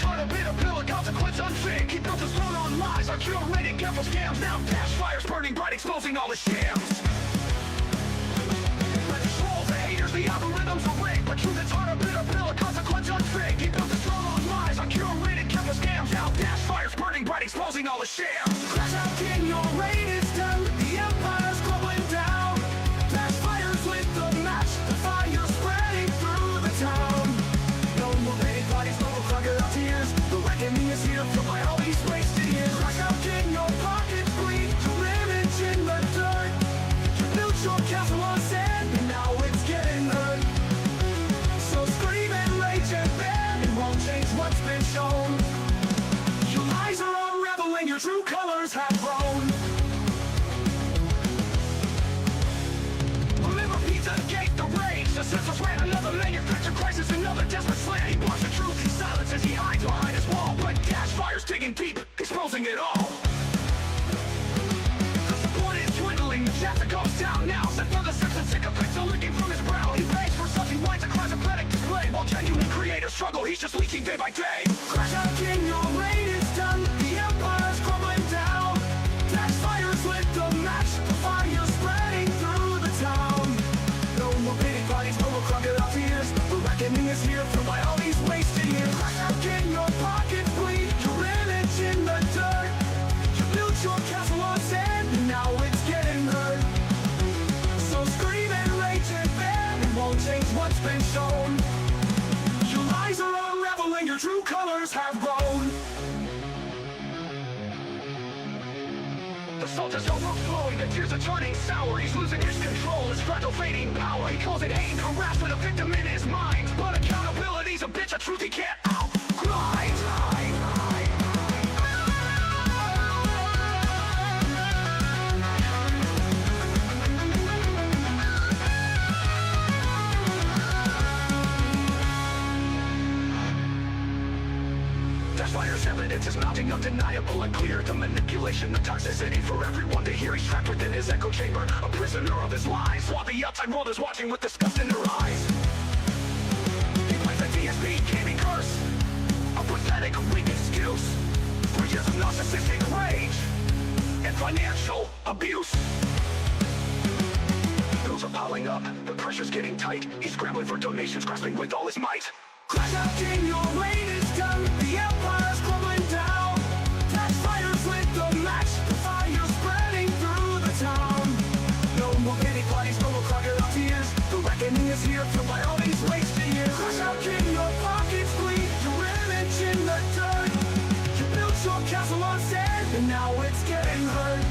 taught a bit of pill, a consequence unfit. He built his throne on lies, our curated careful scams. Now dash fires burning bright, exposing all the shams. Let the trolls, the haters, the algorithms are rigged, but truth is hard, a bit of pill, a consequence unfit. He built his throne on lies, our curated careful scams. Now dash fires burning bright, exposing all the shams. Crash out, king, your reign is done. The empire's crumbling down. Dash fires lit the match, the fire spreading through the town. No more pity bodies, no more crocodile tears. The reckoning is here for my all these wasted years. Crash out, king, your pockets bleed. Your image in the dirt. You built your castle on sand, and now it's getting hurt. So scream and rage and bend, it won't change what's been shown. Your lies are unraveling, your true colors have grown. Remember Pizza Gate, the rage. The census ran another manufactured crisis, another desperate slant. He blocks the truth, he silences, he hides behind his wall. But dash fires digging deep, exposing it all. The support is dwindling, the chapter goes down now. Set for the Simpson sycophants are leaking from his brow. He begs for such, he whines a cosmetic display. While genuine creators struggle, he's just leaking day by day. Crash out, king, your reign is done. The empire's crumbling down. Dash fires lit the match, the fire spreading through the town. No more pity bodies, no more crocodile tears. The reckoning is here for my all these wasted years. Crash out, king, your pockets bleed. Your image in the dirt. You built your castle on sand, and now it's getting hurt. So scream and rage and bend, it won't change what's been shown. Your lies are unraveling, your true colors have grown. The salt is overflowing, the tears are turning sour. He's losing his control, his fragile fading power. He calls it hate and harassment, a victim in his mind. But accountability's a bitch, a truth he can't outgrind. Fire's evidence is mounting, undeniable and clear. The manipulation, the toxicity for everyone to hear. He's trapped within his echo chamber, a prisoner of his lies, while the outside world is watching with disgust in their eyes. He plays the DSPGAMING curse, a pathetic, weak excuse for years of narcissistic rage and financial abuse. Bills are piling up, the pressure's getting tight. He's scrambling for donations, grasping with all his might. Crash out, king, your reign is done. The empire's crumbling down. Dash fires lit the match, the fire spreading through the town. No more pity bodies, no more crocodile tears. The reckoning is here for my all these wasted years. Crash out, king, your pockets bleed. Your image in the dirt. You built your castle on sand, and now it's getting hurt.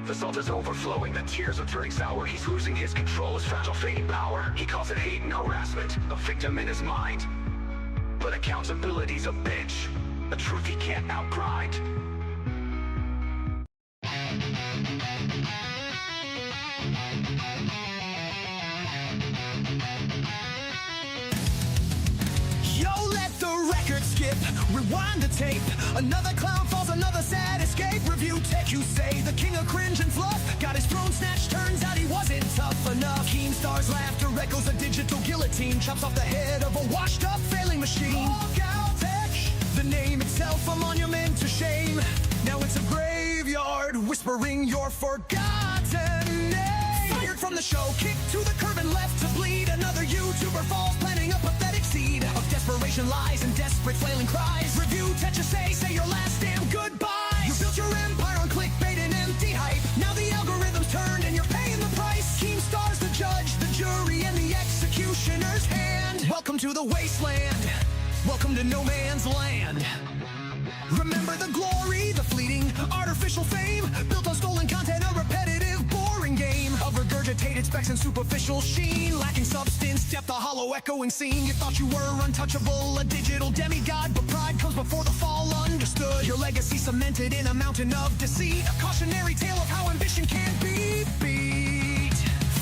The salt is overflowing, the tears are turning sour. He's losing his control, his fragile fading power. He calls it hate and harassment, a victim in his mind. But accountability's a bitch, a truth he can't outgrind. Yo, let the record skip, rewind the tape. Another clown falls, another sad escape. Review tech, you say, the king of cringe and fluff got his throne snatched, turns out he wasn't tough enough. Keemstar's laughter echoes a digital guillotine, chops off the head of a washed up failing machine. LOLCOW tech, the name itself a monument to shame. Now it's a graveyard whispering your forgotten name. Fired from the show, kicked to the curb and left to bleed. Another YouTuber falls, planting a pathetic seed of desperation, lies, and desperate flailing cries. Review tech, you say your last damn goodbye. You built your empire on clickbait and empty hype. Now the algorithm's turned and you're paying the price. Keemstar's the judge, the jury, and the executioner's hand. Welcome to the wasteland. Welcome to no man's land. Remember the glory, the fleeting, artificial fame, built on stolen content, a repetitive, boring game of regurgitated specs and superficial sheen, lacking substance, depth, a hollow echoing scene. You thought you were untouchable, a digital demigod, but pride comes before the fall. Understood your legacy cemented in a mountain of deceit, a cautionary tale of how ambition can't be beat.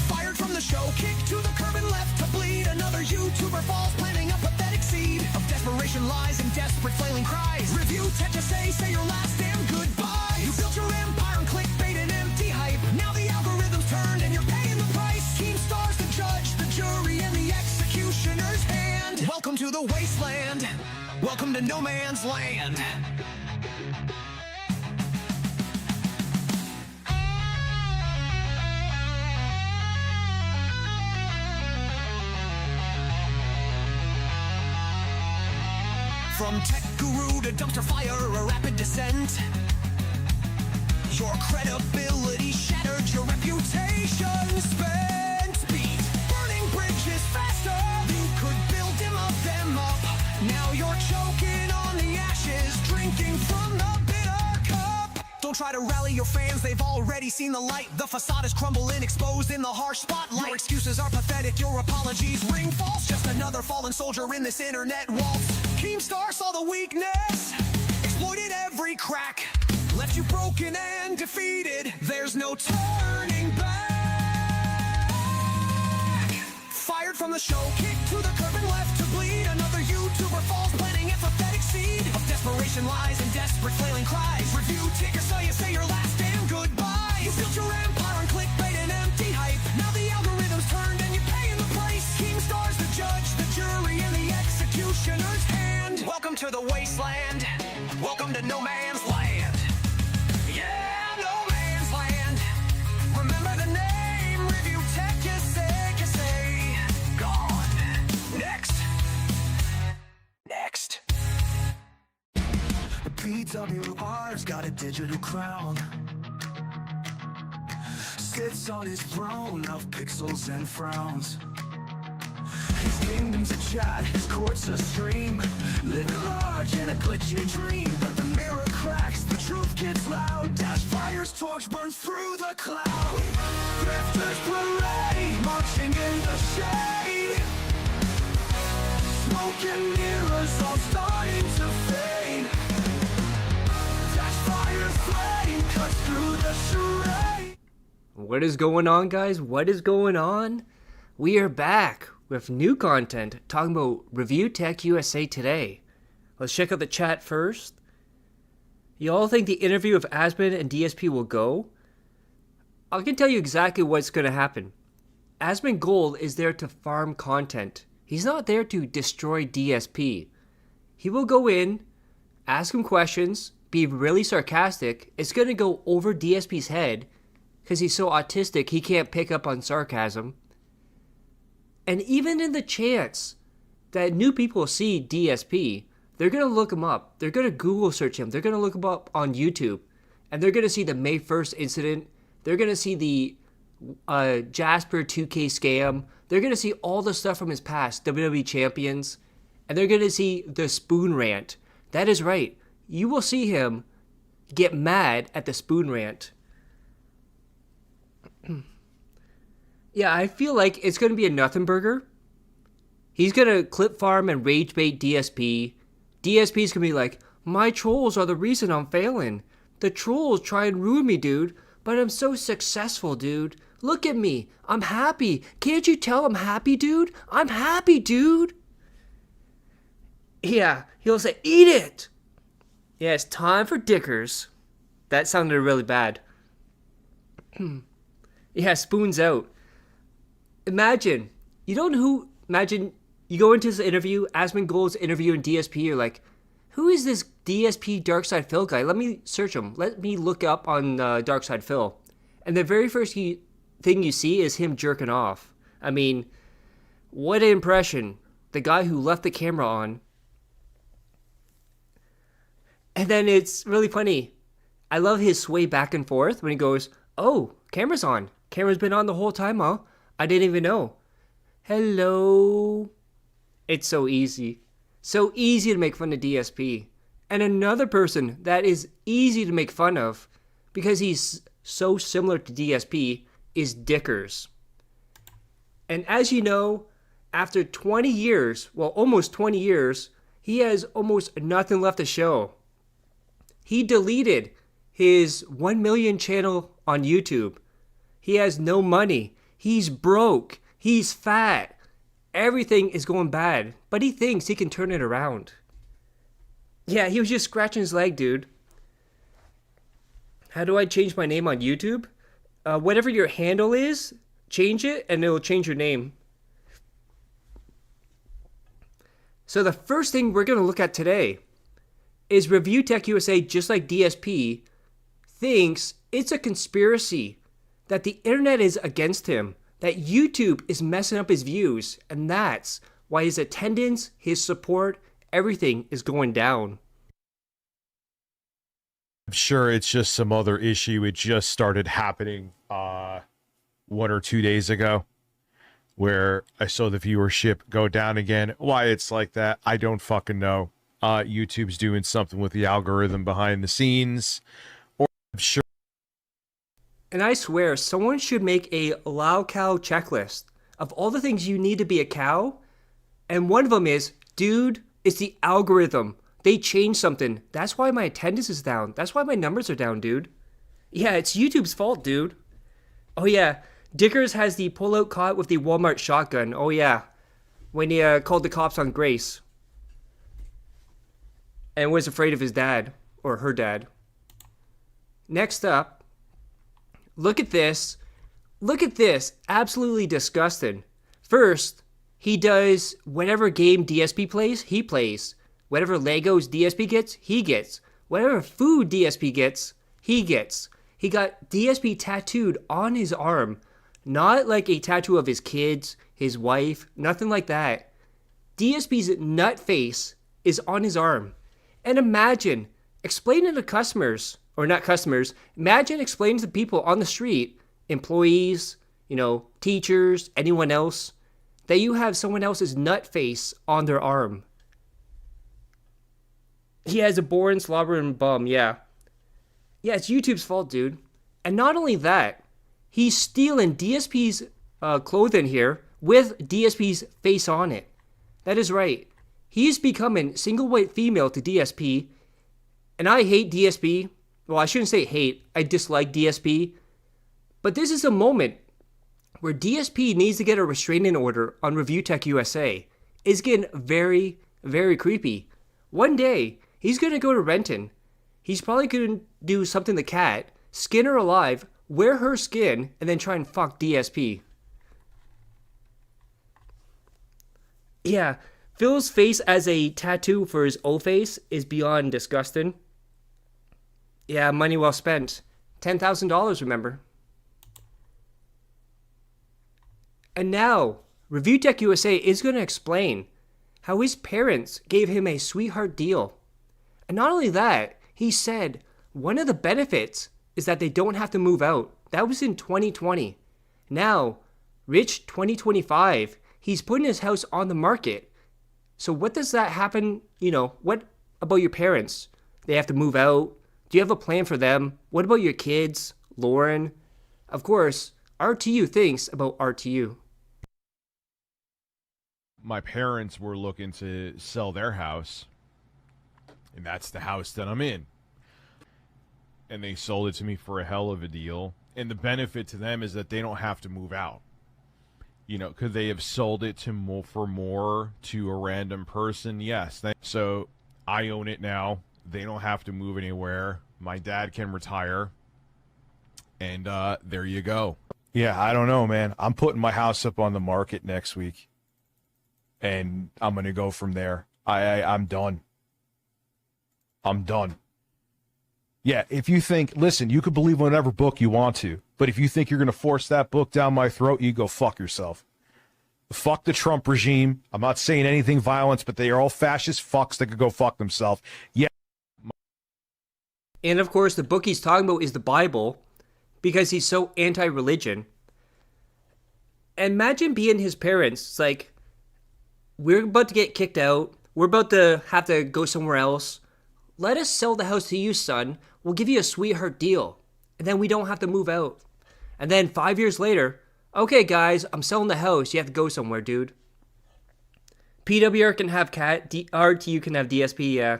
Fired from the show, kicked to the curb and left to bleed. Another YouTuber falls, planting a pathetic seed of desperation lies in desperate flailing cries. Review tech to say your last damn goodbye. You built your empire on clickbait and empty hype. Now the algorithm's turned and you're paying the price. Keemstar's the judge, the jury, and the executioner's hand. Welcome to the wasteland. Welcome to no man's land. From tech guru to dumpster fire, a rapid descent. Your credibility shattered, your reputation spent. Speed, burning bridges faster. You could build them up. Now you're choking on the ashes, drinking from the bitter cup. Don't try to rally your fans, they've already seen the light. The facade is crumbling, exposed in the harsh spotlight. Your excuses are pathetic, your apologies ring false. Just another fallen soldier in this internet waltz. Keemstar saw the weakness, exploited every crack, left you broken and defeated. There's no turning back. Fired from the show, kicked to the curb and left to bleed. Another YouTuber falls, planting a pathetic seed of desperation lies and desperate flailing cries. Review tickers so you say your last damn goodbye. You built your empire on clickbait and empty hype. Now the algorithm's turned and you're paying the price. Keemstar's the judge, the jury, and the executioner's hand. Welcome to the wasteland. Welcome to no man's land. Yeah, no man's land. Remember the name. Review tech, you say. Gone. Next. The PWR's got a digital crown. Sits on his throne of pixels and frowns. His kingdom's a chat, his court's a stream. Living large in a glitchy dream. But the mirror cracks, the truth gets loud. Dash fires, torch burns through the cloud. Thrifters parade, marching in the shade. Smoke and mirrors all starting to fade. Dash fire's flame cuts through the charade. What is going on, guys? What is going on? We are back with new content talking about Review Tech USA today. Let's check out the chat first. You all think the interview with Asmon and DSP will go? I can tell you exactly what's going to happen. Asmongold is there to farm content. He's not there to destroy DSP. He will go in, ask him questions, be really sarcastic. It's going to go over DSP's head because he's so autistic he can't pick up on sarcasm. And even in the chance that new people see DSP, they're going to look him up. They're going to Google search him. They're going to look him up on YouTube. And they're going to see the May 1st incident. They're going to see the Jasper 2K scam. They're going to see all the stuff from his past, WWE champions. And they're going to see the spoon rant. That is right. You will see him get mad at the spoon rant. Yeah, I feel like it's going to be a nothing burger. He's going to clip farm and rage bait DSP. DSP's going to be like, my trolls are the reason I'm failing. The trolls try and ruin me, dude. But I'm so successful, dude. Look at me. I'm happy. Can't you tell I'm happy, dude? I'm happy, dude. Yeah, he'll say, eat it. Yeah, it's time for dickers. That sounded really bad. Yeah, spoons out. Imagine you go into this interview, Asmongold's interview in DSP, you're like, who is this DSP Darkside Phil guy? Let me search him. Let me look up on Darkside Phil. And the very first thing you see is him jerking off. I mean, what an impression. The guy who left the camera on. And then it's really funny. I love his sway back and forth when he goes, oh, camera's on. Camera's been on the whole time, huh? I didn't even know. Hello. It's so easy. So easy to make fun of DSP. And another person that is easy to make fun of because he's so similar to DSP is Dickers. And as you know, after 20 years, well, almost 20 years, he has almost nothing left to show. He deleted his 1 million channel on YouTube. He has no money. He's broke. He's fat. Everything is going bad, but he thinks he can turn it around. Yeah, he was just scratching his leg, dude. How do I change my name on YouTube? Whatever your handle is, change it and it'll change your name. So the first thing we're going to look at today is Review Tech USA, just like DSP, thinks it's a conspiracy, that the internet is against him, that YouTube is messing up his views, and that's why his attendance, his support, everything is going down. I'm sure it's just some other issue. It just started happening 1 or 2 days ago, where I saw the viewership go down again. Why it's like that, I don't fucking know. YouTube's doing something with the algorithm behind the scenes, or I'm sure. And I swear, someone should make a LOLCOW checklist of all the things you need to be a cow. And one of them is, dude, it's the algorithm. They changed something. That's why my attendance is down. That's why my numbers are down, dude. Yeah, it's YouTube's fault, dude. Oh yeah, Dickers has the pull-out caught with the Walmart shotgun. Oh yeah, when he called the cops on Grace. And was afraid of his dad, or her dad. Next up, look at this. Look at this. Absolutely disgusting. First, he does whatever game DSP plays, he plays. Whatever Legos DSP gets, he gets. Whatever food DSP gets, he gets. He got DSP tattooed on his arm. Not like a tattoo of his kids, his wife, nothing like that. DSP's nut face is on his arm. And imagine explaining to customers, or not customers, imagine explaining to people on the street, employees, teachers, anyone else, that you have someone else's nut face on their arm. He has a boring, slobbering bum, yeah. Yeah, it's YouTube's fault, dude. And not only that, he's stealing DSP's clothing here with DSP's face on it. That is right. He's becoming single white female to DSP. And I hate DSP. Well, I shouldn't say hate. I dislike DSP. But this is a moment where DSP needs to get a restraining order on Review Tech USA. It's getting very, very creepy. One day, he's going to go to Renton. He's probably going to do something to Kat, skin her alive, wear her skin, and then try and fuck DSP. Yeah, Phil's face as a tattoo for his O face is beyond disgusting. Yeah, money well spent. $10,000, remember. And now, Review Tech USA is going to explain how his parents gave him a sweetheart deal. And not only that, he said one of the benefits is that they don't have to move out. That was in 2020. Now, Rich 2025, he's putting his house on the market. So what does that happen? What about your parents? They have to move out. Do you have a plan for them? What about your kids? Lauren? Of course, RTU thinks about RTU. My parents were looking to sell their house, and that's the house that I'm in. And they sold it to me for a hell of a deal. And the benefit to them is that they don't have to move out. Could they have sold it for more to a random person? Yes. So I own it now. They don't have to move anywhere. My dad can retire. And there you go. Yeah, I don't know, man. I'm putting my house up on the market next week. And I'm going to go from there. I'm done. I'm done. Yeah, if you think, listen, you could believe whatever book you want to, but if you think you're going to force that book down my throat, you go fuck yourself. Fuck the Trump regime. I'm not saying anything violent, but they are all fascist fucks that could go fuck themselves. Yeah. And of course, the book he's talking about is the Bible, because he's so anti-religion. Imagine being his parents. It's like, we're about to get kicked out. We're about to have to go somewhere else. Let us sell the house to you, son. We'll give you a sweetheart deal. And then we don't have to move out. And then 5 years later, okay, guys, I'm selling the house. You have to go somewhere, dude. PWR can have Cat. RTU can have DSP, yeah.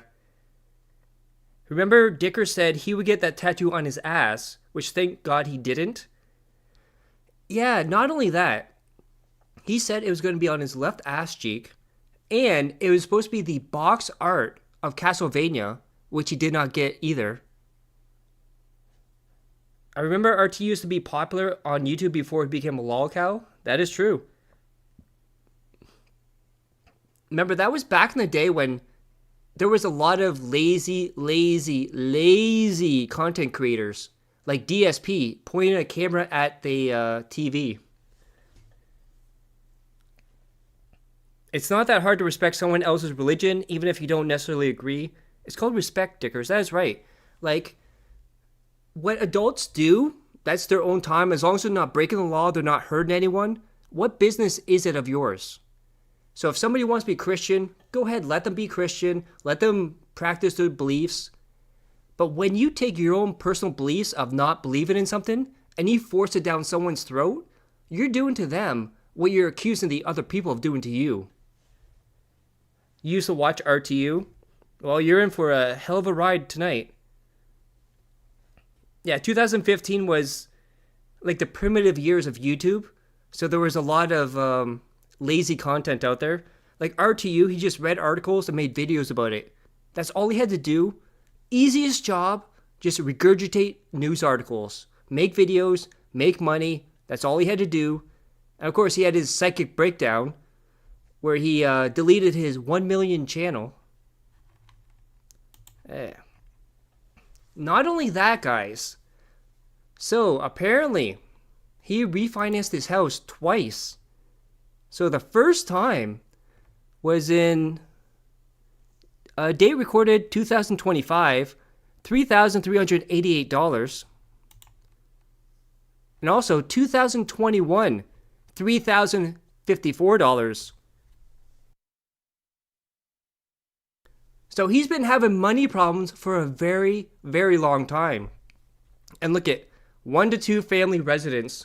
Remember, Dicker said he would get that tattoo on his ass, which thank God he didn't. Yeah, not only that. He said it was going to be on his left ass cheek, and it was supposed to be the box art of Castlevania, which he did not get either. I remember RTU used to be popular on YouTube before he became a LOLCOW. That is true. Remember, that was back in the day when there was a lot of lazy content creators like DSP pointing a camera at the TV. It's not that hard to respect someone else's religion, even if you don't necessarily agree. It's called respect, Dickers. That is right. Like, what adults do, that's their own time. As long as they're not breaking the law, they're not hurting anyone. What business is it of yours? So if somebody wants to be Christian, go ahead, let them be Christian. Let them practice their beliefs. But when you take your own personal beliefs of not believing in something and you force it down someone's throat, you're doing to them what you're accusing the other people of doing to you. You used to watch RTU? Well, you're in for a hell of a ride tonight. Yeah, 2015 was like the primitive years of YouTube. So there was a lot of lazy content out there. Like RTU, he just read articles and made videos about it. That's all he had to do. Easiest job, just regurgitate news articles. Make videos, make money. That's all he had to do. And of course, he had his psychic breakdown where he deleted his 1 million channel. Not only that, guys. So, apparently, he refinanced his house twice. So, the first time was in a date recorded 2025, $3,388. And also, 2021, $3,054. So he's been having money problems for a very, very long time. And look at 1 to 2 family residence.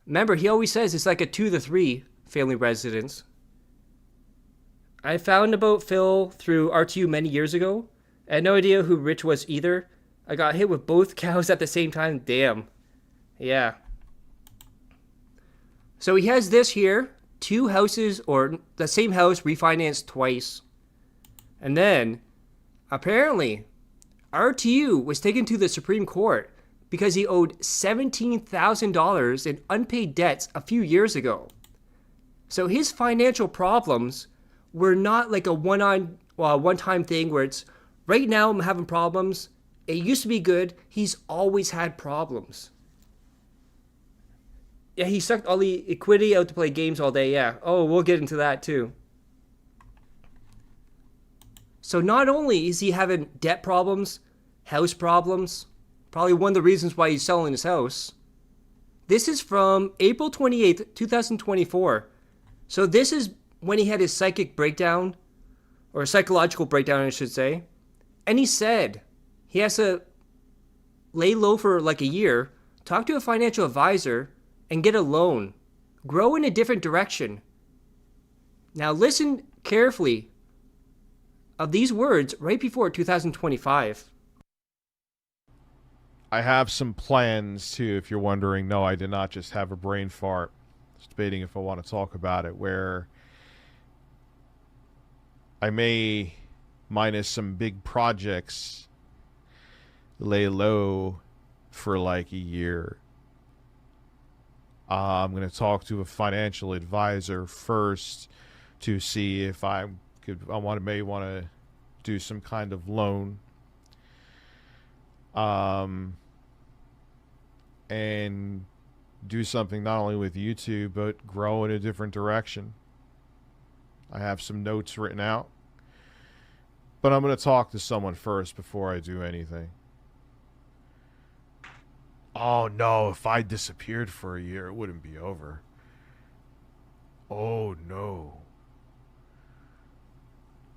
Remember, he always says it's like a 2 to 3 family residence. I found about Phil through RTU many years ago. I had no idea who Rich was either. I got hit with both cows at the same time. Damn. Yeah. So he has this here. 2 houses, or the same house refinanced twice. And then, apparently, RTU was taken to the Supreme Court because he owed $17,000 in unpaid debts a few years ago. So his financial problems were not like a one-time thing where it's, right now I'm having problems. It used to be good. He's always had problems. Yeah, he sucked all the equity out to play games all day, yeah. Oh, we'll get into that too. So not only is he having debt problems, house problems, probably one of the reasons why he's selling his house. This is from April 28th, 2024. So this is when he had his psychic breakdown, or psychological breakdown, I should say. And he said he has to lay low for like a year, talk to a financial advisor, and get a loan. Grow in a different direction. Now listen carefully of these words right before 2025. I have some plans too, if you're wondering. No, I did not just have a brain fart. I was debating if I want to talk about it, where I may, minus some big projects, lay low for like a year. I'm going to talk to a financial advisor first to see if may want to do some kind of loan. And do something not only with YouTube, but grow in a different direction. I have some notes written out, but I'm going to talk to someone first before I do anything. Oh no, if I disappeared for a year, it wouldn't be over. Oh no.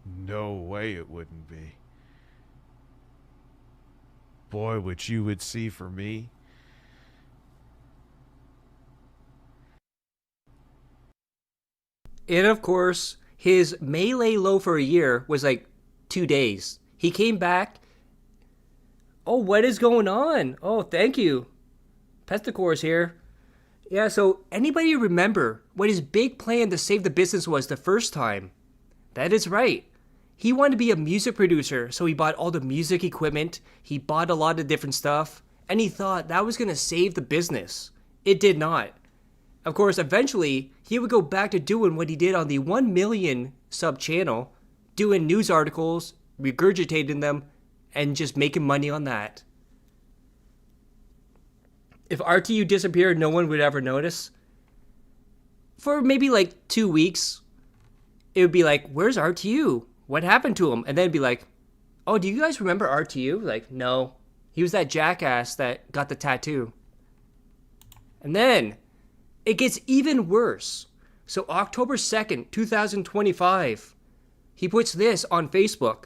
No way it wouldn't be. Boy, what you would see for me. And of course, his melee low for a year was like 2 days. He came back. Oh, what is going on? Oh, thank you. Pesticore's here. Yeah, so anybody remember what his big plan to save the business was the first time? That is right. He wanted to be a music producer, so he bought all the music equipment, he bought a lot of different stuff, and he thought that was going to save the business. It did not. Of course, eventually, he would go back to doing what he did on the 1 million sub channel, doing news articles, regurgitating them, and just making money on that. If RTU disappeared, no one would ever notice. For maybe like 2 weeks, it would be like, where's RTU? What happened to him? And then it'd be like, oh, do you guys remember RTU? Like, no. He was that jackass that got the tattoo. And then, it gets even worse. So October 2nd, 2025, he puts this on Facebook.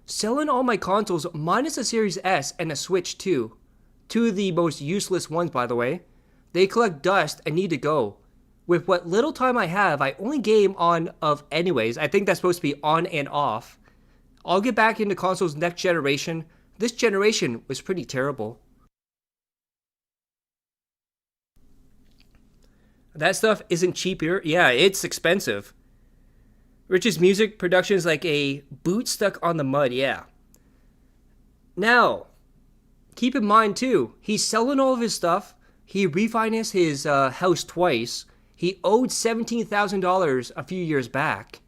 Selling all my consoles minus a Series S and a Switch 2. Two of the most useless ones, by the way. They collect dust and need to go. With what little time I have, I only game on of anyways. I think that's supposed to be on and off. I'll get back into consoles next generation. This generation was pretty terrible. That stuff isn't cheap here. Yeah, it's expensive. Rich's music production is like a boot stuck on the mud, yeah. Now, keep in mind too, he's selling all of his stuff. He refinanced his house twice. He owed $17,000 a few years back.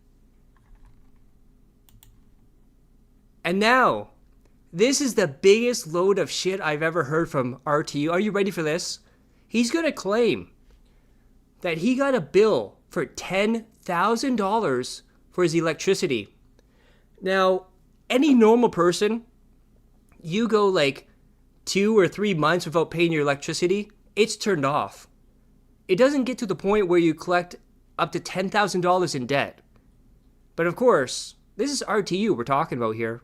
And now, this is the biggest load of shit I've ever heard from RTU. Are you ready for this? He's going to claim that he got a bill for $10,000 for his electricity. Now, any normal person, you go like 2 or 3 months without paying your electricity, it's turned off. It doesn't get to the point where you collect up to $10,000 in debt. But of course, this is RTU we're talking about here.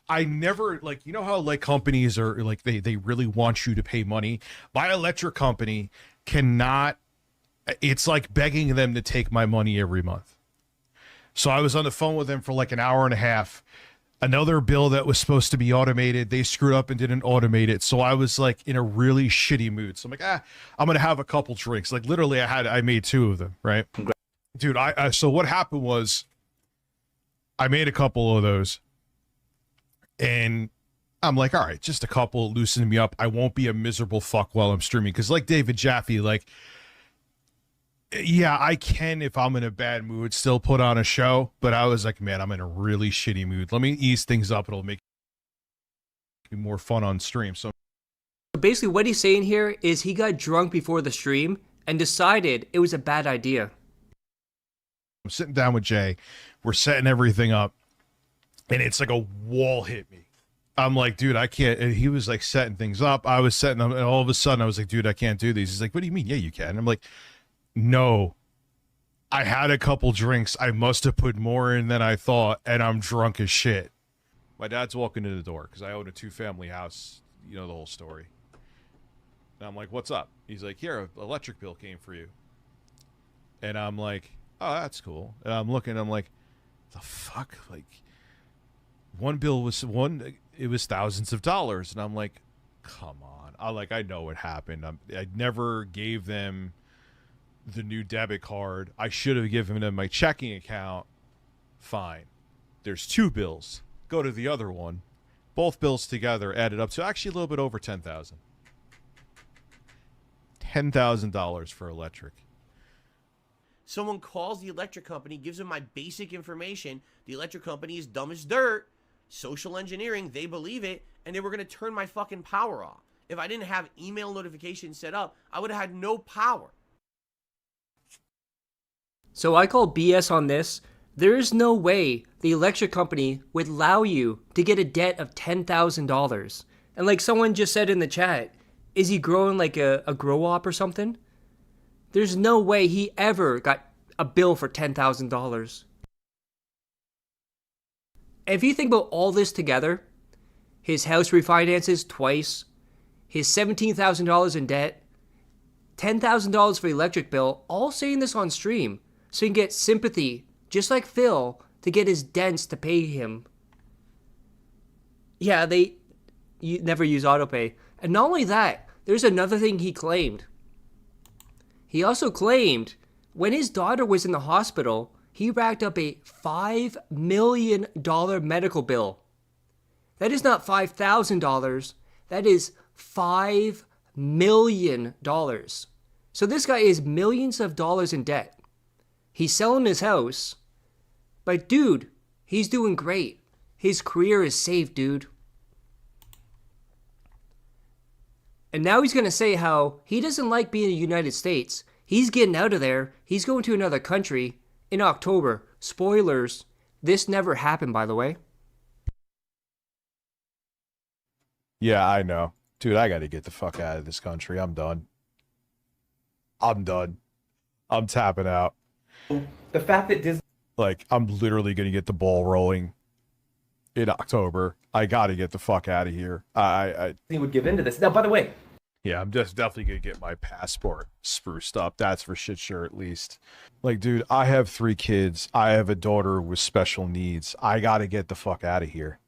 I never, like, you know how like companies are like they really want you to pay money. My electric company cannot, it's like begging them to take my money every month. So I was on the phone with them for like an hour and a half. Another bill that was supposed to be automated, they screwed up and didn't automate it. So I was like in a really shitty mood. So I'm like, I'm gonna have a couple drinks. Like literally I made 2 of them, right? Dude, so what happened was I made a couple of those. And I'm like, all right, just a couple, loosening me up. I won't be a miserable fuck while I'm streaming. Because like David Jaffe, like, yeah, I can, if I'm in a bad mood, still put on a show. But I was like, man, I'm in a really shitty mood. Let me ease things up. It'll make it more fun on stream. So basically what he's saying here is he got drunk before the stream and decided it was a bad idea. I'm sitting down with Jay. We're setting everything up. And it's like a wall hit me. I'm like, dude, I can't. And he was like setting things up. I was setting them. And all of a sudden I was like, dude, I can't do these. He's like, what do you mean? Yeah, you can. I'm like, no, I had a couple drinks. I must have put more in than I thought. And I'm drunk as shit. My dad's walking to the door because I own a 2-family house. You know the whole story. And I'm like, what's up? He's like, here, an electric bill came for you. And I'm like, oh, that's cool. And I'm looking, I'm like, the fuck? Like, one bill was it was thousands of dollars. And I'm like, come on. I know what happened. I never gave them the new debit card. I should have given them my checking account. Fine. There's 2 bills. Go to the other one. Both bills together added up to actually a little bit over $10,000. $10,000 for electric. Someone calls the electric company, gives them my basic information. The electric company is dumb as dirt. Social engineering, they believe it, and they were going to turn my fucking power off. If I didn't have email notifications set up, I would have had no power. So I call BS on this. There is no way the electric company would allow you to get a debt of $10,000. And like someone just said in the chat, is he growing like a grow op or something? There's no way he ever got a bill for $10,000. If you think about all this together, his house refinances twice, his $17,000 in debt, $10,000 for electric bill, all saying this on stream, so he can get sympathy, just like Phil, to get his dents to pay him. Yeah, you never use autopay. And not only that, there's another thing he claimed. He also claimed when his daughter was in the hospital, he racked up a $5 million medical bill. That is not $5,000. That is $5 million. So this guy is millions of dollars in debt. He's selling his house. But dude, he's doing great. His career is safe, dude. And now he's going to say how he doesn't like being in the United States. He's getting out of there. He's going to another country in October. Spoilers. This never happened, by the way. Yeah, I know. Dude, I gotta get the fuck out of this country. I'm done. I'm tapping out. The fact that Disney Like, I'm literally gonna get the ball rolling in October. I gotta get the fuck out of here. would give into this. Now, by the way, Yeah, I'm just definitely gonna get my passport spruced up. That's for shit sure, at least. Like, dude, I have 3 kids. I have a daughter with special needs. I gotta get the fuck out of here.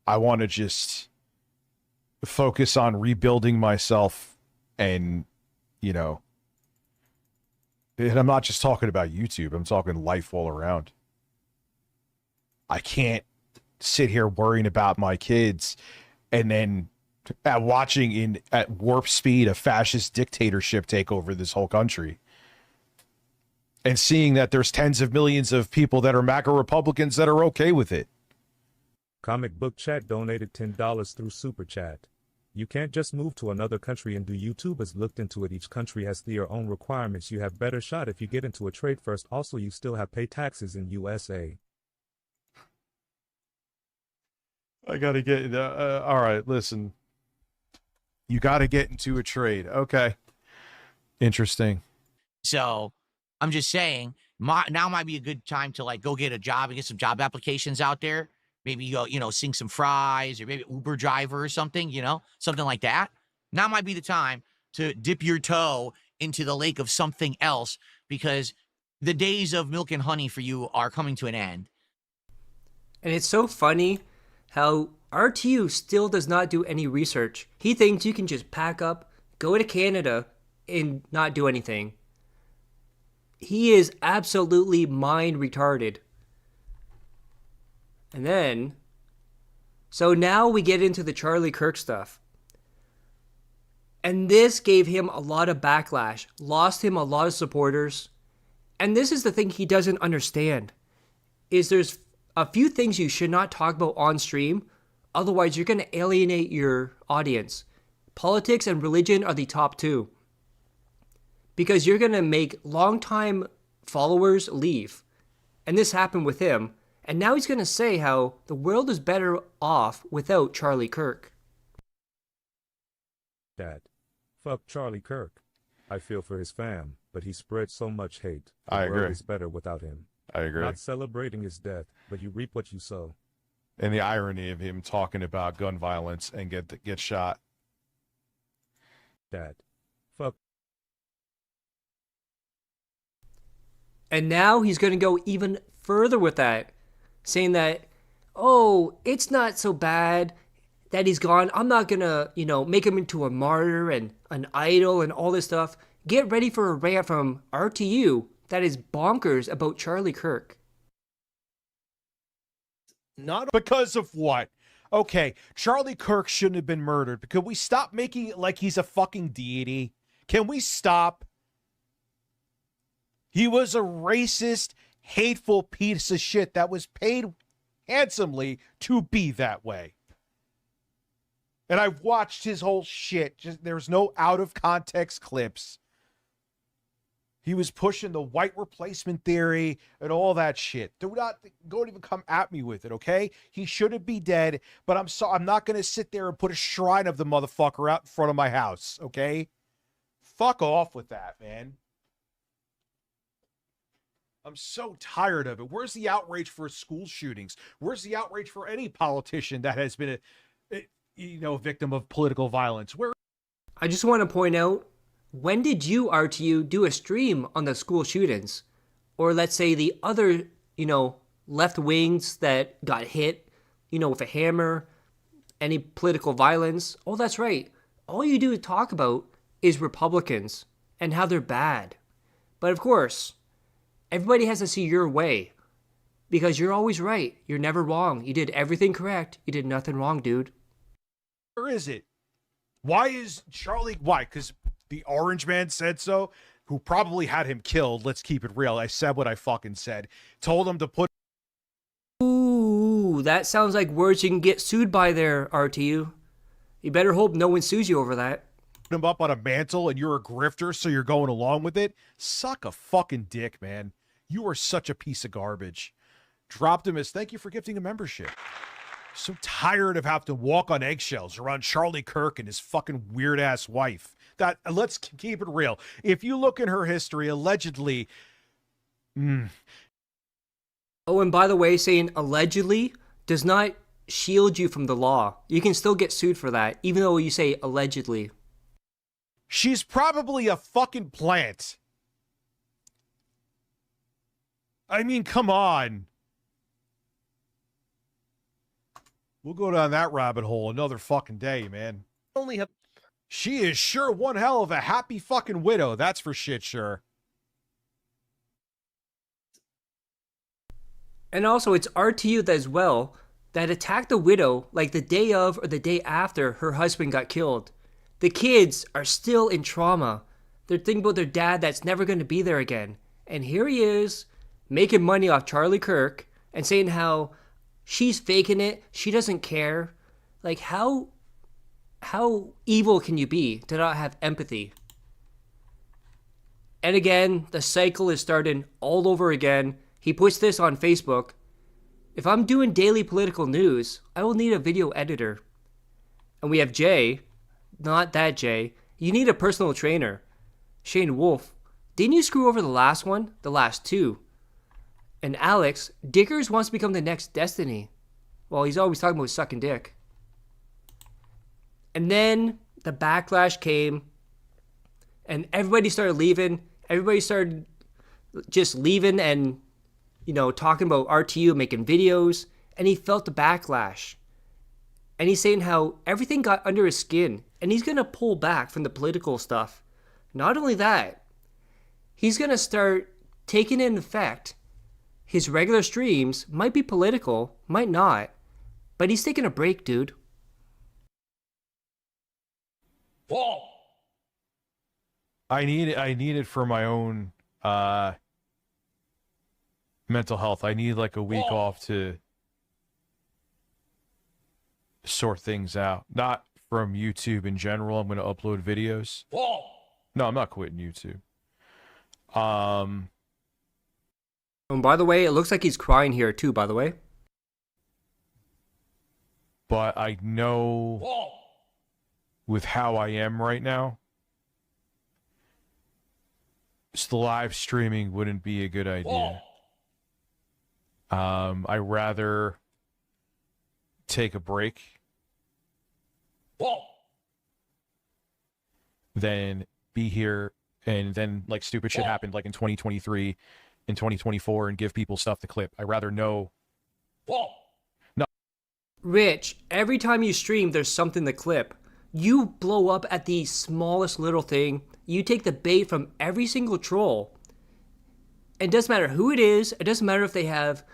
I want to just focus on rebuilding myself, and and I'm not just talking about YouTube. I'm talking life all around. I can't sit here worrying about my kids and then watching at warp speed a fascist dictatorship take over this whole country, and seeing that there's tens of millions of people that are MAGA Republicans that are okay with it. Comic Book Chat donated $10 through Super Chat. You can't just move to another country and do YouTube. Has looked into it. Each country has their own requirements. You have better shot if you get into a trade first. Also, you still have pay taxes in USA. I gotta get all right, listen. You gotta get into a trade. Okay. Interesting. So I'm just saying, now might be a good time to like go get a job and get some job applications out there. Maybe go, sing some fries, or maybe Uber driver or something, something like that. Now might be the time to dip your toe into the lake of something else, because the days of milk and honey for you are coming to an end. And it's so funny how RTU still does not do any research. He thinks you can just pack up, go to Canada, and not do anything. He is absolutely mind retarded. And then, so now we get into the Charlie Kirk stuff. And this gave him a lot of backlash, lost him a lot of supporters. And this is the thing he doesn't understand, is there's a few things you should not talk about on stream, otherwise you're going to alienate your audience. Politics and religion are the top 2. Because you're going to make longtime followers leave. And this happened with him. And now he's going to say how the world is better off without Charlie Kirk. Dad, fuck Charlie Kirk. I feel for his fam, but he spread so much hate. The I world agree. is better without him. I agree. Not celebrating his death, but you reap what you sow. And the irony of him talking about gun violence and get shot. Dad, fuck. And now he's going to go even further with that, saying that, oh, it's not so bad that he's gone. I'm not going to, make him into a martyr and an idol and all this stuff. Get ready for a rant from RTU that is bonkers about Charlie Kirk. not Because of what? Okay, Charlie Kirk shouldn't have been murdered. Can we stop making it like he's a fucking deity? Can we stop? He was a racist, hateful piece of shit that was paid handsomely to be that way. And I've watched his whole shit. There's no out of context clips. He was pushing the white replacement theory and all that shit. Don't even come at me with it, okay? He shouldn't be dead, but I'm not going to sit there and put a shrine of the motherfucker out in front of my house, okay? Fuck off with that, man. I'm so tired of it. Where's the outrage for school shootings? Where's the outrage for any politician that has been a victim of political violence? I just want to point out, when did you, RTU, do a stream on the school shootings? Or let's say the other, left wings that got hit, with a hammer, any political violence? Oh, that's right. all you do talk about is Republicans and how they're bad. But of course, everybody has to see your way. Because you're always right. You're never wrong. You did everything correct. You did nothing wrong, dude. Where is it? Why is Charlie... Why? Because the Orange Man said so? Who probably had him killed. Let's keep it real. I said what I fucking said. Told him to put... Ooh, that sounds like words you can get sued by there, RTU. You better hope no one sues you over that. him up on a mantle and you're a grifter, so you're going along with it. Suck a fucking dick, man. You are such a piece of garbage. Dropped him as thank you for gifting a membership. So tired of having to walk on eggshells around Charlie Kirk and his fucking weird ass wife. That let's keep it real. If you look in her history, allegedly. Oh, and by the way, saying allegedly does not shield you from the law. You can still get sued for that, even though you say allegedly. She's probably a fucking plant. I mean, come on. We'll go down that rabbit hole another fucking day, man. Only have She is sure one hell of a happy fucking widow. That's for shit sure. And also, it's RTU as well that attacked the widow like the day of or the day after her husband got killed. The kids are still in trauma. They're thinking about their dad that's never going to be there again. And here he is, making money off Charlie Kirk and saying how she's faking it, she doesn't care. Like, how evil can you be to not have empathy? And again, the cycle is starting all over again. He puts this on Facebook. If I'm doing daily political news, I will need a video editor. And we have Jay, not that Jay. You need a personal trainer. Shane Wolf, didn't you screw over the last one? The last two. And Alex, Dickers wants to become the next Destiny. Well, he's always talking about sucking dick. And then the backlash came, and everybody started leaving. Everybody started just leaving and, you know, talking about RTU, making videos, and he felt the backlash. And he's saying how everything got under his skin, and he's going to pull back from the political stuff. Not only that, he's going to start taking into effect. His regular streams might be political, might not, but he's taking a break, dude. Whoa. I need it for my own mental health. I need like a week off to sort things out. Not from YouTube in general. I'm going to upload videos. No, I'm not quitting YouTube. And by the way, it looks like he's crying here too, by the way. But I know with how I am right now, the live streaming wouldn't be a good idea. I'd rather take a break than be here and then like stupid shit happened like in 2023, in 2024 and give people stuff to clip. I'd rather know. No. Rich, every time you stream, there's something to clip. You blow up at the smallest little thing. You take the bait from every single troll. It doesn't matter who it is. It doesn't matter if they have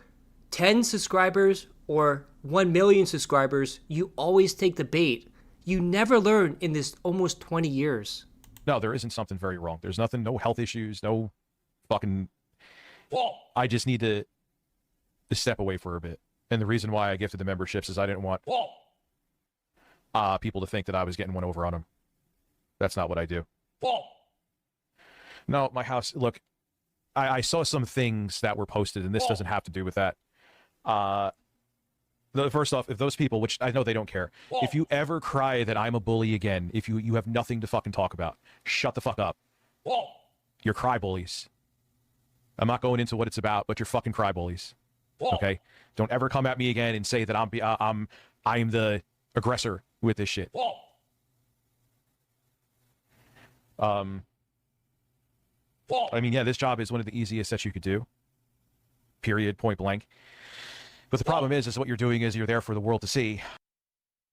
10 subscribers or 1 million subscribers. You always take the bait. You never learn in this almost 20 years. No, there isn't something very wrong. There's nothing, no health issues, no fucking... I just need to step away for a bit. And the reason why I gifted the memberships is I didn't want people to think that I was getting one over on them. That's not what I do. No, my house, look, I saw some things that were posted, and this doesn't have to do with that. First off, if those people, which I know they don't care, if you ever cry that I'm a bully again, if you have nothing to fucking talk about, shut the fuck up. You're cry bullies. I'm not going into what it's about, but you're fucking cry bullies. Okay? Don't ever come at me again and say that I'm the aggressor with this shit. I mean, yeah, this job is one of the easiest that you could do. Period, point blank. But the problem is what you're doing is you're there for the world to see.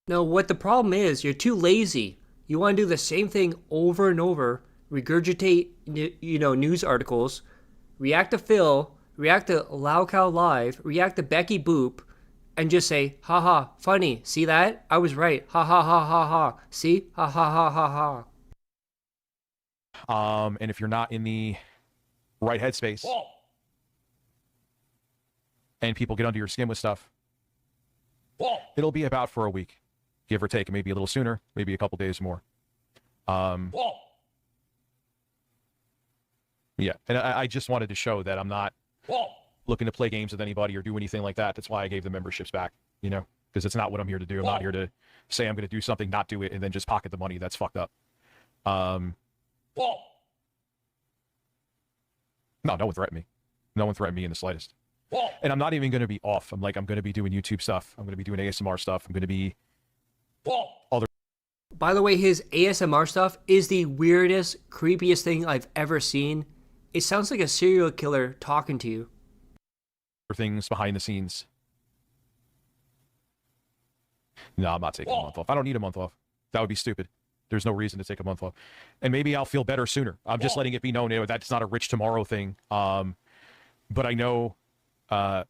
No, what the problem is, you're too lazy. You want to do the same thing over and over, regurgitate, news articles, react to Phil, react to LOLCOW Live, react to Becky Boop, and just say, haha, funny, see that? I was right, ha ha ha ha ha, see? Ha ha ha ha ha. And if you're not in the right headspace, and people get under your skin with stuff, it'll be about for a week, give or take, maybe a little sooner, maybe a couple days more. Yeah, and I just wanted to show that I'm not looking to play games with anybody or do anything like that. That's why I gave the memberships back, because it's not what I'm here to do. I'm not here to say I'm going to do something, not do it, and then just pocket the money. That's fucked up. No one threatened me. No one threatened me in the slightest. And I'm not even going to be off. I'm going to be doing YouTube stuff. I'm going to be doing ASMR stuff. I'm going to be other. By the way, his ASMR stuff is the weirdest, creepiest thing I've ever seen. It sounds like a serial killer talking to you. Things behind the scenes. No, I'm not taking a month off. I don't need a month off. That would be stupid. There's no reason to take a month off. And maybe I'll feel better sooner. I'm just letting it be known that's not a rich tomorrow thing. But I know where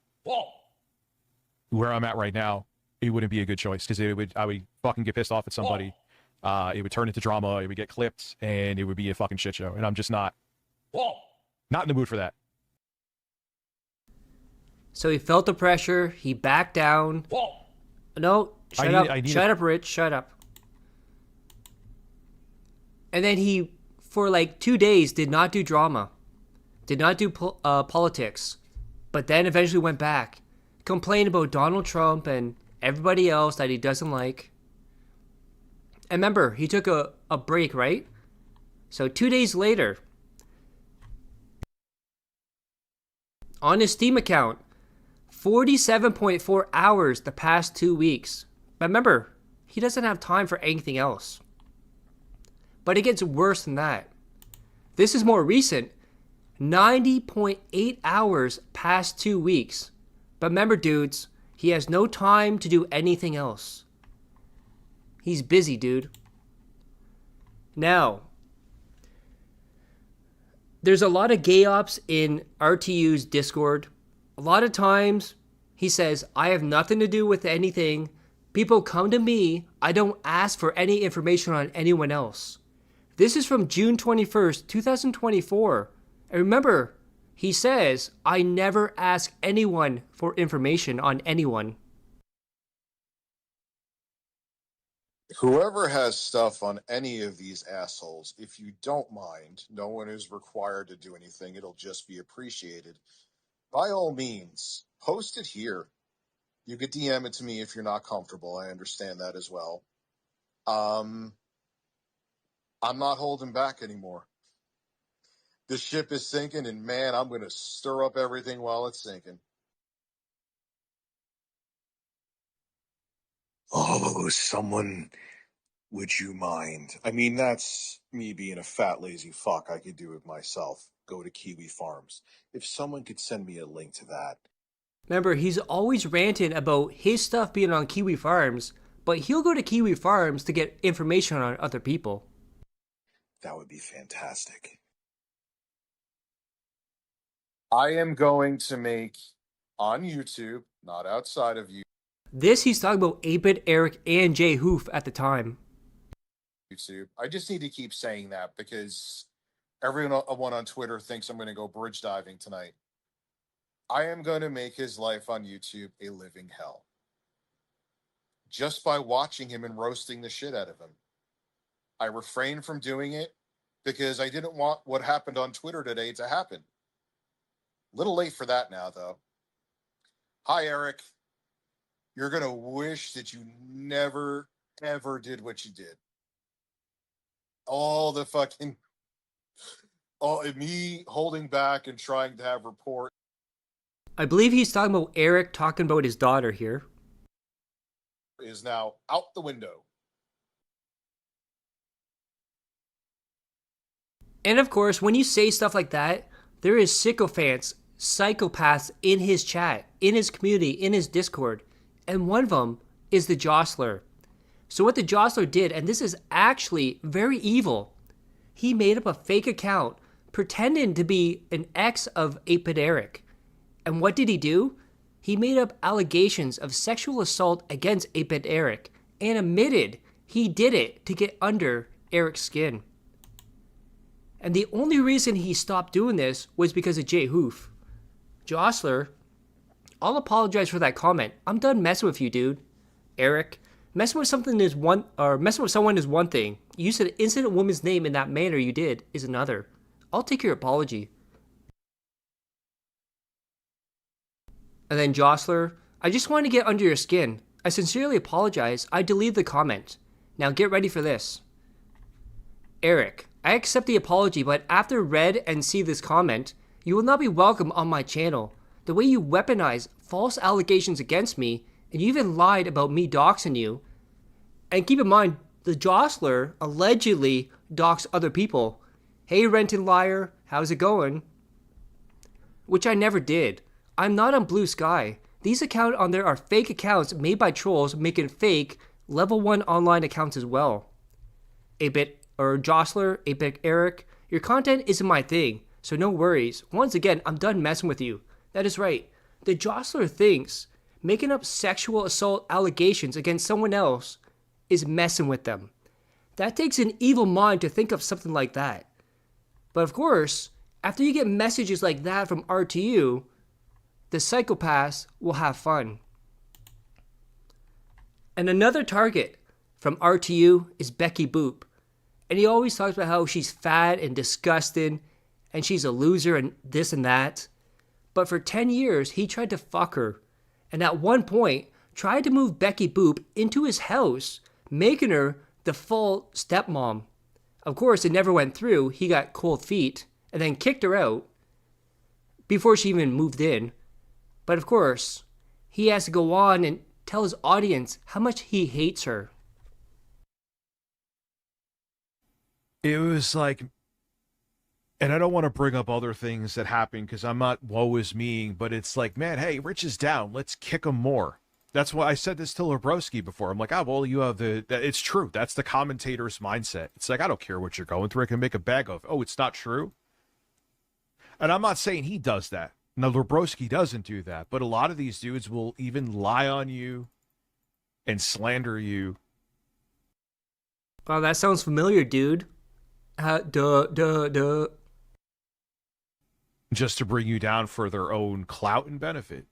I'm at right now, it wouldn't be a good choice because I would fucking get pissed off at somebody. It would turn into drama. It would get clipped, and it would be a fucking shit show. And I'm just not in the mood for that. So he felt the pressure. He backed down. No, shut up, Rich. Shut up. And then he, for like 2 days, did not do drama. Did not do politics. But then eventually went back. Complained about Donald Trump and everybody else that he doesn't like. And remember, he took a break, right? So 2 days later, on his Steam account, 47.4 hours the past 2 weeks. But remember, he doesn't have time for anything else. But it gets worse than that. This is more recent. 90.8 hours past 2 weeks. But remember, dudes, he has no time to do anything else. He's busy, dude. Now, there's a lot of gay ops in RTU's Discord. A lot of times, he says, I have nothing to do with anything. People come to me. I don't ask for any information on anyone else. This is from June 21st, 2024. And remember, he says, I never ask anyone for information on anyone. Whoever has stuff on any of these assholes, if you don't mind, no one is required to do anything. It'll just be appreciated. By all means, post it here. You could DM it to me if you're not comfortable. I understand that as well. I'm not holding back anymore. The ship is sinking, and man, I'm going to stir up everything while it's sinking. Oh, someone, would you mind? I mean, that's me being a fat, lazy fuck. I could do it myself. Go to Kiwi Farms. If someone could send me a link to that. Remember, he's always ranting about his stuff being on Kiwi Farms, but he'll go to Kiwi Farms to get information on other people. That would be fantastic. I am going to make on YouTube, not outside of This he's talking about 8-Bit Eric and Jay Hoof at the time. YouTube. I just need to keep saying that because everyone on Twitter thinks I'm going to go bridge diving tonight. I am going to make his life on YouTube a living hell. Just by watching him and roasting the shit out of him. I refrained from doing it because I didn't want what happened on Twitter today to happen. Little late for that now, though. Hi, Eric. You're going to wish that you never, ever did what you did. All me holding back and trying to have rapport. I believe he's talking about Eric talking about his daughter here. Is now out the window. And of course, when you say stuff like that, there is sycophants, psychopaths in his chat, in his community, in his Discord. And one of them is the Jostler. So what the Jostler did, and this is actually very evil, he made up a fake account pretending to be an ex of 8-Bit Eric. And what did he do? He made up allegations of sexual assault against 8-Bit Eric and admitted he did it to get under Eric's skin. And the only reason he stopped doing this was because of Jay Hoof. Jostler, I'll apologize for that comment. I'm done messing with you, dude. Eric, messing with someone is one thing. Using an innocent woman's name in that manner you did is another. I'll take your apology. And then Jostler, I just want to get under your skin. I sincerely apologize. I deleted the comment. Now get ready for this. Eric, I accept the apology, but after read and see this comment, you will not be welcome on my channel. The way you weaponize false allegations against me, and you even lied about me doxing you. And keep in mind, the Jostler allegedly doxed other people. Hey, Renton Liar, how's it going? Which I never did. I'm not on Blue Sky. These accounts on there are fake accounts made by trolls making fake level 1 online accounts as well. 8-Bit or Jostler, 8-Bit Eric, your content isn't my thing, so no worries. Once again, I'm done messing with you. That is right. The Jostler thinks making up sexual assault allegations against someone else is messing with them. That takes an evil mind to think of something like that. But of course, after you get messages like that from RTU, the psychopaths will have fun. And another target from RTU is Becky Boop. And he always talks about how she's fat and disgusting and she's a loser and this and that. But for 10 years, he tried to fuck her. And at one point, tried to move Becky Boop into his house, making her the full stepmom. Of course, it never went through. He got cold feet and then kicked her out before she even moved in. But of course, he has to go on and tell his audience how much he hates her. It was like, and I don't want to bring up other things that happened because I'm not woe is me, but it's like, man, hey, Rich is down. Let's kick him more. That's why I said this to Lebrowski before. I'm like, well, you have it's true. That's the commentator's mindset. It's like, I don't care what you're going through. I can make a bag of, it's not true. And I'm not saying he does that. Now, Lebrowski doesn't do that, but a lot of these dudes will even lie on you and slander you. Wow, that sounds familiar, dude. Just to bring you down for their own clout and benefit.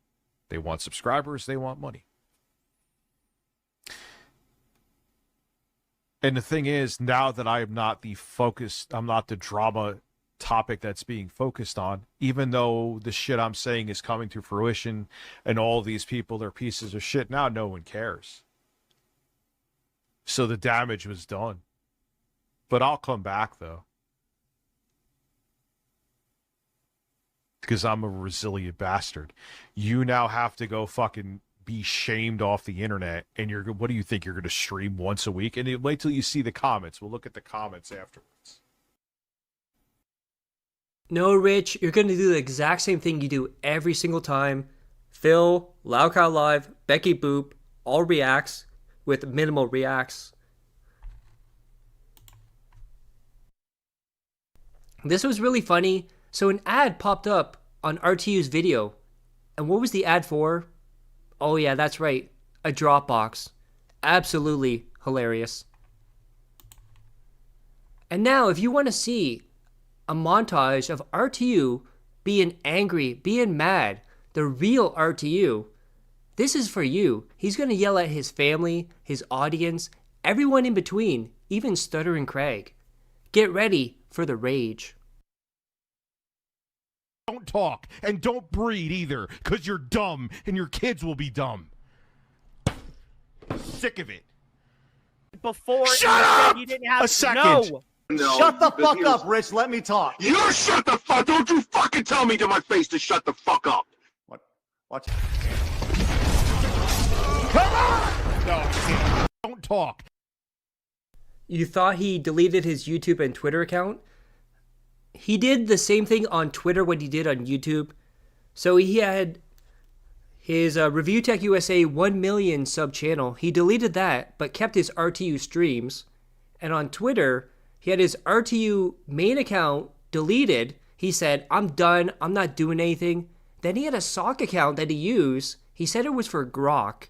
They want subscribers, they want money. And the thing is, now that I'm not the drama topic that's being focused on, even though the shit I'm saying is coming to fruition and all these people are pieces of shit, now no one cares. So the damage was done. But I'll come back, though. Because I'm a resilient bastard. You now have to go fucking be shamed off the internet, and what do you think, you're going to stream once a week? And wait till you see the comments. We'll look at the comments afterwards. No, Rich, you're going to do the exact same thing you do every single time. Phil, LOLCOW Live, Becky Boop, all reacts with minimal reacts. This was really funny. So an ad popped up on RTU's video. And what was the ad for? Oh yeah, that's right. A Dropbox. Absolutely hilarious. And now if you want to see a montage of RTU being angry, being mad, the real RTU, this is for you. He's going to yell at his family, his audience, everyone in between, even Stuttering Craig. Get ready for the rage. Don't talk, and don't breed either, because you're dumb, and your kids will be dumb. Sick of it. Before Shut up! You didn't have a second. No, shut the fuck up, Rich. Let me talk. You shut the fuck! Don't you fucking tell me to my face to shut the fuck up! What? Watch. Come on! No, don't talk. You thought he deleted his YouTube and Twitter account? He did the same thing on Twitter what he did on YouTube. So he his Review Tech USA 1 million sub channel. He deleted that, but kept his RTU streams. And on Twitter, he had his RTU main account deleted. He said, I'm done. I'm not doing anything. Then he had a sock account that he used. He said it was for Grok,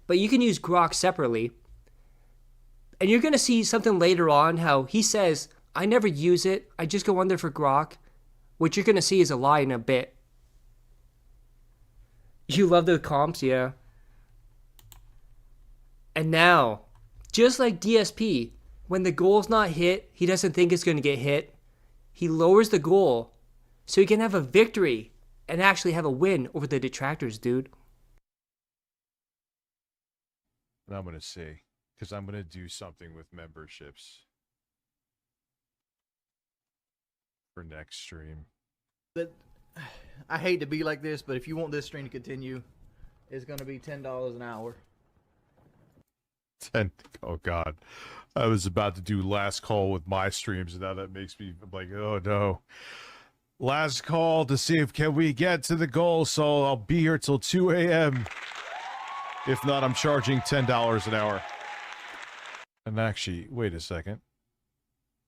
but you can use Grok separately. And you're going to see something later on how he says, I never use it. I just go on there for Grok. What you're going to see is a lie in a bit. You love the comps, yeah. And now, just like DSP, when the goal's not hit, he doesn't think it's going to get hit. He lowers the goal so he can have a victory and actually have a win over the detractors, dude. And I'm going to see, because I'm going to do something with memberships for next stream. But I hate to be like this, but if you want this stream to continue, it's going to be $10 an hour. 10. Oh God, I was about to do last call with my streams, and now that makes me like, oh no. Last call to see if can we get to the goal, so I'll be here till 2 a.m. If not, I'm charging $10 an hour. And actually, wait a second.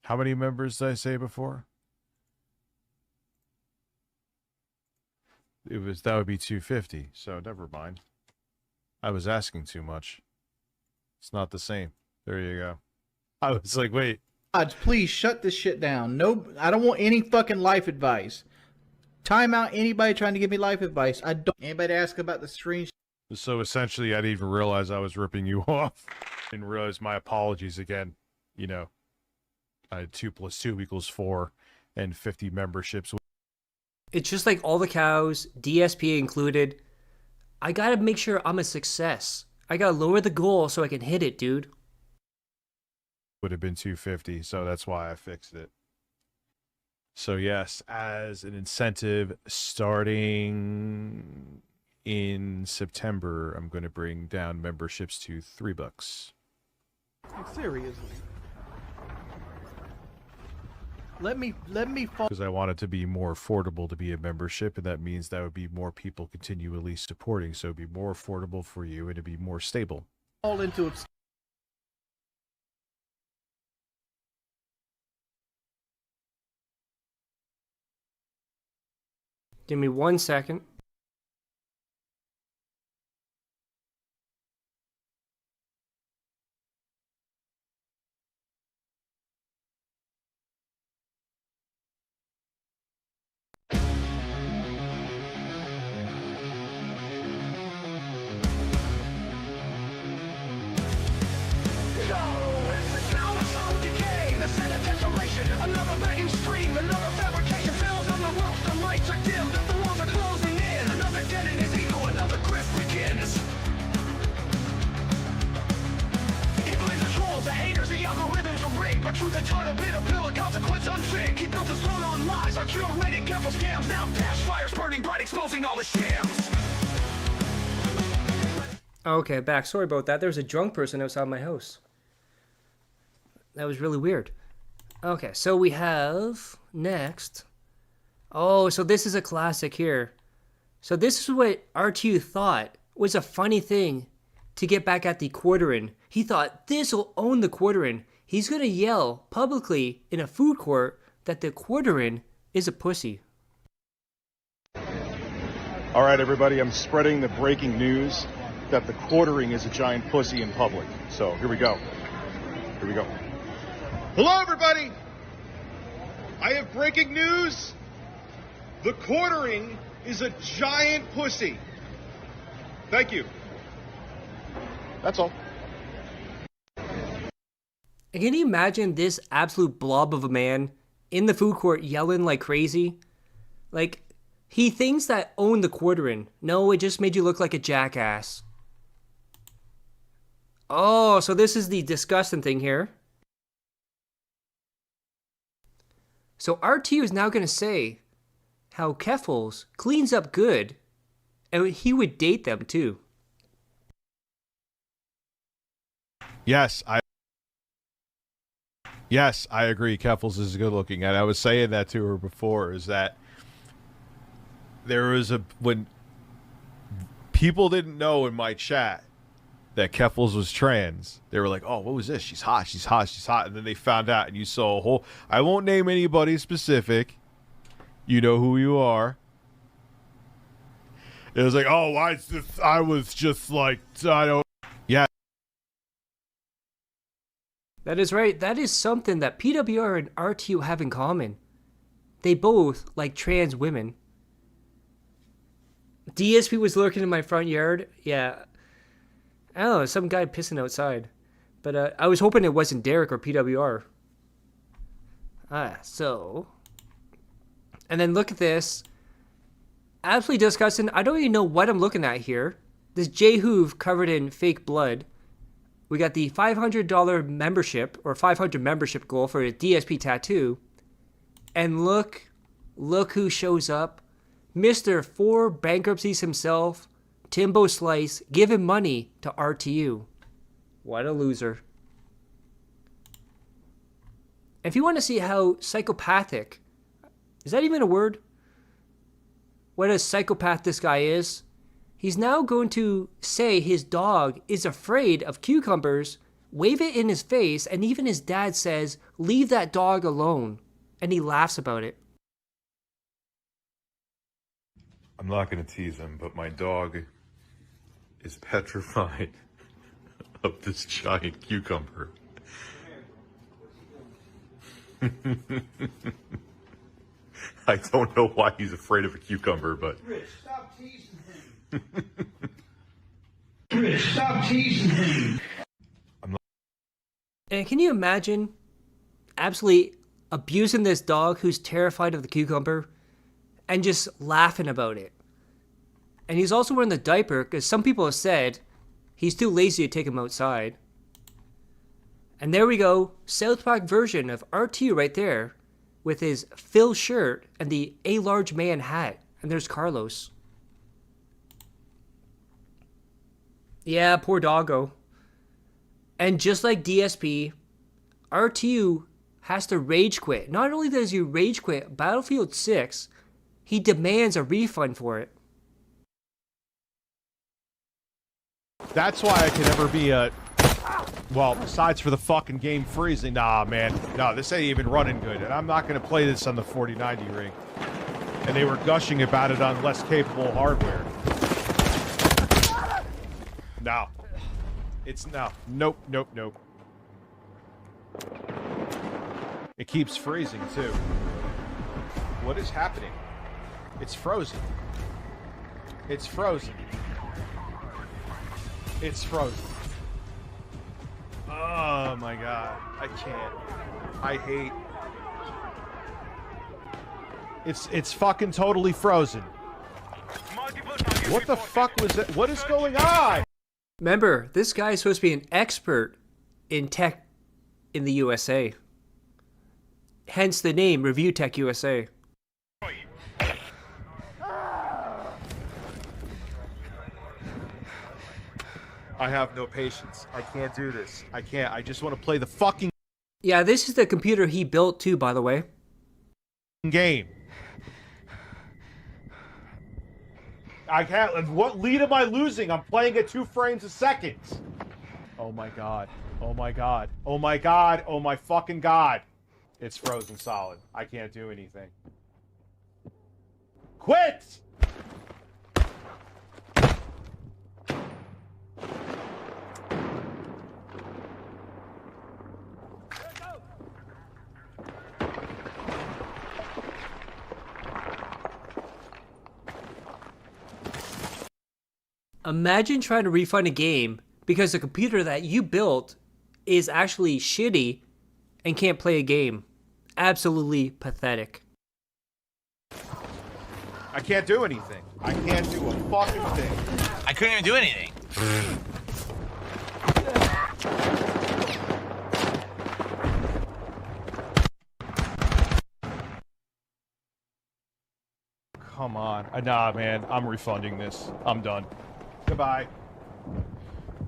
How many members did I say before? That would be 250, so never mind. I was asking too much. It's not the same. There you go. I was like, wait. Odds, please shut this shit down. No, I don't want any fucking life advice. Time out anybody trying to give me life advice. I don't. Anybody ask about the stream? So essentially, I didn't even realize I was ripping you off. Didn't realize. My apologies again. You know, I had 2 + 2 = 4 and 50 memberships. It's just like all the cows, DSP included. I gotta make sure I'm a success. I gotta lower the goal so I can hit it, dude. Would have been 250, so that's why I fixed it. So yes, as an incentive, starting in September, I'm going to bring down memberships to $3. Seriously. Let me Because I want it to be more affordable to be a membership, and that means that would be more people continually supporting, so it'd be more affordable for you and it'd be more stable. fall into it. Give me 1 second. Okay, back. Sorry about that. There was a drunk person outside my house. That was really weird. Okay, so we have next. Oh, so this is a classic here. So this is what RTU thought was a funny thing to get back at the Quarterin. He thought this will own the Quarterin. He's gonna yell publicly in a food court that the Quarterin is a pussy. All right, everybody, I'm spreading the breaking news that the Quartering is a giant pussy in public. So here we go. Here we go. Hello, everybody. I have breaking news. The Quartering is a giant pussy. Thank you. That's all. And can you imagine this absolute blob of a man in the food court yelling like crazy? Like, he thinks that own the Quarterin. No, it just made you look like a jackass. Oh, so this is the disgusting thing here. So RTU is now going to say how Keffels cleans up good, and he would date them too. Yes, I agree. Keffels is good looking, and I was saying that to her before. Is that there was when People didn't know in my chat that Keffels was trans. They were like, oh, what was this? She's hot, she's hot, she's hot. And then they found out, and you saw a whole... I won't name anybody specific. You know who you are. It was like, oh, I was just like, I don't... Yeah. That is right. That is something that PWR and RTU have in common. They both like trans women. DSP was lurking in my front yard. Yeah. I don't know, some guy pissing outside. But I was hoping it wasn't Derek or PWR. So. And then look at this. Absolutely disgusting. I don't even know what I'm looking at here. This J Hoove covered in fake blood. We got the $500 membership, or 500 membership goal for a DSP tattoo. And look who shows up. Mr. 4 bankruptcies himself, Timbo Slice, giving money to RTU. What a loser. If you want to see how psychopathic, is that even a word? What a psychopath this guy is. He's now going to say his dog is afraid of cucumbers, wave it in his face, and even his dad says, leave that dog alone. And he laughs about it. I'm not going to tease him, but my dog is petrified of this giant cucumber. I don't know why he's afraid of a cucumber, but... Rich, stop teasing him. Rich, stop teasing him. And can you imagine absolutely abusing this dog who's terrified of the cucumber and just laughing about it? And he's also wearing the diaper because some people have said he's too lazy to take him outside. And there we go, South Park version of RTU right there with his Phil shirt and the A Large Man hat. And there's Carlos. Yeah, poor doggo. And just like DSP, RTU has to rage quit. Not only does he rage quit Battlefield 6, he demands a refund for it. That's why I can never be a... Well, besides for the fucking game freezing, nah, man. No, this ain't even running good. And I'm not going to play this on the 4090 rig. And they were gushing about it on less capable hardware. No. It's no. Nope, nope, nope. It keeps freezing, too. What is happening? It's frozen. It's frozen. It's frozen. Oh my god. I can't. I hate. It's fucking totally frozen. What the fuck was that? What is going on? Remember, this guy is supposed to be an expert in tech in the USA. Hence the name Review Tech USA. I have no patience. I can't do this. I can't. I just want to play the fucking Yeah, this is the computer he built too, by the way. game. I can't. What lead am I losing? I'm playing at 2 frames a second. Oh my god. Oh my god. Oh my god. Oh my fucking god. It's frozen solid. I can't do anything. Quit! Imagine trying to refund a game because the computer that you built is actually shitty and can't play a game. Absolutely pathetic. I can't do anything. I can't do a fucking thing. I couldn't even do anything. Come on. Nah, man. I'm refunding this. I'm done. Goodbye.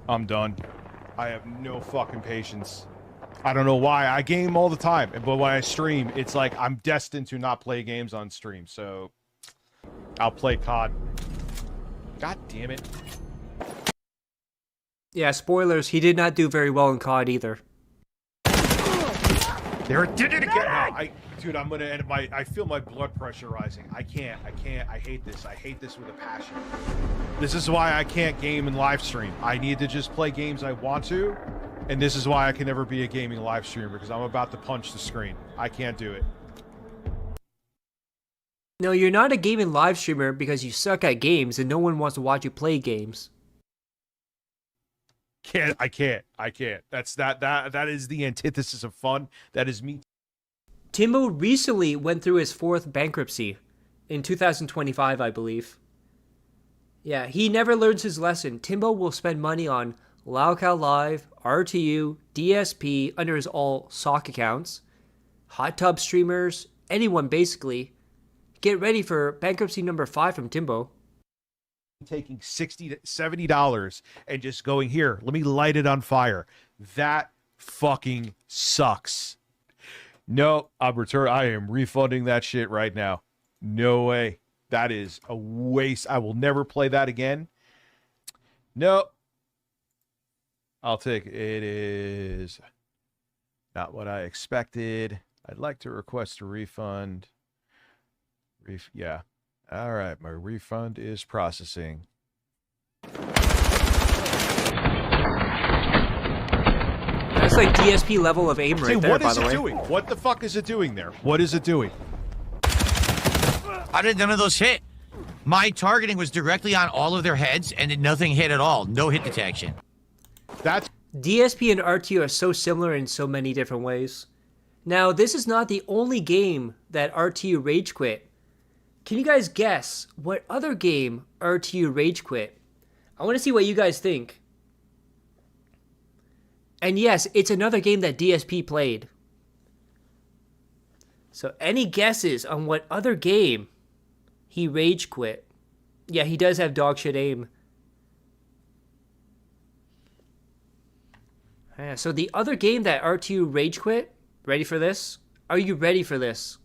I'm done. I have no fucking patience. I don't know why. I game all the time, but when I stream, it's like I'm destined to not play games on stream, so I'll play COD. God damn it. Yeah, spoilers, he did not do very well in COD either. There it did it again. Dude, I'm gonna end I feel my blood pressure rising. I can't. I hate this. I hate this with a passion. This is why I can't game and live stream. I need to just play games I want to, and this is why I can never be a gaming live streamer, because I'm about to punch the screen. I can't do it. No, you're not a gaming live streamer because you suck at games and no one wants to watch you play games. I can't. That is the antithesis of fun. That is me. Timbo recently went through his 4th bankruptcy in 2025, I believe. Yeah, he never learns his lesson. Timbo will spend money on LOLCOW Live, RTU, DSP under his all sock accounts, hot tub streamers, anyone basically. Get ready for bankruptcy number 5 from Timbo. Taking $60 to $70 and just going, here, let me light it on fire. That fucking sucks. No, I'm returning. I am refunding that shit right now. No way. That is a waste. I will never play that again. No. I'll take it. It is not what I expected. I'd like to request a refund. Yeah. All right. My refund is processing. That's like DSP level of aim right there, by the way. What is it doing? What the fuck is it doing there? What is it doing? How did none of those hit? My targeting was directly on all of their heads, and nothing hit at all. No hit detection. That's DSP and RTU are so similar in so many different ways. Now, this is not the only game that RTU rage quit. Can you guys guess what other game RTU rage quit? I want to see what you guys think. And yes, it's another game that DSP played. So any guesses on what other game he rage quit? Yeah, he does have dog shit aim. Yeah, so the other game that RTU rage quit, ready for this? Are you ready for this?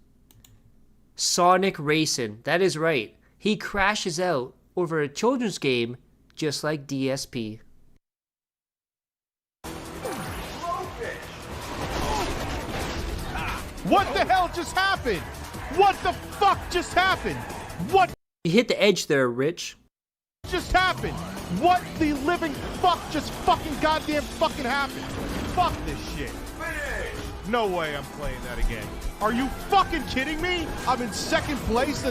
Sonic Racing. That is right. He crashes out over a children's game just like DSP. What the hell just happened? What the fuck just happened? What You hit the edge there, Rich. just happened? What the living fuck just fucking goddamn fucking happened? Fuck this shit. No way I'm playing that again. Are you fucking kidding me? I'm in second place.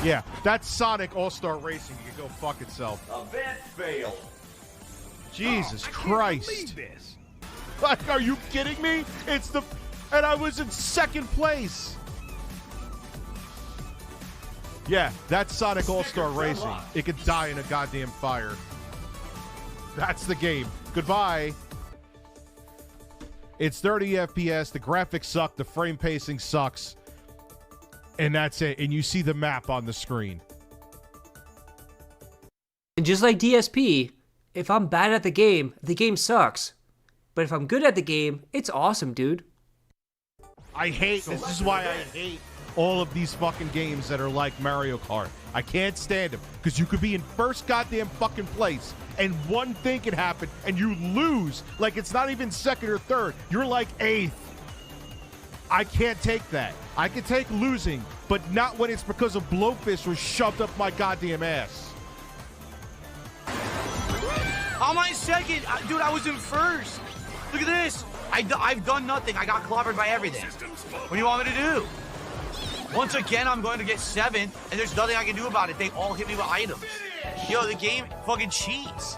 Yeah, that's Sonic All-Star Racing. You can go fuck itself. Event failed. Jesus Christ. Like, are you kidding me? And I was in second place. Yeah, that's Sonic All-Star Racing. It could die in a goddamn fire. That's the game. Goodbye. It's 30 FPS. The graphics suck. The frame pacing sucks. And that's it. And you see the map on the screen. And just like DSP, if I'm bad at the game sucks. But if I'm good at the game, it's awesome, dude. This is why I hate all of these fucking games that are like Mario Kart. I can't stand them. Because you could be in first goddamn fucking place and one thing can happen and you lose. Like it's not even second or third. You're like 8th. I can't take that. I can take losing, but not when it's because a blowfish was shoved up my goddamn ass. On my second, dude, I was in first. Look at this. I've done nothing. I got clobbered by everything. What do you want me to do? Once again, I'm going to get 7th, and there's nothing I can do about it. They all hit me with items. Yo, the game fucking cheats.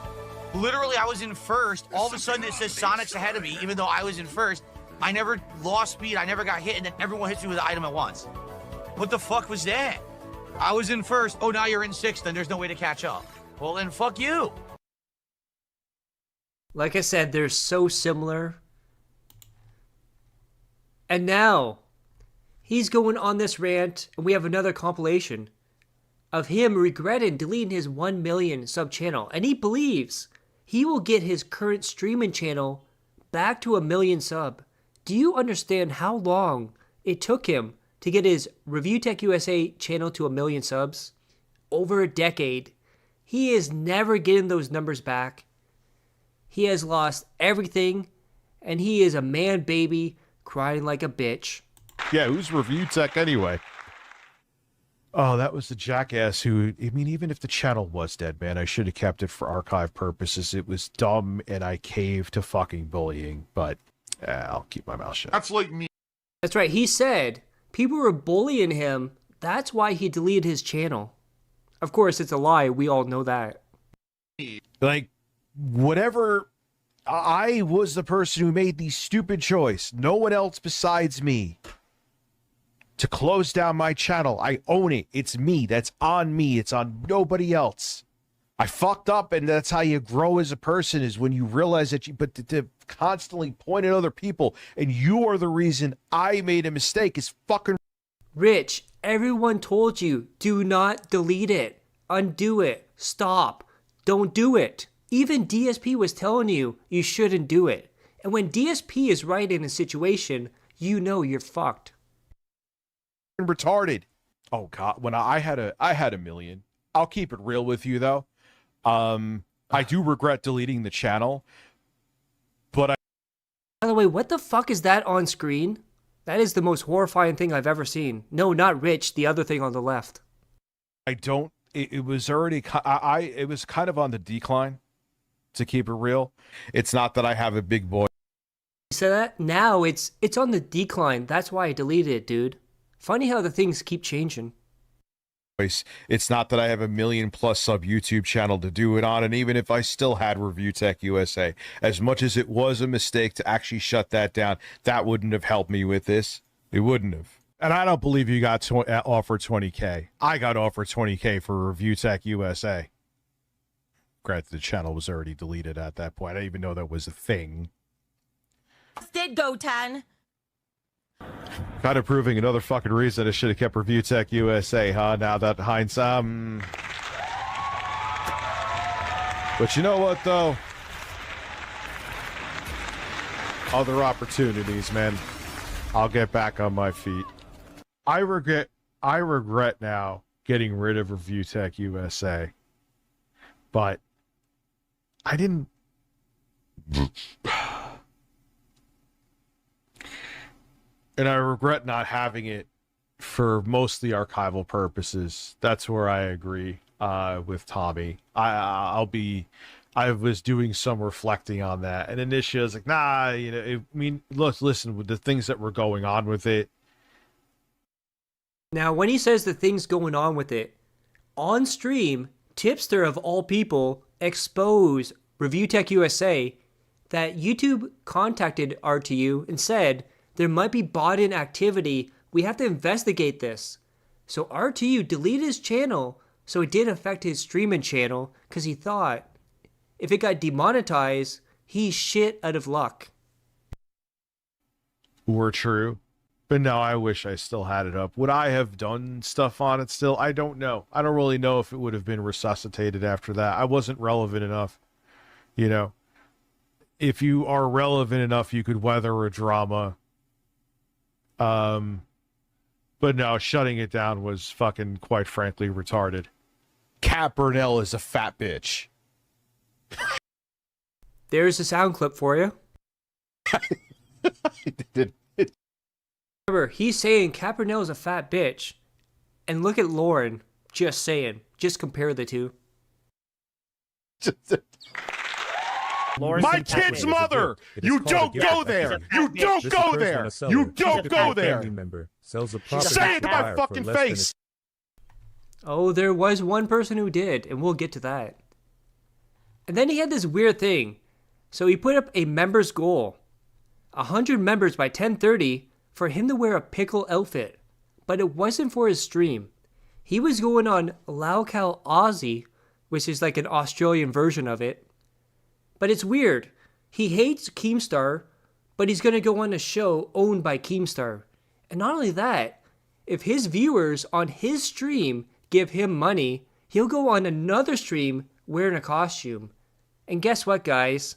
Literally, I was in first. All of a sudden, it says Sonic's ahead of me, even though I was in first. I never lost speed. I never got hit, and then everyone hits me with an item at once. What the fuck was that? I was in first. Oh, now you're in 6th, and there's no way to catch up. Well, then fuck you. Like I said, they're so similar. And now, he's going on this rant, and we have another compilation of him regretting deleting his 1 million sub channel. And he believes he will get his current streaming channel back to 1 million sub. Do you understand how long it took him to get his Review Tech USA channel to 1 million subs. Over a decade. He is never getting those numbers back. He has lost everything, and he is a man baby crying like a bitch. Yeah, who's Review Tech anyway? Oh, that was the jackass who, I mean, even if the channel was dead, man, I should have kept it for archive purposes. It was dumb, and I caved to fucking bullying, but I'll keep my mouth shut. That's like me. That's right, he said people were bullying him. That's why he deleted his channel. Of course, it's a lie. We all know that. Like, whatever, I was the person who made the stupid choice. No one else besides me. To close down my channel. I own it. It's me. That's on me. It's on nobody else. I fucked up, and that's how you grow as a person, is when you realize that but to constantly point at other people, and you are the reason I made a mistake, is fucking... Rich, everyone told you, do not delete it. Undo it. Stop. Don't do it. Even DSP was telling you, you shouldn't do it. And when DSP is right in a situation, you know you're fucked. Retarded. Oh god, when I had a million. I'll keep it real with you though. I do regret deleting the channel, but By the way, what the fuck is that on screen? That is the most horrifying thing I've ever seen. No, not Rich, the other thing on the left. I don't, it was already, it was kind of on the decline, to keep it real. It's not that I have a big boy. You said that? Now it's on the decline. That's why I deleted it, dude. Funny how the things keep changing. It's not that I have a 1 million+ sub YouTube channel to do it on, and even if I still had Review Tech USA, as much as it was a mistake to actually shut that down, that wouldn't have helped me with this. It wouldn't have. And I don't believe you got offered 20K. I got offered 20K for Review Tech USA. Granted, the channel was already deleted at that point. I didn't even know that was a thing. Did go 10. Kind of proving another fucking reason I should have kept Review Tech USA, huh? Now that hindsight. But you know what, though? Other opportunities, man. I'll get back on my feet. I regret now getting rid of Review Tech USA. But I didn't... And I regret not having it for mostly archival purposes. That's where I agree with Tommy. I was doing some reflecting on that, and initially I was like, nah, you know, listen, with the things that were going on with it. Now, when he says the things going on with it, on stream, Tipster of all people exposed Review Tech USA that YouTube contacted RTU and said, there might be bot-in activity. We have to investigate this. So RTU deleted his channel, so it didn't affect his streaming channel, because he thought if it got demonetized, he's shit out of luck. Were true. But no, I wish I still had it up. Would I have done stuff on it still? I don't know. I don't really know if it would have been resuscitated after that. I wasn't relevant enough. You know, if you are relevant enough, you could weather a drama. But no, shutting it down was fucking, quite frankly, retarded. Kat Burnell is a fat bitch. There's a sound clip for you. Remember, he's saying Kat Burnell is a fat bitch. And look at Lauren. Just saying. Just compare the two. My kid's mother! You don't go there! You don't go there! You don't go there! Say it to my fucking face! Oh, there was one person who did, and we'll get to that. And then he had this weird thing. So he put up a member's goal. 100 members by 10:30 for him to wear a pickle outfit. But it wasn't for his stream. He was going on LOLCOW Aussie, which is like an Australian version of it. But it's weird. He hates Keemstar, but he's going to go on a show owned by Keemstar. And not only that, if his viewers on his stream give him money, he'll go on another stream wearing a costume. And guess what, guys?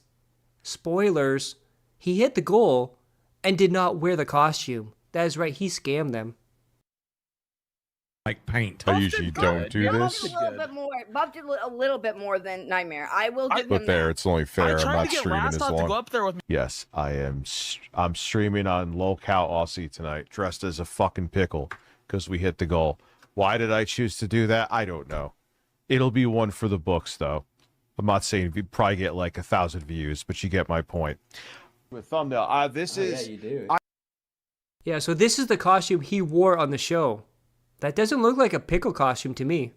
Spoilers. He hit the goal and did not wear the costume. That is right, he scammed them. Like paint. I usually don't do Bumped this. a little bit more. Bumped it a little bit more than Nightmare. I will give But him there, that. it's only fair. I'm not streaming as long. up there with me. Yes, I am. I'm streaming on LOLCOW Aussie tonight, dressed as a fucking pickle, because we hit the goal. Why did I choose to do that? I don't know. It'll be one for the books, though. I'm not saying you'd probably get like 1,000 views, but you get my point. With thumbnail, this is. Yeah, you do. Yeah, so this is the costume he wore on the show. That doesn't look like a pickle costume to me.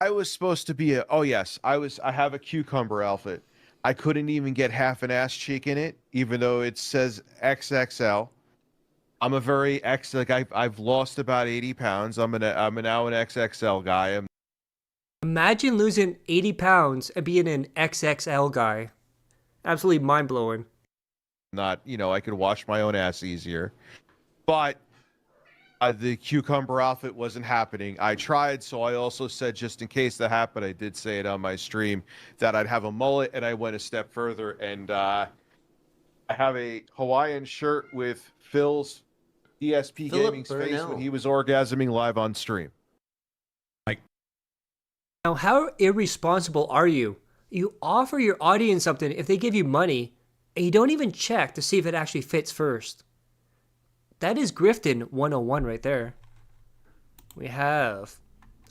I was supposed to be a. Oh yes, I have a cucumber outfit. I couldn't even get half an ass cheek in it, even though it says XXL. I'm a very like I've lost about 80 pounds. I'm now an XXL guy. Imagine losing 80 pounds and being an XXL guy. Absolutely mind-blowing. Not, I could wash my own ass easier. But the cucumber outfit wasn't happening. I tried, so I also said, just in case that happened, I did say it on my stream, that I'd have a mullet, and I went a step further, and I have a Hawaiian shirt with Phil's DSP Gaming's face when he was orgasming live on stream. Now, how irresponsible are you? You offer your audience something if they give you money, and you don't even check to see if it actually fits first. That is grifting 101 right there. We have...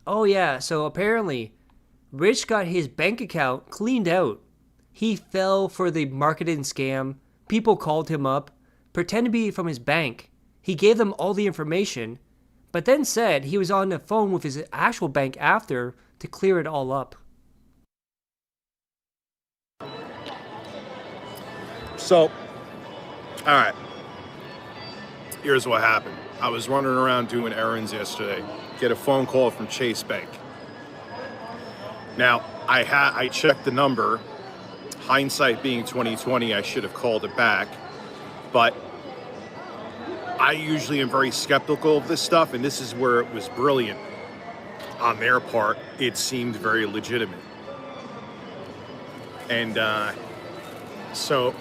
Oh yeah, so apparently, Rich got his bank account cleaned out. He fell for the marketing scam. People called him up, pretended to be from his bank. He gave them all the information, but then said he was on the phone with his actual bank after to clear it all up. So, all right. Here's what happened. I was running around doing errands yesterday. Get a phone call from Chase Bank. Now, I checked the number. Hindsight being 2020, I should have called it back. But I usually am very skeptical of this stuff, and this is where it was brilliant. On their part, it seemed very legitimate. And so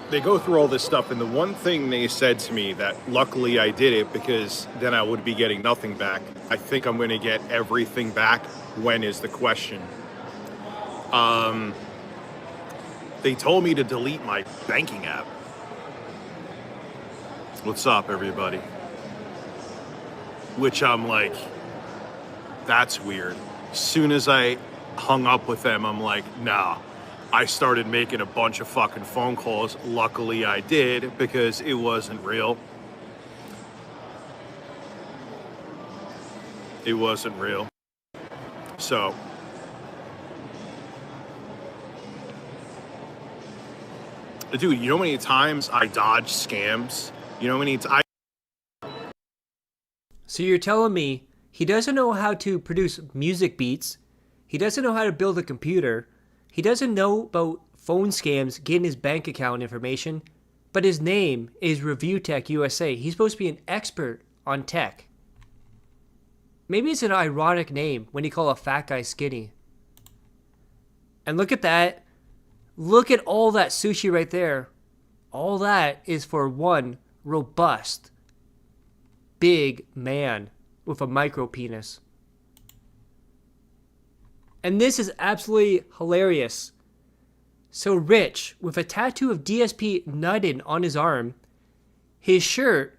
they go through all this stuff, and the one thing they said to me that luckily I did it, because then I would be getting nothing back. I think I'm going to get everything back. When is the question? They told me to delete my banking app. What's up, everybody? Which I'm like, that's weird. As soon as I hung up with them, I'm like, nah. I started making a bunch of fucking phone calls. Luckily I did, because it wasn't real. It wasn't real. So, dude, you know how many times I dodge scams? You know how many times So you're telling me he doesn't know how to produce music beats, he doesn't know how to build a computer, he doesn't know about phone scams getting his bank account information, but his name is Review Tech USA. He's supposed to be an expert on tech. Maybe it's an ironic name when you call a fat guy skinny. And look at that. Look at all that sushi right there. All that is for one robust, big man with a micro penis. And this is absolutely hilarious. So Rich, with a tattoo of DSP nutting on his arm, his shirt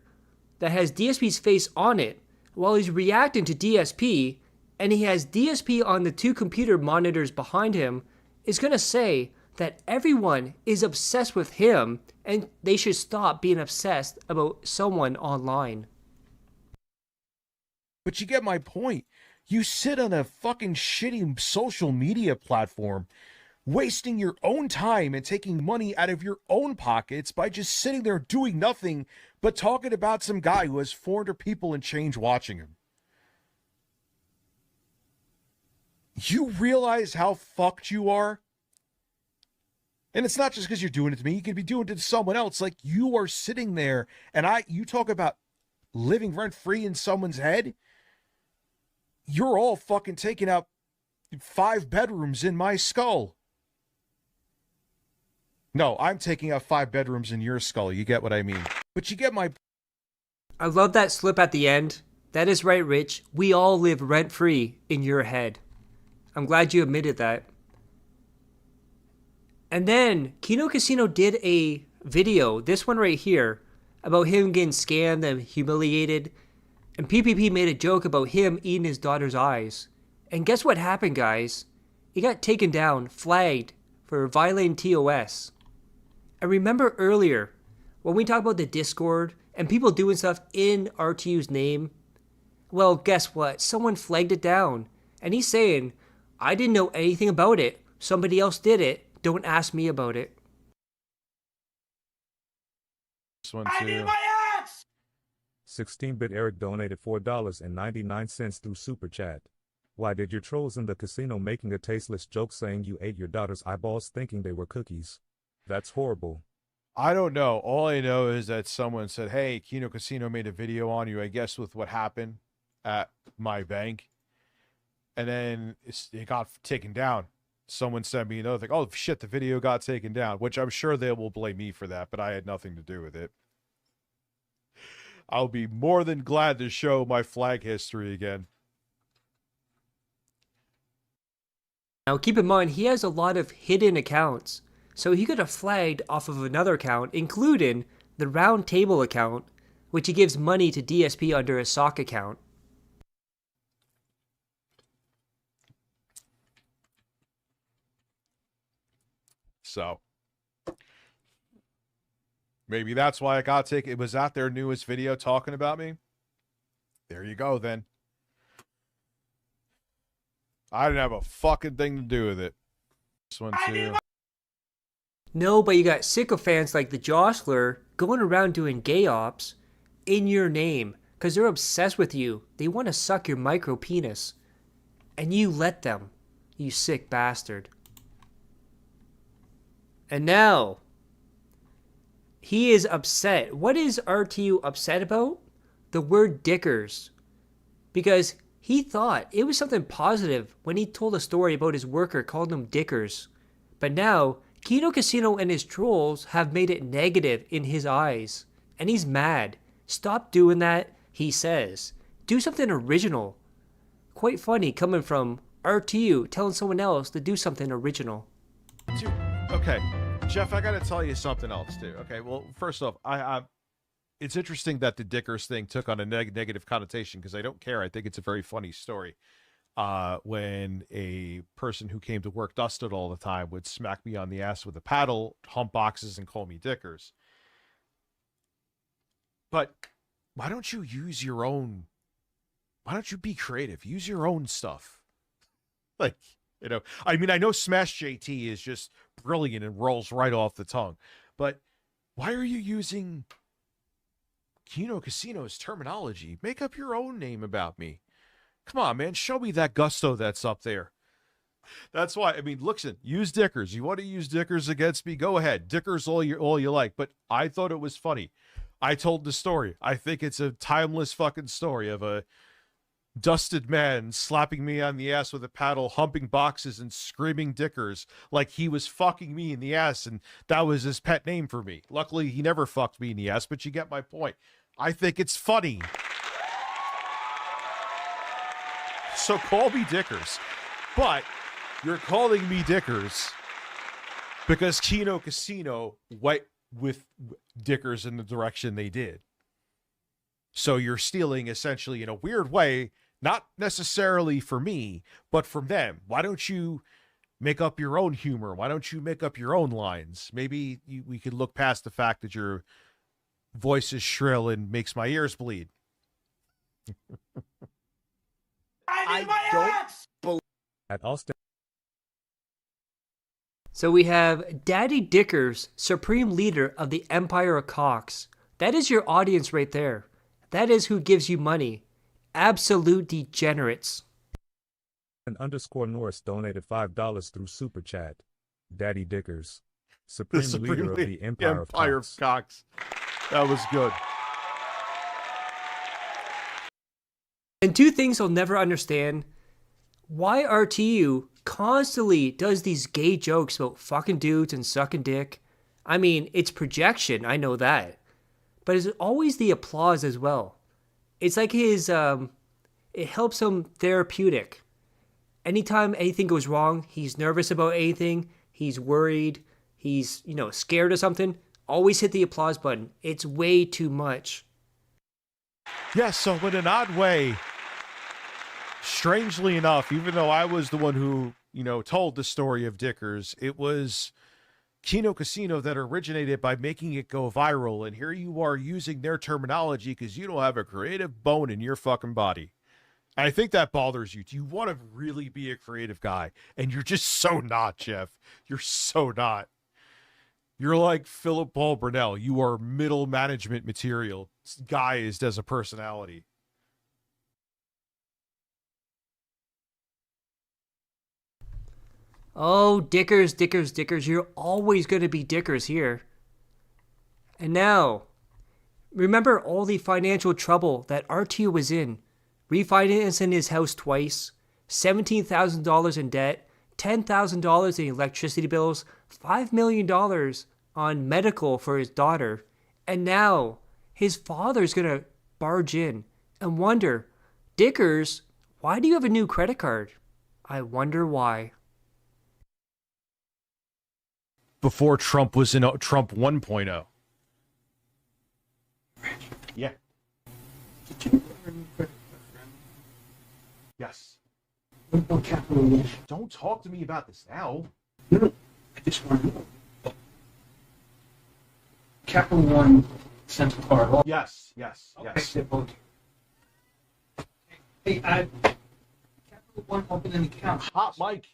that has DSP's face on it, while he's reacting to DSP, and he has DSP on the two computer monitors behind him, is going to say that everyone is obsessed with him and they should stop being obsessed about someone online. But you get my point. You sit on a fucking shitty social media platform, wasting your own time and taking money out of your own pockets by just sitting there doing nothing but talking about some guy who has 400 people and change watching him. You realize how fucked you are? And it's not just because you're doing it to me. You could be doing it to someone else. Like, you are sitting there and you talk about living rent-free in someone's head. You're all fucking taking out 5 bedrooms in my skull. No, I'm taking out 5 bedrooms in your skull. You get what I mean. But you get my... I love that slip at the end That is right, Rich. We all live rent-free in your head. I'm glad you admitted that. And then Kino Casino did a video, this one right here, about him getting scammed and humiliated. And PPP made a joke about him eating his daughter's eyes. And guess what happened, guys? He got taken down, flagged for violating TOS. And remember earlier, when we talked about the Discord and people doing stuff in RTU's name, well, guess what? Someone flagged it down. And he's saying, I didn't know anything about it. Somebody else did it. Don't ask me about it. This one I too. need my ass! 16-bit Eric donated $4.99 through Super Chat. Why did your trolls in the casino making a tasteless joke saying you ate your daughter's eyeballs thinking they were cookies? That's horrible. I don't know. All I know is that someone said, hey, Kino Casino made a video on you, I guess, with what happened at my bank. And then it got taken down. Someone sent me another thing. Oh, shit, the video got taken down, which I'm sure they will blame me for that, but I had nothing to do with it. I'll be more than glad to show my flag history again. Now keep in mind, he has a lot of hidden accounts. So he could have flagged off of another account, including the Round Table account, which he gives money to DSP under a sock account. So maybe that's why I got taken. It was at their newest video talking about me. There you go, then. I didn't have a fucking thing to do with it. This one too. No, but you got sycophants like the Jostler going around doing gay ops in your name because they're obsessed with you. They want to suck your micro penis. And you let them, you sick bastard. And now, he is upset. What is RTU upset about? The word dickers. Because he thought it was something positive when he told a story about his worker calling them dickers. But now, Kino Casino and his trolls have made it negative in his eyes. And he's mad. Stop doing that, he says. Do something original. Quite funny coming from RTU telling someone else to do something original. Dude, okay, Jeff, I gotta tell you something else too. Okay, well, first off, it's interesting that the Dickers thing took on a negative connotation because I don't care. I think it's a very funny story. When a person who came to work dusted all the time would smack me on the ass with a paddle, hump boxes, and call me Dickers. But why don't you use your own? Why don't you be creative? Use your own stuff. Like, you know, I mean, I know Smash JT is just brilliant and rolls right off the tongue, but why are you using Kino Casino's terminology? Make up your own name about me. Come on, man. Show me that gusto that's up there. That's why, I mean, listen, use Dickers. You want to use Dickers against me? Go ahead. Dickers all you like. But I thought it was funny. I told the story. I think it's a timeless fucking story of a dusted man slapping me on the ass with a paddle, humping boxes and screaming Dickers like he was fucking me in the ass, and that was his pet name for me. Luckily, he never fucked me in the ass, but you get my point. I think it's funny. So call me Dickers. But you're calling me Dickers because Kino Casino went with Dickers in the direction they did. So you're stealing essentially in a weird way, not necessarily for me, but from them. Why don't you make up your own humor? Why don't you make up your own lines? Maybe we could look past the fact that your voice is shrill and makes my ears bleed. I don't At Austin. So we have Daddy Dickers, Supreme Leader of the Empire of Cox. That is your audience right there. That is who gives you money. Absolute degenerates. _ Norris donated $5 through Super Chat. Daddy Dickers, Supreme Leader of the Empire of Cox. That was good. And two things I'll never understand. Why RTU constantly does these gay jokes about fucking dudes and sucking dick. I mean, it's projection, I know that. But it's always the applause as well. It's like it helps him therapeutic. Anytime anything goes wrong, he's nervous about anything, he's worried, he's, scared of something, always hit the applause button. It's way too much. Yes, so in an odd way, strangely enough, even though I was the one who, told the story of Dickers, it was Kino Casino that originated by making it go viral. And here you are using their terminology because you don't have a creative bone in your fucking body. I think that bothers you. Do you want to really be a creative guy? And you're just so not, Jeff. You're so not. You're like Philip Paul Burnell. You are middle management material, guised as a personality. Oh, Dickers, Dickers, Dickers. You're always going to be Dickers here. And now, remember all the financial trouble that RTU was in. Refinancing his house twice, $17,000 in debt, $10,000 in electricity bills, $5 million on medical for his daughter. And now, his father's going to barge in and wonder, Dickers, why do you have a new credit card? I wonder why. Before Trump was in Trump 1.0. Yeah. Yes. Don't talk to me about this now. I just want to know. Capital One sent a card. Yes, yes, yes. Hey, Capital One opened an account. Hot mic.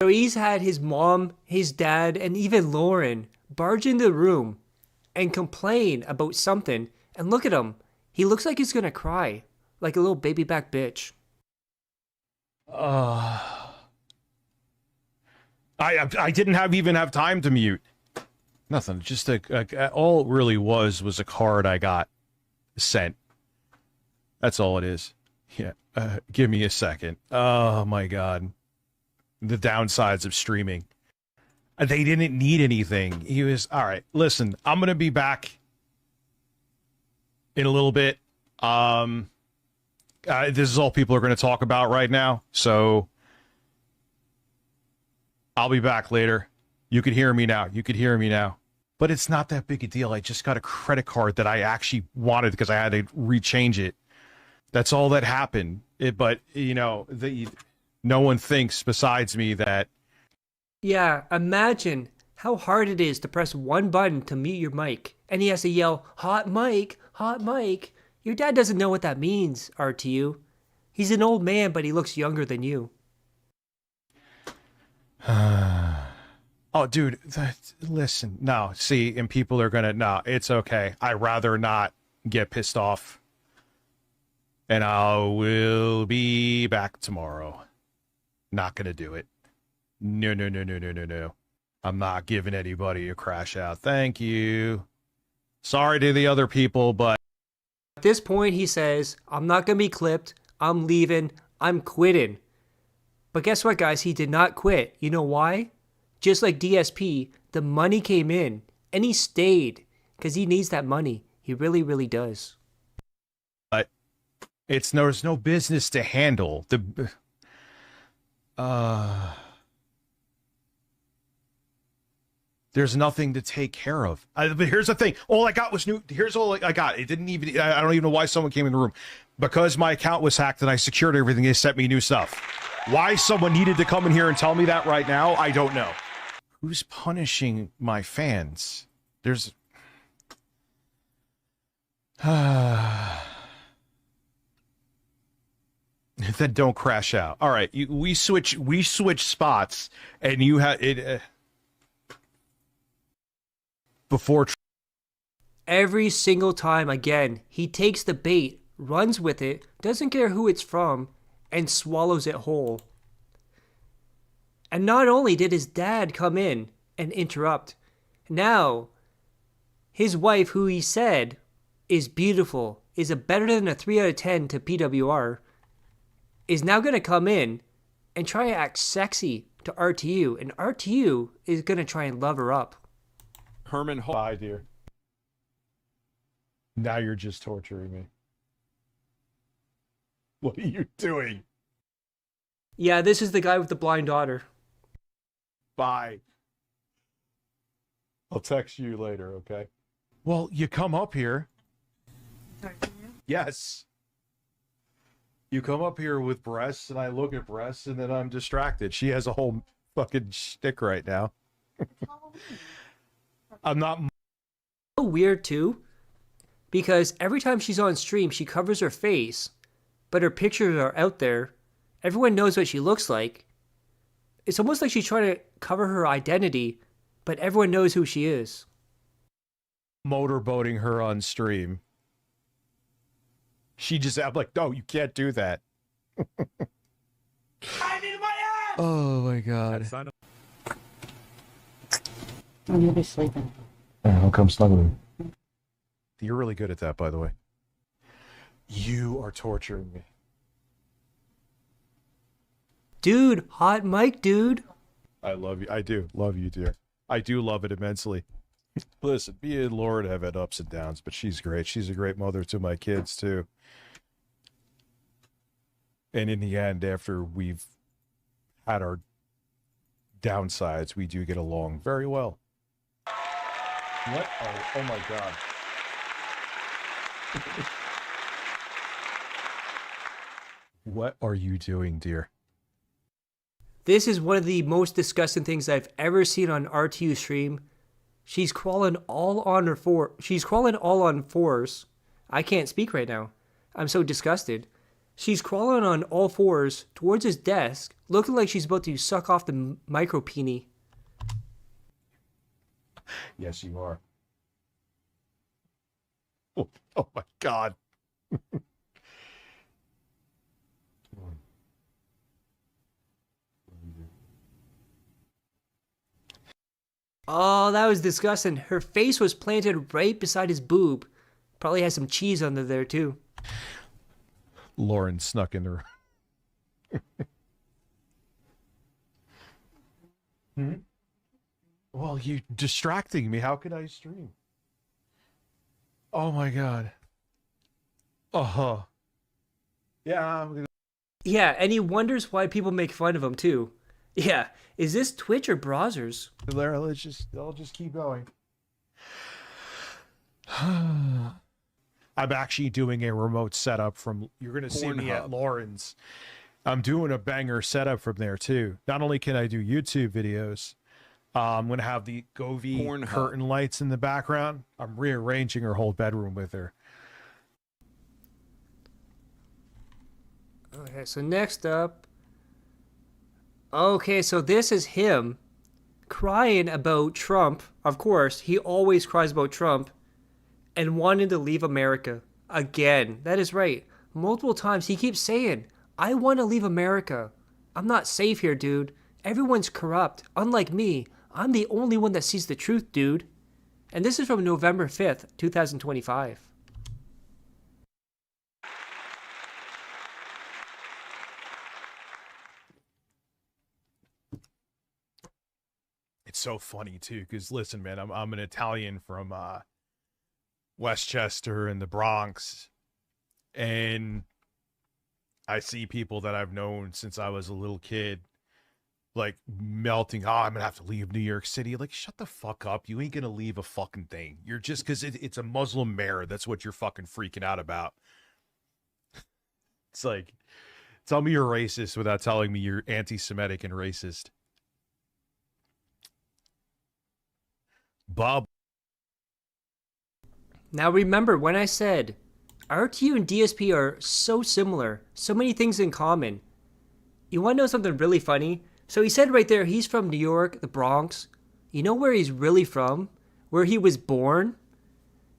So he's had his mom, his dad, and even Lauren barge into the room and complain about something. And look at him. He looks like he's going to cry. Like a little baby back bitch. I didn't even have time to mute. Nothing. Just all it really was a card I got sent. That's all it is. Yeah. Give me a second. Oh my God. The downsides of streaming. They didn't need anything. He was, all right, listen, I'm going to be back in a little bit. This is all people are going to talk about right now. So I'll be back later. You could hear me now. But it's not that big a deal. I just got a credit card that I actually wanted because I had to rechange it. That's all that happened. But, no one thinks besides me that. Yeah, imagine how hard it is to press one button to mute your mic. And he has to yell, hot mic, hot mic. Your dad doesn't know what that means, RTU. He's an old man, but he looks younger than you. Oh, dude, listen. No, see, and people are going to, no, it's okay. I'd rather not get pissed off. And I will be back tomorrow. Not going to do it. No. I'm not giving anybody a crash out. Thank you. Sorry to the other people, but. At this point, he says, I'm not going to be clipped. I'm leaving. I'm quitting. But guess what, guys? He did not quit. You know why? Just like DSP, the money came in and he stayed because he needs that money. He really, really does. But there's no business to handle. There's nothing to take care of. But here's the thing. All I got was new. Here's all I got. It didn't even, I don't even know why someone came in the room. Because my account was hacked and I secured everything, they sent me new stuff. Why someone needed to come in here and tell me that right now, I don't know. Who's punishing my fans? There's... Then don't crash out. All right, we switch spots, and you had it before. Every single time, again, he takes the bait, runs with it, doesn't care who it's from, and swallows it whole. And not only did his dad come in and interrupt, now his wife, who he said is beautiful, is a better than a 3 out of 10 to PWR, is now going to come in and try to act sexy to RTU, and RTU is going to try and love her up. Herman Hall. Bye, dear. Now you're just torturing me. What are you doing? Yeah, this is the guy with the blind daughter. Bye. I'll text you later, okay? Well, you come up here. Yes. You come up here with breasts, and I look at breasts, and then I'm distracted. She has a whole fucking shtick right now. I'm not. So weird too, because every time she's on stream, she covers her face, but her pictures are out there. Everyone knows what she looks like. It's almost like she's trying to cover her identity, but everyone knows who she is. Motorboating her on stream. She just, I'm like, no, you can't do that. Oh my god. You'll be sleeping. I'll come snuggle. You're really good at that, by the way. You are torturing me. Dude, hot mic, dude. I love you. I do love you, dear. I do love it immensely. Listen, me and Lauren have had ups and downs, but she's great. She's a great mother to my kids, too. And in the end, after we've had our downsides, we do get along very well. What? Oh my God. What are you doing, dear? This is one of the most disgusting things I've ever seen on RTU stream. She's crawling all on fours. I can't speak right now. I'm so disgusted. She's crawling on all fours towards his desk, looking like she's about to suck off the micro peenie. Yes, you are. Oh my God. Oh, that was disgusting. Her face was planted right beside his boob. Probably has some cheese under there, too. Lauren snuck in the room. Well, you distracting me. How can I stream? Oh my God. Uh-huh. Yeah, I'm gonna... Yeah, and he wonders why people make fun of him, too. Yeah, is this Twitch or browsers? I'll just keep going. I'm actually doing a remote setup from, you're going to see me at Lauren's. I'm doing a banger setup from there too. Not only can I do YouTube videos, I'm going to have the Govee curtain lights in the background. I'm rearranging her whole bedroom with her. Okay, so next up. Okay, so this is him crying about Trump. Of course, he always cries about Trump and wanting to leave America. Again, that is right. Multiple times he keeps saying, I want to leave America. I'm not safe here, dude. Everyone's corrupt. Unlike me, I'm the only one that sees the truth, dude. And this is from November 5th, 2025. It's so funny too, because listen, man, I'm an Italian from Westchester in the Bronx, and I see people that I've known since I was a little kid, like melting. Oh, I'm gonna have to leave New York City. Like, shut the fuck up. You ain't gonna leave a fucking thing. You're just because it's a Muslim mayor. That's what you're fucking freaking out about. It's like, tell me you're racist without telling me you're anti-Semitic and racist. Bob. Now remember when I said RTU and DSP are so similar, so many things in common. You want to know something really funny? So he said right there he's from New York, the Bronx. You know where he's really from? Where he was born?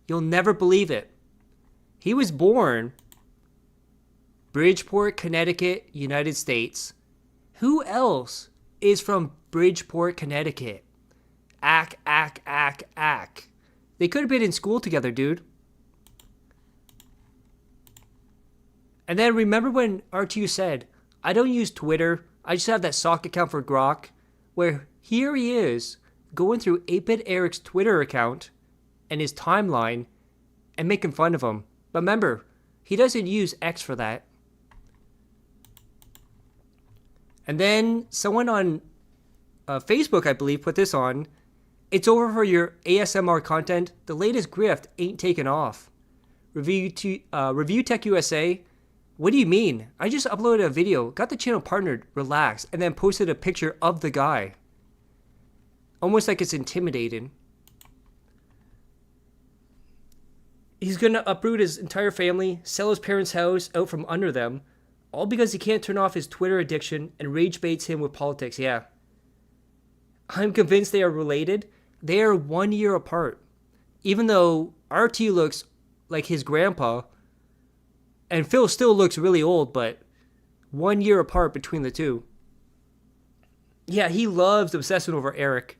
You'll never believe it. He was born Bridgeport, Connecticut, United States. Who else is from Bridgeport, Connecticut? Ack. They could have been in school together, dude. And then remember when RTU said, I don't use Twitter, I just have that sock account for Grok, where here he is, going through 8-Bit Eric's Twitter account and his timeline and making fun of him. But remember, he doesn't use X for that. And then someone on Facebook, I believe, put this on. It's over for your ASMR content. The latest grift ain't taken off. Review Tech USA. What do you mean? I just uploaded a video, got the channel partnered, relaxed, and then posted a picture of the guy. Almost like it's intimidating. He's gonna uproot his entire family, sell his parents' house out from under them, all because he can't turn off his Twitter addiction and rage baits him with politics. Yeah. I'm convinced they are related. They are 1 year apart. Even though RTU looks like his grandpa, and Phil still looks really old, but 1 year apart between the two. Yeah, he loves obsessing over Eric.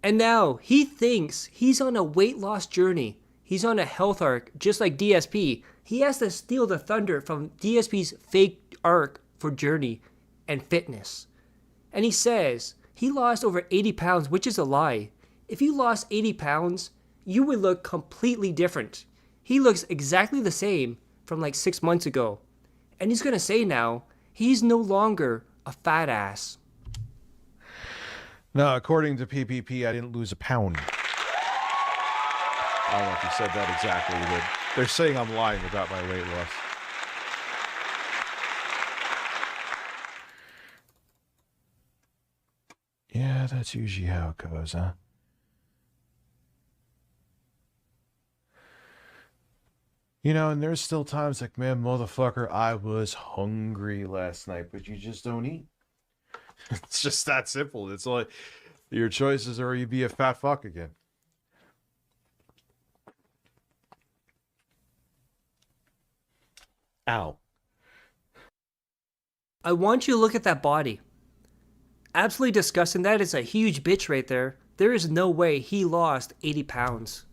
And now he thinks he's on a weight loss journey. He's on a health arc, just like DSP. He has to steal the thunder from DSP's fake arc for journey and fitness. And he says he lost over 80 pounds, which is a lie. If you lost 80 pounds, you would look completely different. He looks exactly the same from like 6 months ago. And he's going to say now, he's no longer a fat ass. No, according to PPP, I didn't lose a pound. I don't know if you said that exactly, but they're saying I'm lying about my weight loss. Yeah, that's usually how it goes, huh? You know, and there's still times like, man, motherfucker, I was hungry last night, but you just don't eat. It's just that simple. It's like your choices are you be a fat fuck again. Ow. I want you to look at that body. Absolutely disgusting. That is a huge bitch right there. There is no way he lost 80 pounds.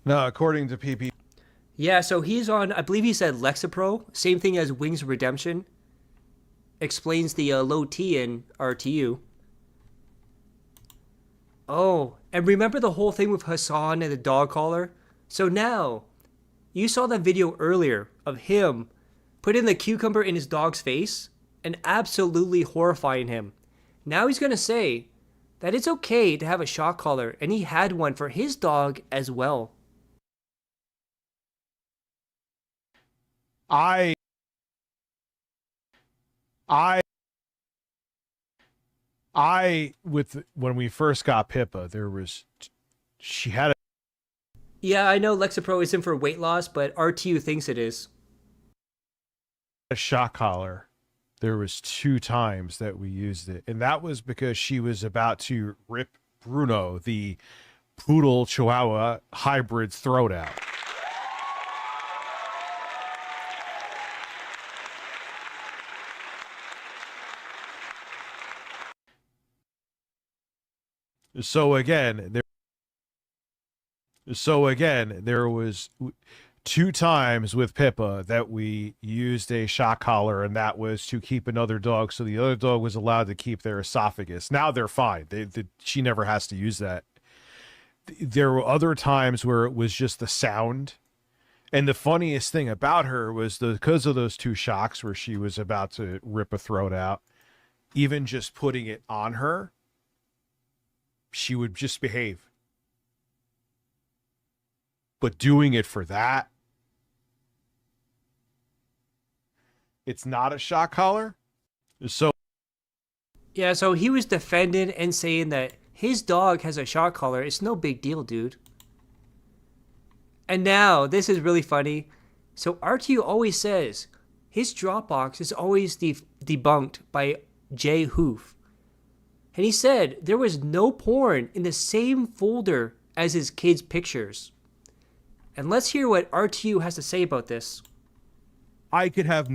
No, according to PP. Yeah, so he's on, I believe he said Lexapro. Same thing as Wings of Redemption. Explains the low T in RTU. Oh, and remember the whole thing with Hassan and the dog collar? So now, you saw that video earlier of him putting the cucumber in his dog's face and absolutely horrifying him. Now he's going to say that it's okay to have a shock collar, and he had one for his dog as well. When we first got Pippa, she had Yeah, I know Lexapro isn't for weight loss, but RTU thinks it is. a shock collar. There was 2 times that we used it, and that was because she was about to rip Bruno, the poodle chihuahua hybrid's throat out. So again, there was 2 times with Pippa that we used a shock collar, and that was to keep another dog, so the other dog was allowed to keep their esophagus. Now they're fine. She never has to use that. There were other times where it was just the sound. And the funniest thing about her was because of those 2 shocks where she was about to rip a throat out, even just putting it on her, she would just behave. But doing it for that, it's not a shock collar. So Yeah, so he was defending and saying that his dog has a shock collar. It's no big deal, dude. And now, this is really funny. So RTU always says his Dropbox is always debunked by Jay Hoof. And he said there was no porn in the same folder as his kids' pictures. And let's hear what RTU has to say about this. I could have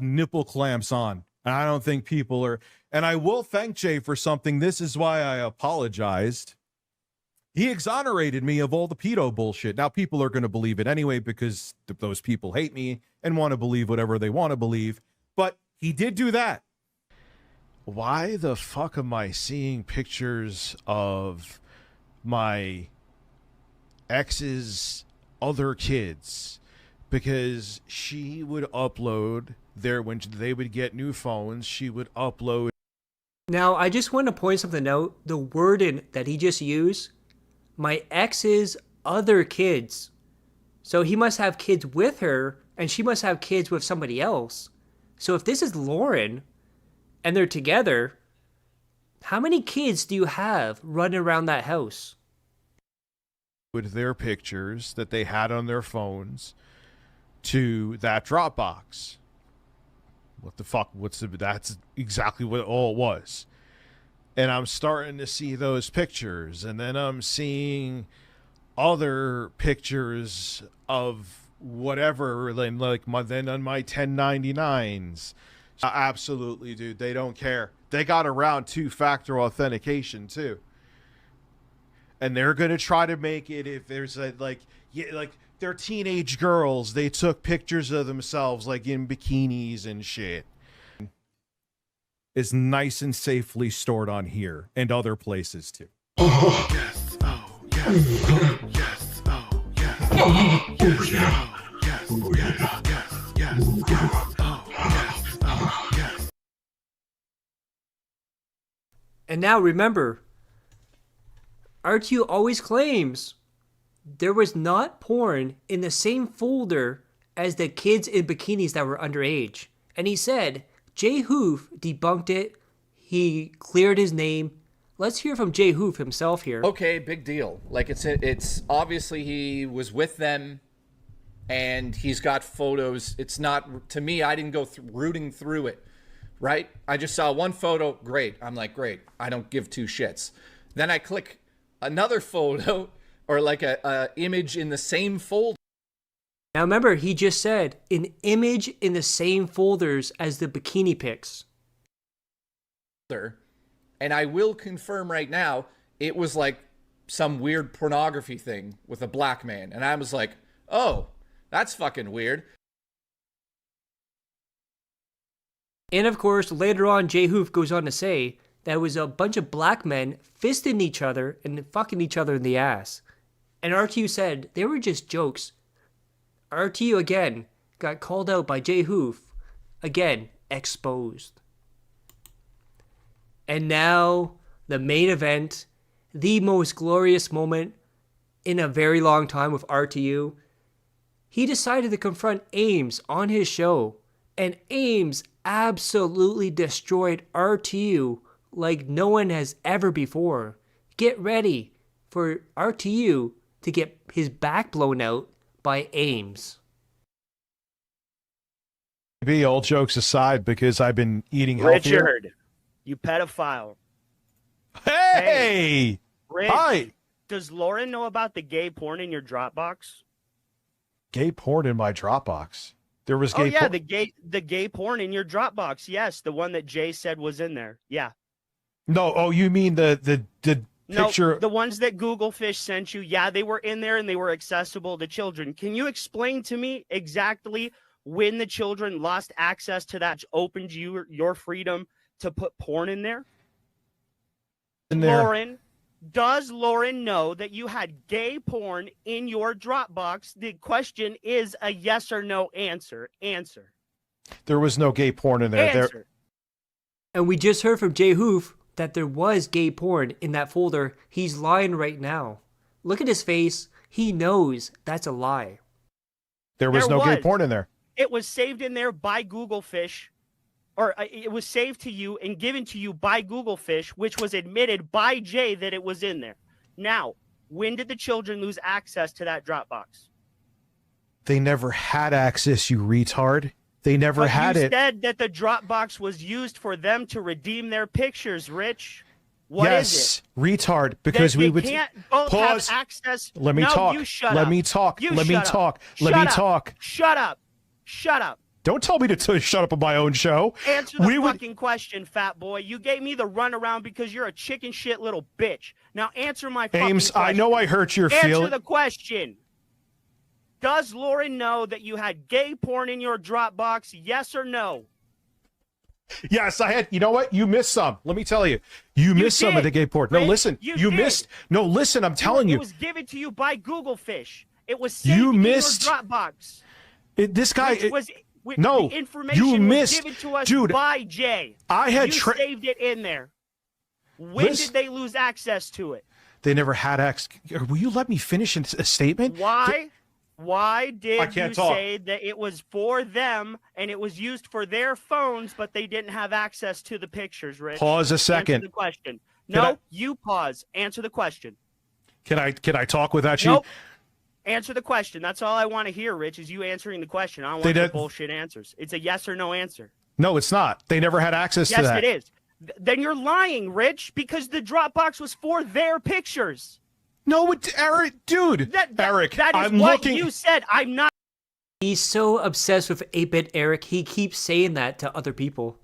nipple clamps on, and I don't think people are. And I will thank Jay for something. This is why I apologized. He exonerated me of all the pedo bullshit. Now people are going to believe it anyway because those people hate me and want to believe whatever they want to believe. But He did do that. Why the fuck am I seeing pictures of my ex's other kids? Because she would upload when they would get new phones, she would upload. Now, I just want to point something out. The wording that he just used, my ex's other kids. So he must have kids with her, and she must have kids with somebody else. So if this is Lauren, and they're together, how many kids do you have running around that house? With their pictures that they had on their phones to that Dropbox. What the fuck? That's exactly what all it was. And I'm starting to see those pictures, and then I'm seeing other pictures of whatever, then on my 1099s. Absolutely, dude. They don't care. They got around two-factor authentication too, and they're gonna try to make it if there's they're teenage girls. They took pictures of themselves like in bikinis and shit. Is nice and safely stored on here and other places too. Oh, yes. Oh, yes. Oh, yes. Oh, yes. Oh, yes. Oh, yes. Yes. Yes. Oh, yes. Oh, yes. And now remember, RTU always claims there was not porn in the same folder as the kids in bikinis that were underage. And he said Jay Hoof debunked it. He cleared his name. Let's hear from Jay Hoof himself here. Okay, big deal. Like it's obviously he was with them and he's got photos. It's not, to me, I didn't go rooting through it, right? I just saw one photo, great. I'm like, great. I don't give two shits. Then I click another photo or like a image in the same folder. Now remember, he just said an image in the same folders as the bikini pics. And I will confirm right now, it was like some weird pornography thing with a black man. And I was like, oh, that's fucking weird. And of course, later on, Jay Hoof goes on to say that it was a bunch of black men fisting each other and fucking each other in the ass. And RTU said they were just jokes. RTU again got called out by Jay Hoof. Again, exposed. And now, the main event, the most glorious moment in a very long time with RTU. He decided to confront Ames on his show, and Ames absolutely destroyed RTU like no one has ever before. Get ready for RTU to get his back blown out by Ames. Be all jokes aside, because I've been eating healthier. Richard, you pedophile. Hey! Rich, Hi! does Lauren know about the gay porn in your Dropbox? Gay porn in my Dropbox. There was gay porn. the gay porn in your Dropbox. Yes, the one that Jay said was in there. Yeah. No, oh, you mean the picture? No, the ones that Google Fish sent you. Yeah, they were in there and they were accessible to children. Can you explain to me exactly when the children lost access to that, opened your freedom to put porn in there? Lauren, does Lauren know that you had gay porn in your Dropbox? The question is a yes or no answer. Answer. There was no gay porn in there. Answer. And we just heard from Jay Hoof that there was gay porn in that folder. He's lying right now. Look at his face. He knows that's a lie. There was no gay porn in there. It was saved in there by Google Fish, or it was saved to you and given to you by Google Fish, which was admitted by Jay that it was in there. Now, when did the children lose access to that Dropbox? They never had access, you retard. They never had it. You said that the Dropbox was used for them to redeem their pictures, Rich. What yes, is it? Retard, because we would can't both pause. Have access. Let me no, talk. You shut Let up. me talk. You Let me shut talk. Up. Let shut me up. talk. Shut up. Shut up. Don't tell me to shut up on my own show. Answer the fucking question, fat boy. You gave me the runaround because you're a chicken shit little bitch. Now answer my fucking Ames, question. I know I hurt your feelings. Answer the question. Does Lauren know that you had gay porn in your Dropbox? Yes or no? Yes, I had. You know what? You missed some. Let me tell you. You missed some of the gay porn. No, Rick, listen. you did. Missed. No, listen. I'm telling you. It was given to you by Google Fish. It was saved You in missed. your Dropbox. This guy. The information you missed. was given to us Dude, by Jay. I had you saved it in there. When did they lose access to it? They never had access. Will you let me finish a statement? Why? Why did you talk. say that it was for them and it was used for their phones, but they didn't have access to the pictures, Rich? Pause a second. Answer the question. No, you pause. Answer the question. Can I talk without you? Nope. Answer the question. That's all I want to hear, Rich, is you answering the question. I don't want your bullshit answers. It's a yes or no answer. No, it's not. They never had access to that. Yes, it is. Then you're lying, Rich, because the Dropbox was for their pictures. No, Eric, dude. Eric, that is I'm what looking. you said. I'm not. He's so obsessed with 8-Bit Eric, he keeps saying that to other people.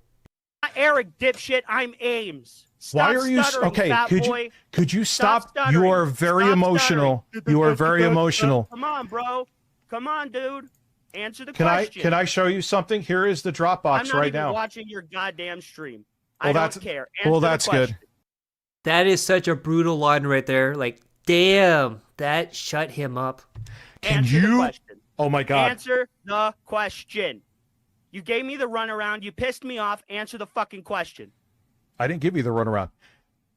Eric, dipshit, I'm Ames. Stop Why are you stuttering, okay? fat boy. Could you stop? stuttering. You are very Stop emotional. stuttering. You are very emotional. Come on, bro. Come on, dude. Answer the Can question. I show you something? Here is the I'm Dropbox not right even now. watching your goddamn stream. Well, I that's don't care. well, Answer the that's question. good. That is such a brutal line right there. Like, damn, that shut him up. Can Answer the you? question. Oh my God. Answer the question. You gave me the runaround. You pissed me off. Answer the fucking question. I didn't give you the runaround.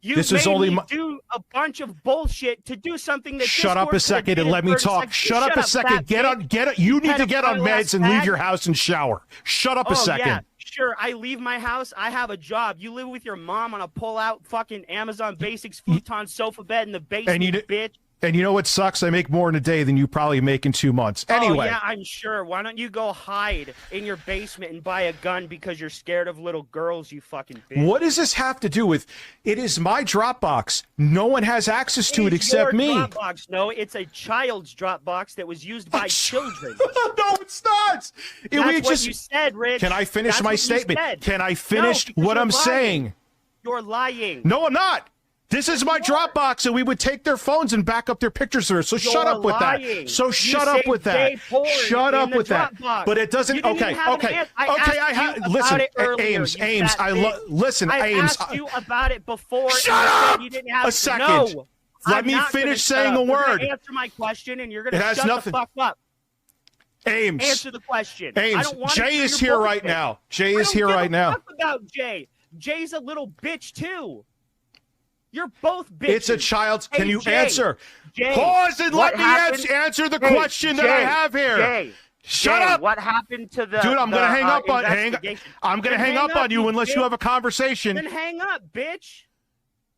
You This made is only me my- do a bunch of bullshit to do something that Shut up a Discord second could've and let did me in 30 talk. seconds. Shut up a second. fat Get on. bitch. Get on. You need to get on Pedophile meds and ass leave fag. your house and shower. Shut up a Oh, second. yeah, sure. I leave my house. I have a job. You live with your mom on a pull-out fucking Amazon Basics futon sofa bed in the basement, bitch. And you know what sucks? I make more in a day than you probably make in 2 months. Anyway. Oh, yeah, I'm sure. Why don't you go hide in your basement and buy a gun because you're scared of little girls, you fucking bitch? What does this have to do with? It is my Dropbox. No one has access to it It's except your me. Dropbox. No, it's a child's Dropbox that was used by children. No, it's not. That's what you said, Rich. Can I finish That's my what you statement? said. Can I No, finish because what you're I'm lying. saying? You're lying. No, I'm not. This is my Dropbox, and we would take their phones and back up their pictures there. So shut You're up with lying. that. So You shut up say with that. gay porn Shut in up the with that. Dropbox. But it doesn't. You didn't Okay, even have an okay, answer. I okay. asked you about Listen, it earlier, Ames, you Ames. fat bitch. Listen, I Ames. asked you about it before. Shut and you said up! You didn't have A second. No. Let I'm me not gonna finish shut saying up. the You're gonna word. Answer my question, and you're It gonna has shut nothing- the fuck up. Ames. Answer the question. I Ames. don't want to Jay hear is your here right bullshit. now. Jay I is don't here give right a now. fuck about Jay. Jay's a little bitch too. You're both bitches. It's a child's. Can Hey, you Jay, answer? Jay, Pause and what let me happened- answer the Hey, question that I Jay, have here. Jay, Shut Jay, up. What happened to the Dude, I'm gonna hang up on investigation? I'm gonna Then hang up on you unless you bitch. have a conversation. Then hang up, bitch.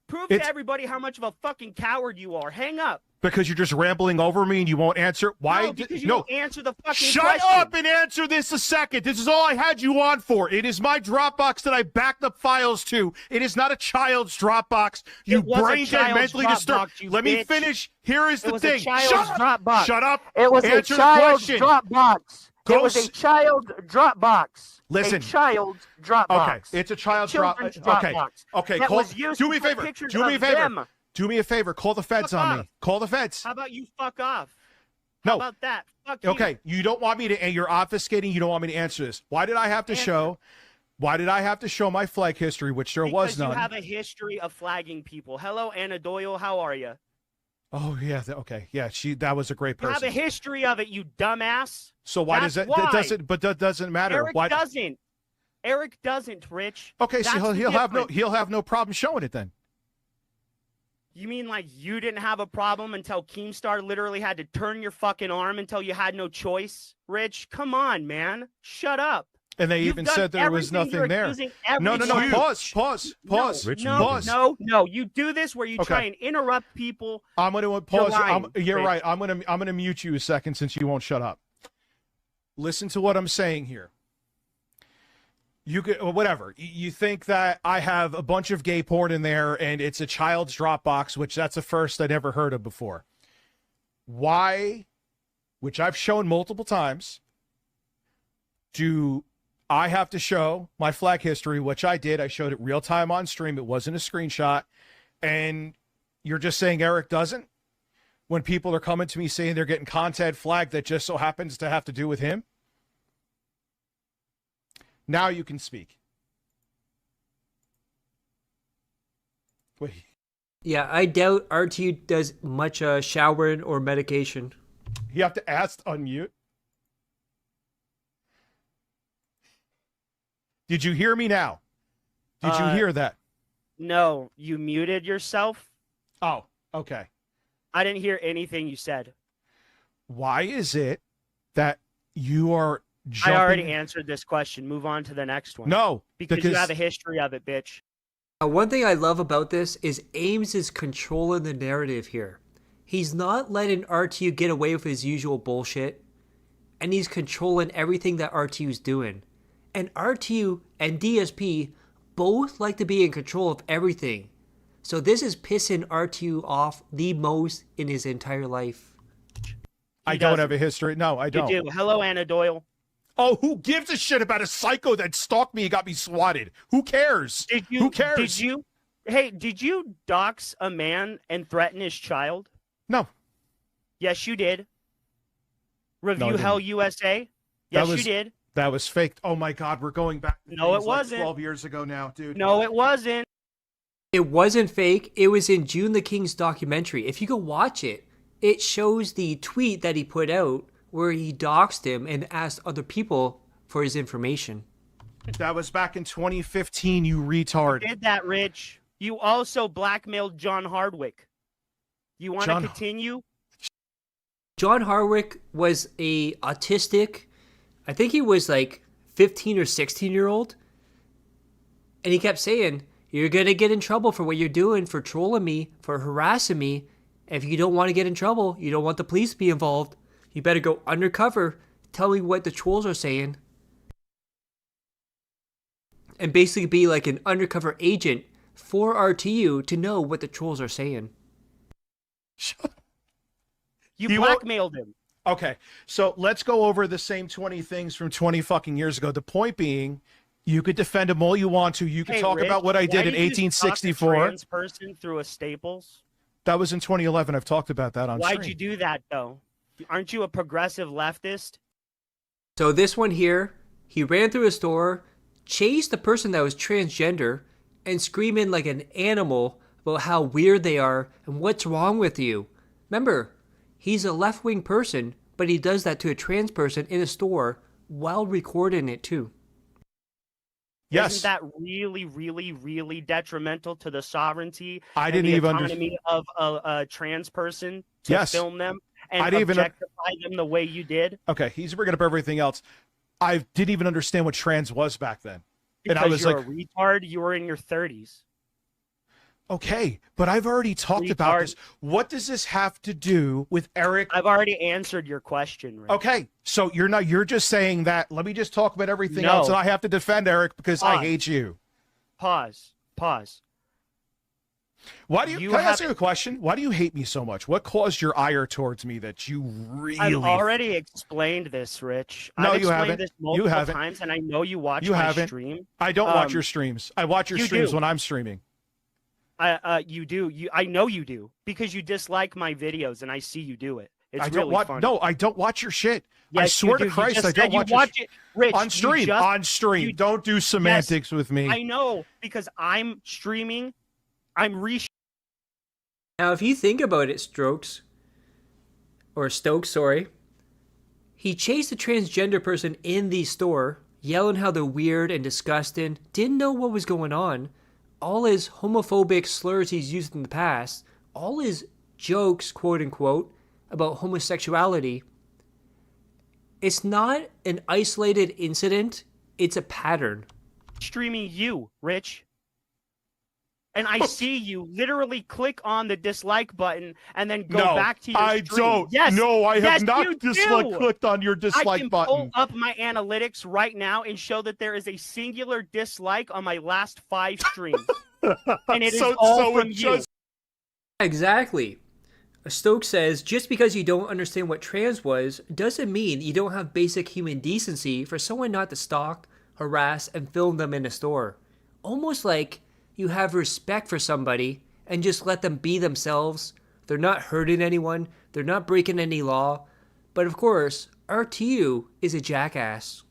Prove It's- to everybody how much of a fucking coward you are. Hang up. Because you're just rambling over me and you won't answer. Why? No, because you won't answer the fucking Shut question. up and answer this a second. This is all I had you on for. It is my Dropbox that I backed up files to. It is not a child's Dropbox. You It was a brain dead, child's mentally disturbed. Dropbox, you Let me bitch. finish. Here is It the was thing. a child's Shut up. Dropbox. Shut up. It was answer a child's the question. Dropbox. Go It was s- a child Dropbox. Listen. A child's Dropbox. Okay, it's a child's drop. Children's Okay, Dropbox. okay. That Call, was used do to me a put favor. pictures Do me a of favor. them. Do me a favor. Call the feds Fuck on me. off. Call the feds. How about you fuck off? No. How about that? Fuck you. Okay, you don't want me to, and you're obfuscating. You don't want me to answer this. Why did I have to show? Why did I have to show my flag history, which there was Because none? you have a history of flagging people. Hello, Anna Doyle. How are you? Oh yeah, okay, yeah. That was a great You have person. a history of it, you dumbass. So why That's does that? why. That doesn't. But that doesn't matter. Eric Why? doesn't. Eric doesn't, Rich. Okay, so That's the he'll have difference. no problem showing it then. You mean like you didn't have a problem until Keemstar literally had to turn your fucking arm until you had no choice? Rich, come on, man. Shut up. And they You've even done said there was everything nothing you're there. accusing No. everyone. Pause. No. You do this where you try and interrupt people. I'm going to pause. lying, You're Rich. right. I'm going to mute you a second since you won't shut up. Listen to what I'm saying here. You could, whatever. You think that I have a bunch of gay porn in there and it's a child's Dropbox, which that's a first I never heard of before. Why, which I've shown multiple times, do I have to show my flag history, which I did. I showed it real time on stream. It wasn't a screenshot. And you're just saying Eric doesn't? When people are coming to me saying they're getting content flagged that just so happens to have to do with him? Now you can speak. Wait. Yeah, I doubt RTU does much showering or medication. You have to ask to unmute. Did you hear me now? Did you hear that? No, you muted yourself. Oh, okay. I didn't hear anything you said. Why is it that you are jumping? I already answered this question. Move on to the next one. No, because you have a history of it, bitch. One thing I love about this is Ames is controlling the narrative here. He's not letting RTU get away with his usual bullshit, and he's controlling everything that RTU's doing. And RTU and DSP both like to be in control of everything. So this is pissing RTU off the most in his entire life. I don't have a history. No, I don't. You do. Hello, Anna Doyle. Oh, who gives a shit about a psycho that stalked me and got me swatted? Who cares? Who cares? Did you dox a man and threaten his child? No. Yes, you did. Review I Hell didn't. USA? Yes, you did. That was fake. Oh my God, we're going back to No, it things like wasn't. 12 years ago now, dude. No, it wasn't. It wasn't fake. It was in June the King's documentary. If you go watch it, it shows the tweet that he put out where he doxed him and asked other people for his information. That was back in 2015, you retard. You did that, Rich. You also blackmailed John Hardwick. You want to continue? John Hardwick was a autistic, I think he was like 15 or 16-year-old. And he kept saying, you're going to get in trouble for what you're doing, for trolling me, for harassing me. If you don't want to get in trouble, you don't want the police to be involved, you better go undercover, tell me what the trolls are saying. And basically be like an undercover agent for RTU to know what the trolls are saying. You blackmailed him. Okay, so let's go over the same 20 things from 20 fucking years ago. The point being, you could defend him all you want to. You can talk Rich, about what I did in why did you stalk a 1864. trans person through a Staples? That was in 2011. I've talked about that on Why'd stream. you do that, though? Aren't you a progressive leftist? So this one here, he ran through a store, chased the person that was transgender, and screaming like an animal about how weird they are and what's wrong with you. Remember, he's a left-wing person, but he does that to a trans person in a store while recording it too. Yes. Isn't that really, really, really detrimental to the sovereignty I and didn't the even autonomy of a trans person to Yes. film them and I didn't even- objectify them the way you did? Okay, he's bringing up everything else. I didn't even understand what trans was back then. Because And I was you're like, a retard. You were in your 30s. okay, but I've already talked about this. What does this have to do with Eric? I've already answered your question, Rick. Okay, so you're just saying that. Let me just talk about everything No. else, and I have to defend Eric because I Pause. hate you. Pause. Why do you? You Can I ask have- you a question? Why do you hate me so much? What caused your ire towards me that you really? I've already explained this, Rich. No, I've you explained haven't. this You multiple haven't. times, and I know you watch You my haven't. stream. I don't watch your streams. I watch your you streams do. when I'm streaming. You do. I know you do because you dislike my videos, and I see you do it. It's I really don't watch. funny. No, I don't watch your shit. I Yes, you swear do. to You Christ, just I don't said you watch, watch it. Rich, on you stream. just- On stream. Don't do semantics with me. I know because I'm streaming. I'm Now, if you think about it, Stokes, sorry, he chased a transgender person in the store, yelling how they're weird and disgusting, didn't know what was going on. All his homophobic slurs he's used in the past, all his jokes, quote unquote, about homosexuality. It's not an isolated incident, it's a pattern. streaming you, Rich. And I see you literally click on the dislike button and then go No, back to your I stream. don't. Yes, No, I have yes, not you do. clicked on your I dislike can button. pull up my analytics right now and show that there is a singular dislike on my last 5 streams. And it is all from you. Exactly. Stokes says, just because you don't understand what trans was, doesn't mean you don't have basic human decency for someone not to stalk, harass, and film them in a store. Almost like you have respect for somebody and just let them be themselves. They're not hurting anyone. They're not breaking any law. But of course, RTU is a jackass.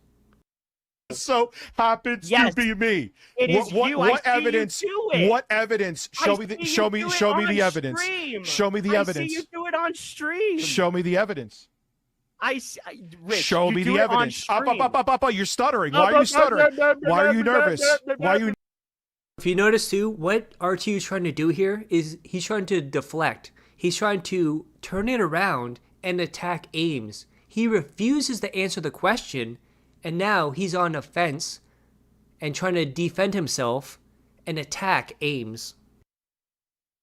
so happens Yes, to be me. it is you. I What see you evidence? do it. What evidence? Show me the. Show me. Show me the evidence. Show me the I evidence. see you do it on stream. Show me the evidence. Rich, Show you me do the it on evidence. Up, stream. up. You're stuttering. Why are you stuttering? Why are you nervous? Why are you? If you notice too, what RTU is trying to do here is he's trying to deflect. He's trying to turn it around and attack Ames. He refuses to answer the question, and now he's on a fence and trying to defend himself and attack Ames.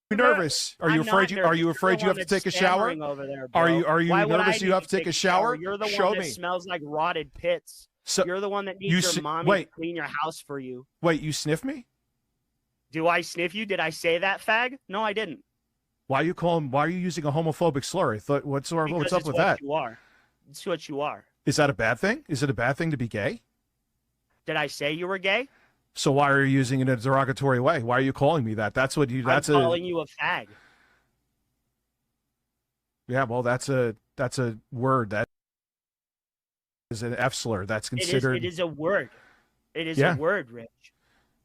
Are you nervous? Are you afraid? Are you afraid you have to take a shower? Are you nervous you have to take a shower? You're the Show one that me. smells like rotted pits. So you're the one that needs your mommy to clean your house for you. Wait, you sniff me? Do I sniff you? Did I say that, fag? No, I didn't. Why are you using a homophobic slur? I thought, what's up with that? You are. It's what you are. Is that a bad thing? Is it a bad thing to be gay? Did I say you were gay? So why are you using it in a derogatory way? Why are you calling me that? That's what you. That's I'm calling you a fag. Yeah, well, that's a word that is an F slur. That's considered. It is a word. It is a word, Rich.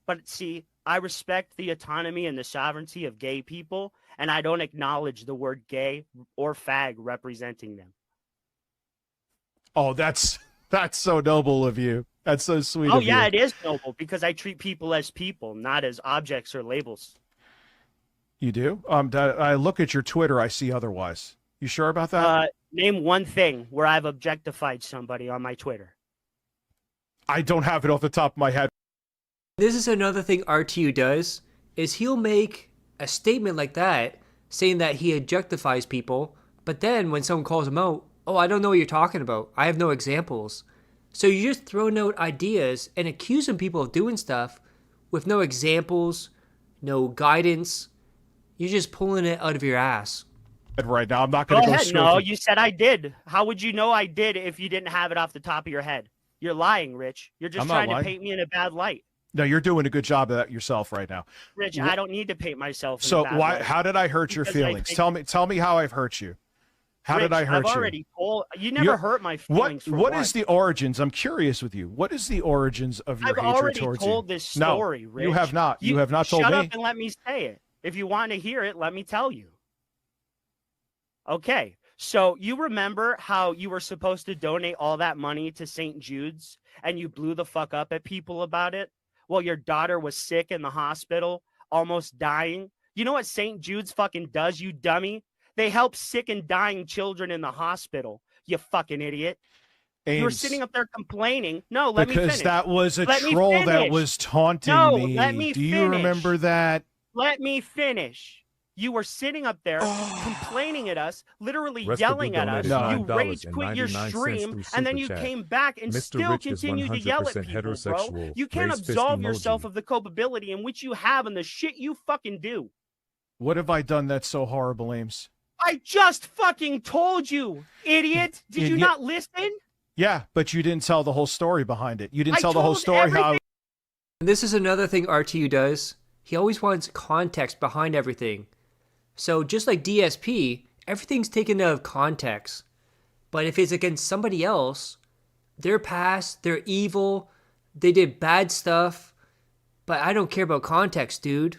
But see, I respect the autonomy and the sovereignty of gay people, and I don't acknowledge the word gay or fag representing them. Oh, that's so noble of you. That's so sweet. Oh, of yeah, you. it is noble because I treat people as people, not as objects or labels. You do? I look at your Twitter, I see otherwise. You sure about that? Name one thing where I've objectified somebody on my Twitter. I don't have it off the top of my head. This is another thing RTU does, is he'll make a statement like that, saying that he objectifies people, but then when someone calls him out, oh, I don't know what you're talking about. I have no examples. So you're just throwing out ideas and accusing people of doing stuff with no examples, no guidance. You're just pulling it out of your ass. Right now, I'm not going to go ahead. straight. No, you said I did. How would you know I did if you didn't have it off the top of your head? You're lying, Rich. You're just trying to paint me in a bad light. No, you're doing a good job of that yourself right now. Rich, I don't need to paint myself in So a bad why? light. How did I hurt your feelings? Tell me how I've hurt you. How Rich, did I hurt I've you? already told you. Never hurt my feelings. What is the origins? I'm curious with you. What is the origins of your I've hatred already towards told you? this story, no, Rich. you have not. You have not told me. Shut up and let me say it. If you want to hear it, let me tell you. Okay, so you remember how you were supposed to donate all that money to St. Jude's and you blew the fuck up at people about it? Well, your daughter was sick in the hospital, almost dying. You know what St. Jude's fucking does, you dummy? They help sick and dying children in the hospital, you fucking idiot. You were Ames, sitting up there complaining. No, let me because finish. that was a Let me troll that finish. was taunting No, me. let me Do you finish. remember that? Let me finish. You were sitting up there complaining at us, literally Rest of yelling you at us. donated You $9 rage and quit your 99 cents stream, through and then Super you Chat. came back and Mr. still Rich is continued to yell at 100% people, bro. heterosexual. You can't Raise fist absolve emoji. yourself of the culpability in which you have and the shit you fucking do. What have I done that's so horrible, Ames? I just fucking told you, idiot. Did you not listen? Yeah, but you didn't tell the whole story behind it. You didn't I tell the whole told story how. everything. And this is another thing RTU does. He always wants context behind everything. So just like DSP, everything's taken out of context. But if it's against somebody else, their past, they're evil, they did bad stuff, but I don't care about context, dude.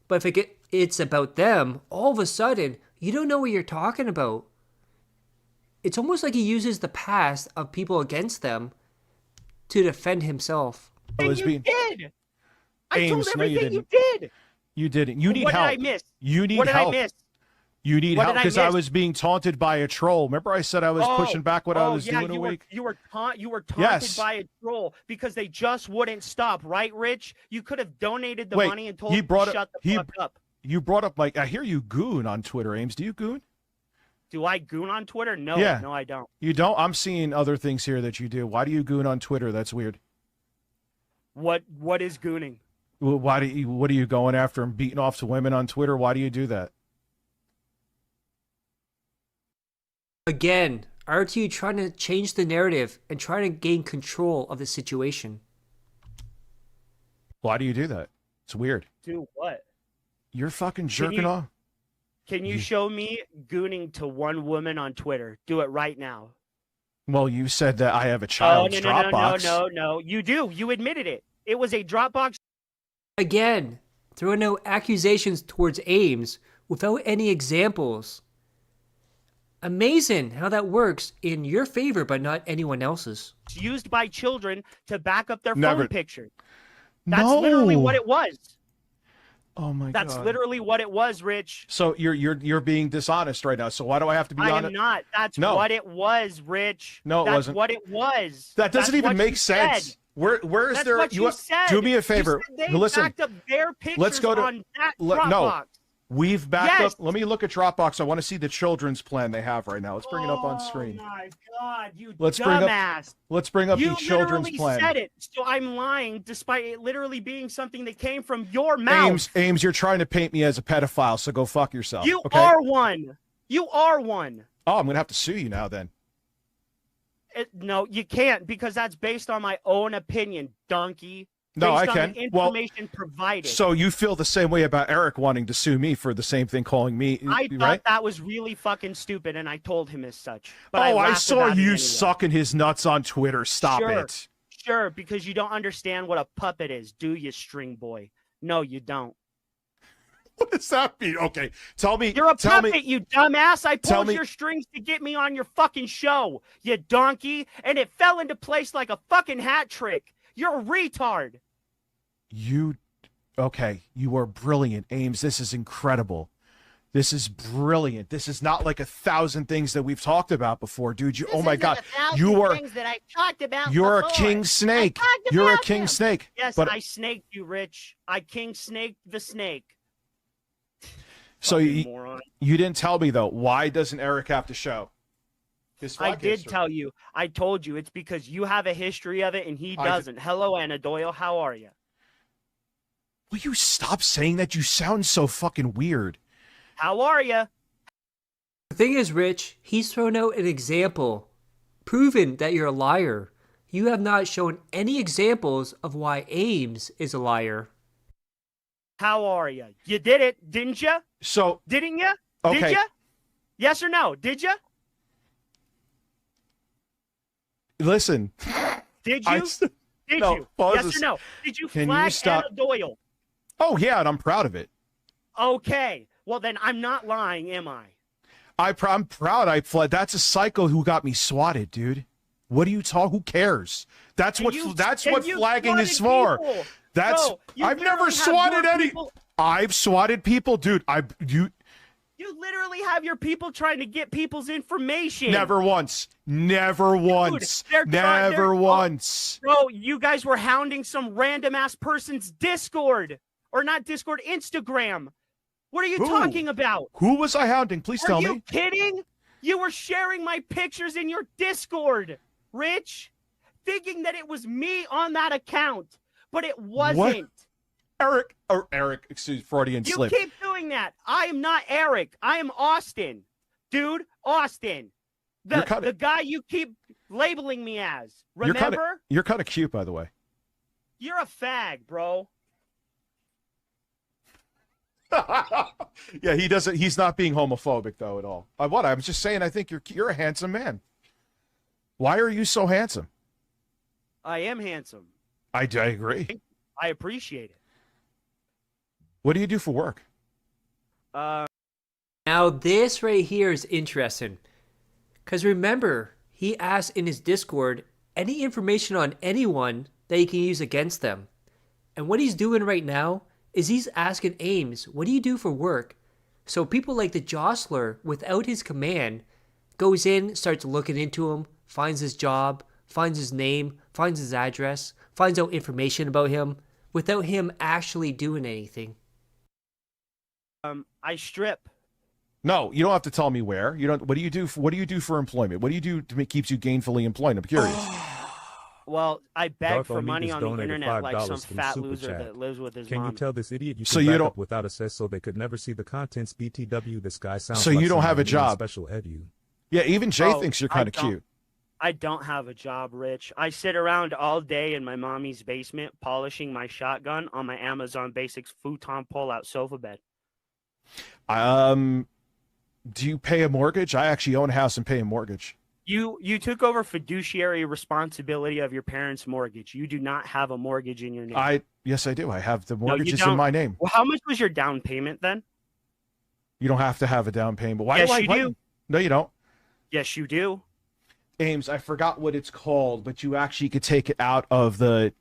But if it's about them, all of a sudden, you don't know what you're talking about. It's almost like he uses the past of people against them to defend himself. And you did. I Ames, told no, you everything you didn't. did. You didn't. You need What help. did I miss? You need What did help. I miss? You need What help did I because I miss? was being taunted by a troll. Remember, I said I was pushing back what I was doing a week. You were taunted Yes. by a troll because they just wouldn't stop, right, Rich? You could have donated the Wait, money and told he them brought to up- shut the he- fuck up. You brought up like I hear you goon on Twitter, Ames. Do you goon? Do I goon on Twitter? No, Yeah. no, I don't. You don't. I'm seeing other things here that you do. Why do you goon on Twitter? That's weird. What is gooning? Well, why do you? What are you going after and beating off to women on Twitter? Why do you do that? Again, RTU trying to change the narrative and trying to gain control of the situation. Why do you do that? It's weird. Do what? You're fucking jerking off. Can you show me gooning to one woman on Twitter? Do it right now. Well, you said that I have a Oh, child's no, Dropbox. no. You do. You admitted it. It was a Dropbox. Again, throwing out accusations towards Ames without any examples. Amazing how that works in your favor, but not anyone else's. Used by children to back up their Never. phone picture. That's literally what it was. Oh my god. That's literally what it was, Rich. So you're being dishonest right now. So why do I have to be I honest? am not. That's No. what it was, Rich. No, it That's wasn't. what it was. That doesn't That's even what make you sense. said. Where is That's there? what you said. Do me a You favor. said they Listen. backed up their pictures Let's go to on that no. Dropbox. We've backed Yes. up. Let me look at Dropbox. I want to see the children's plan they have right now. Let's bring it up on screen. Oh my god, you Let's dumbass. bring up You the children's literally plan. said it, so I'm lying despite it literally being something that came from your mouth. Ames, you're trying to paint me as a pedophile, so go fuck yourself. You okay? are one. You are one. Oh, I'm gonna have to sue you now then. No, you can't because that's based on my own opinion, donkey. No, based I on can. The Well, information provided. So you feel the same way about Eric wanting to sue me for the same thing, calling me I thought right? that was really fucking stupid, and I told him as such. But I laughed saw about it you anyway. sucking his nuts on Twitter. Stop Sure. it. Sure, because you don't understand what a puppet is, do you, string boy? No, you don't. What does that mean? Okay, tell me. You're a tell puppet, me, you dumbass. I tell pulled me- your strings to get me on your fucking show, you donkey, and it fell into place like a fucking hat trick. You're a retard. Okay, you are brilliant, Ames. This is incredible. This is brilliant. This is not like 1,000 things that we've talked about before, dude. Oh my god, you are that I talked about you're a before. king snake. I talked You're a about king them. snake. Yes, but I snaked you, Rich. I king snaked the snake. so Fucking you moron. didn't tell me though. Why doesn't Eric have to show his I fuck did history? tell you. I told you. It's because you have a history of it and he I did- doesn't. Hello, Anna Doyle. How are you? Will you stop saying that? You sound so fucking weird. How are you? The thing is, Rich, he's thrown out an example, proven that you're a liar. You have not shown any examples of why Ames is a liar. How are you? You did it, didn't you? So Didn't you? Okay. Did you? Yes or no? Did you? listen. Did I you? s- Did no, you? pause Yes this. or no? Did you Can you flag stop? Anna Doyle? Oh yeah, and I'm proud of it. Okay. Well, then I'm not lying, am I? I'm proud. I fled. That's a psycho who got me swatted, dude. What do you talk? Who cares? That's And what. you- That's and what you flagging is swatted for. people. That's. Bro, you I've never literally have swatted your any. people- I've swatted people, dude. You You literally have your people trying to get people's information. never once. Never once. they're trying- Never they're- once. Bro, you guys were hounding some random ass person's Discord. Or not Discord, Instagram. What are you Who? talking about? Who was I hounding? Please Are tell you me. kidding? You were sharing my pictures in your Discord, Rich, thinking that it was me on that account, but it wasn't. Eric, excuse Freudian You slip. keep doing that. I am not Eric. I am Austin. Dude, Austin. You're kinda- The guy you keep labeling me as. You're Remember? kind of cute, by the way. You're a fag, bro. Yeah, he doesn't. He's not being homophobic though at all. What? I'm just saying. I think you're a handsome man. Why are you so handsome? I am handsome. I agree. I appreciate it. What do you do for work? Now this right here is interesting. Because remember, he asked in his Discord any information on anyone that he can use against them. And what he's doing right now is he's asking Ames, what do you do for work? So people like the Jostler, without his command, goes in, starts looking into him, finds his job, finds his name, finds his address, finds out information about him, without him actually doing anything. I strip. No, you don't have to tell me where. You don't. What do you do? What do you do for employment? What do you do to make keeps you gainfully employed? I'm curious. Well, I beg Darth for money Omnigus on the donated internet like some $5 through fat Super loser Chat. that lives with his Can mom. you tell this idiot you So can you back don't- up without access so they could never see the contents? BTW, this guy sounds So like you don't have somebody a doing job. Special edu. Yeah, even Jay Oh, thinks you're I kind of don't- cute. I don't have a job, Rich. I sit around all day in my mommy's basement polishing my shotgun on my Amazon Basics futon pull-out sofa bed. Do you pay a mortgage? I actually own a house and pay a mortgage. You took over fiduciary responsibility of your parents' mortgage. You do not have a mortgage in your name. Yes, I do. I have the No, you mortgages in don't. my name. Well, how much was your down payment then? You don't have to have a down payment. Why Yes, do I? you do. No, you don't. Yes, you do. Ames, I forgot what it's called, but you actually could take it out of the.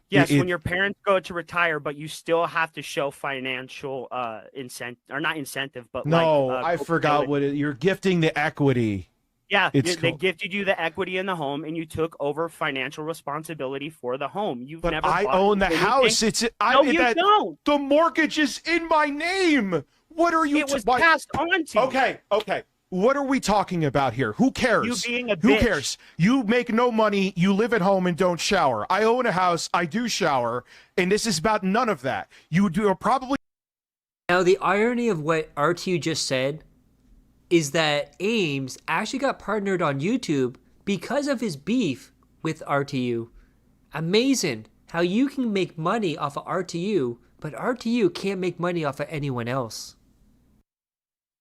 Yes, when your parents go to retire, but you still have to show financial incentive, or not incentive, but No, like, I forgot what it. You're gifting the equity. Yeah, It's they called- gifted you the equity in the home, and you took over financial responsibility for the home. You've But never. I bought own the anything. house. No, you don't. The mortgage is in my name. What are you? It was passed on to you. Okay. What are we talking about here? Who cares? You being a Who bitch. cares? You make no money. You live at home and don't shower. I own a house. I do shower, and this is about none of that. You are probably. Now, the irony of what RTU just said is that Ames actually got partnered on YouTube because of his beef with RTU. Amazing how you can make money off of RTU, but RTU can't make money off of anyone else.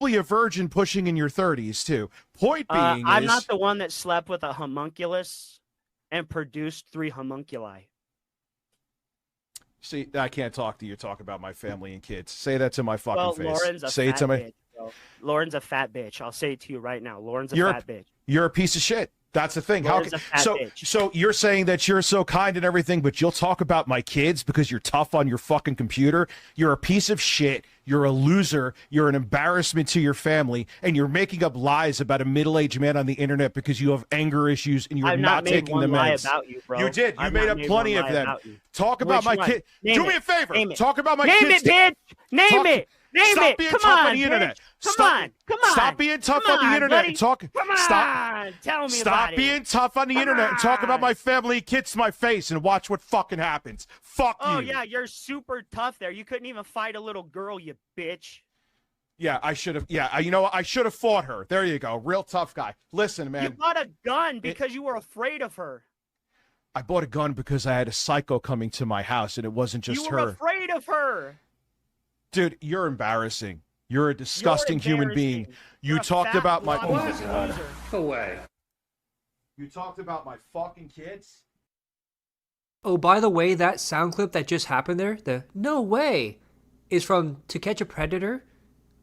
A virgin pushing in your 30s too. Point being, I'm not the one that slept with a homunculus and produced 3 homunculi. See, I can't talk to you. Talk about my family and kids. Say that to my fucking Well, face. Lauren's a Say it fat to me. bitch, bro. Lauren's a fat bitch. I'll say it to you right now. Lauren's a You're fat bitch. You're a piece of shit. That's the thing. Lauren's a fat so bitch. so you're saying that you're so kind and everything, but you'll talk about my kids because you're tough on your fucking computer. You're a piece of shit. You're a loser. You're an embarrassment to your family, and you're making up lies about a middle-aged man on the internet because you have anger issues and you're I've not made taking one the lie meds. about you, bro. You did. You I've made not up made plenty one of lie them. about you. Talk about Which my one? kid. Name Do it. me a favor. Name it. Talk about my Name kids. it, bitch. Name Talk- it. Name Stop it. being Come tough on, on the internet. Come Stop- on. Come on. Stop being tough Come on the internet buddy. and talk. Come Stop. on. Tell me Stop about being it. tough on the internet and talk about my family and kids to my face and watch what fucking happens. Fuck you. Oh, yeah, you're super tough there. You couldn't even fight a little girl, you bitch. Yeah, I should have. Yeah, you know what? I should have fought her. There you go. Real tough guy. Listen, You man. bought a gun because you were afraid of her. I bought a gun because I had a psycho coming to my house, and it wasn't just You were her. afraid of her. Dude, you're embarrassing. You're a disgusting human being. You talked about my. Oh my God. No way. You talked about my fucking kids. Oh, by the way, that sound clip that just happened there, the "no way," is from To Catch a Predator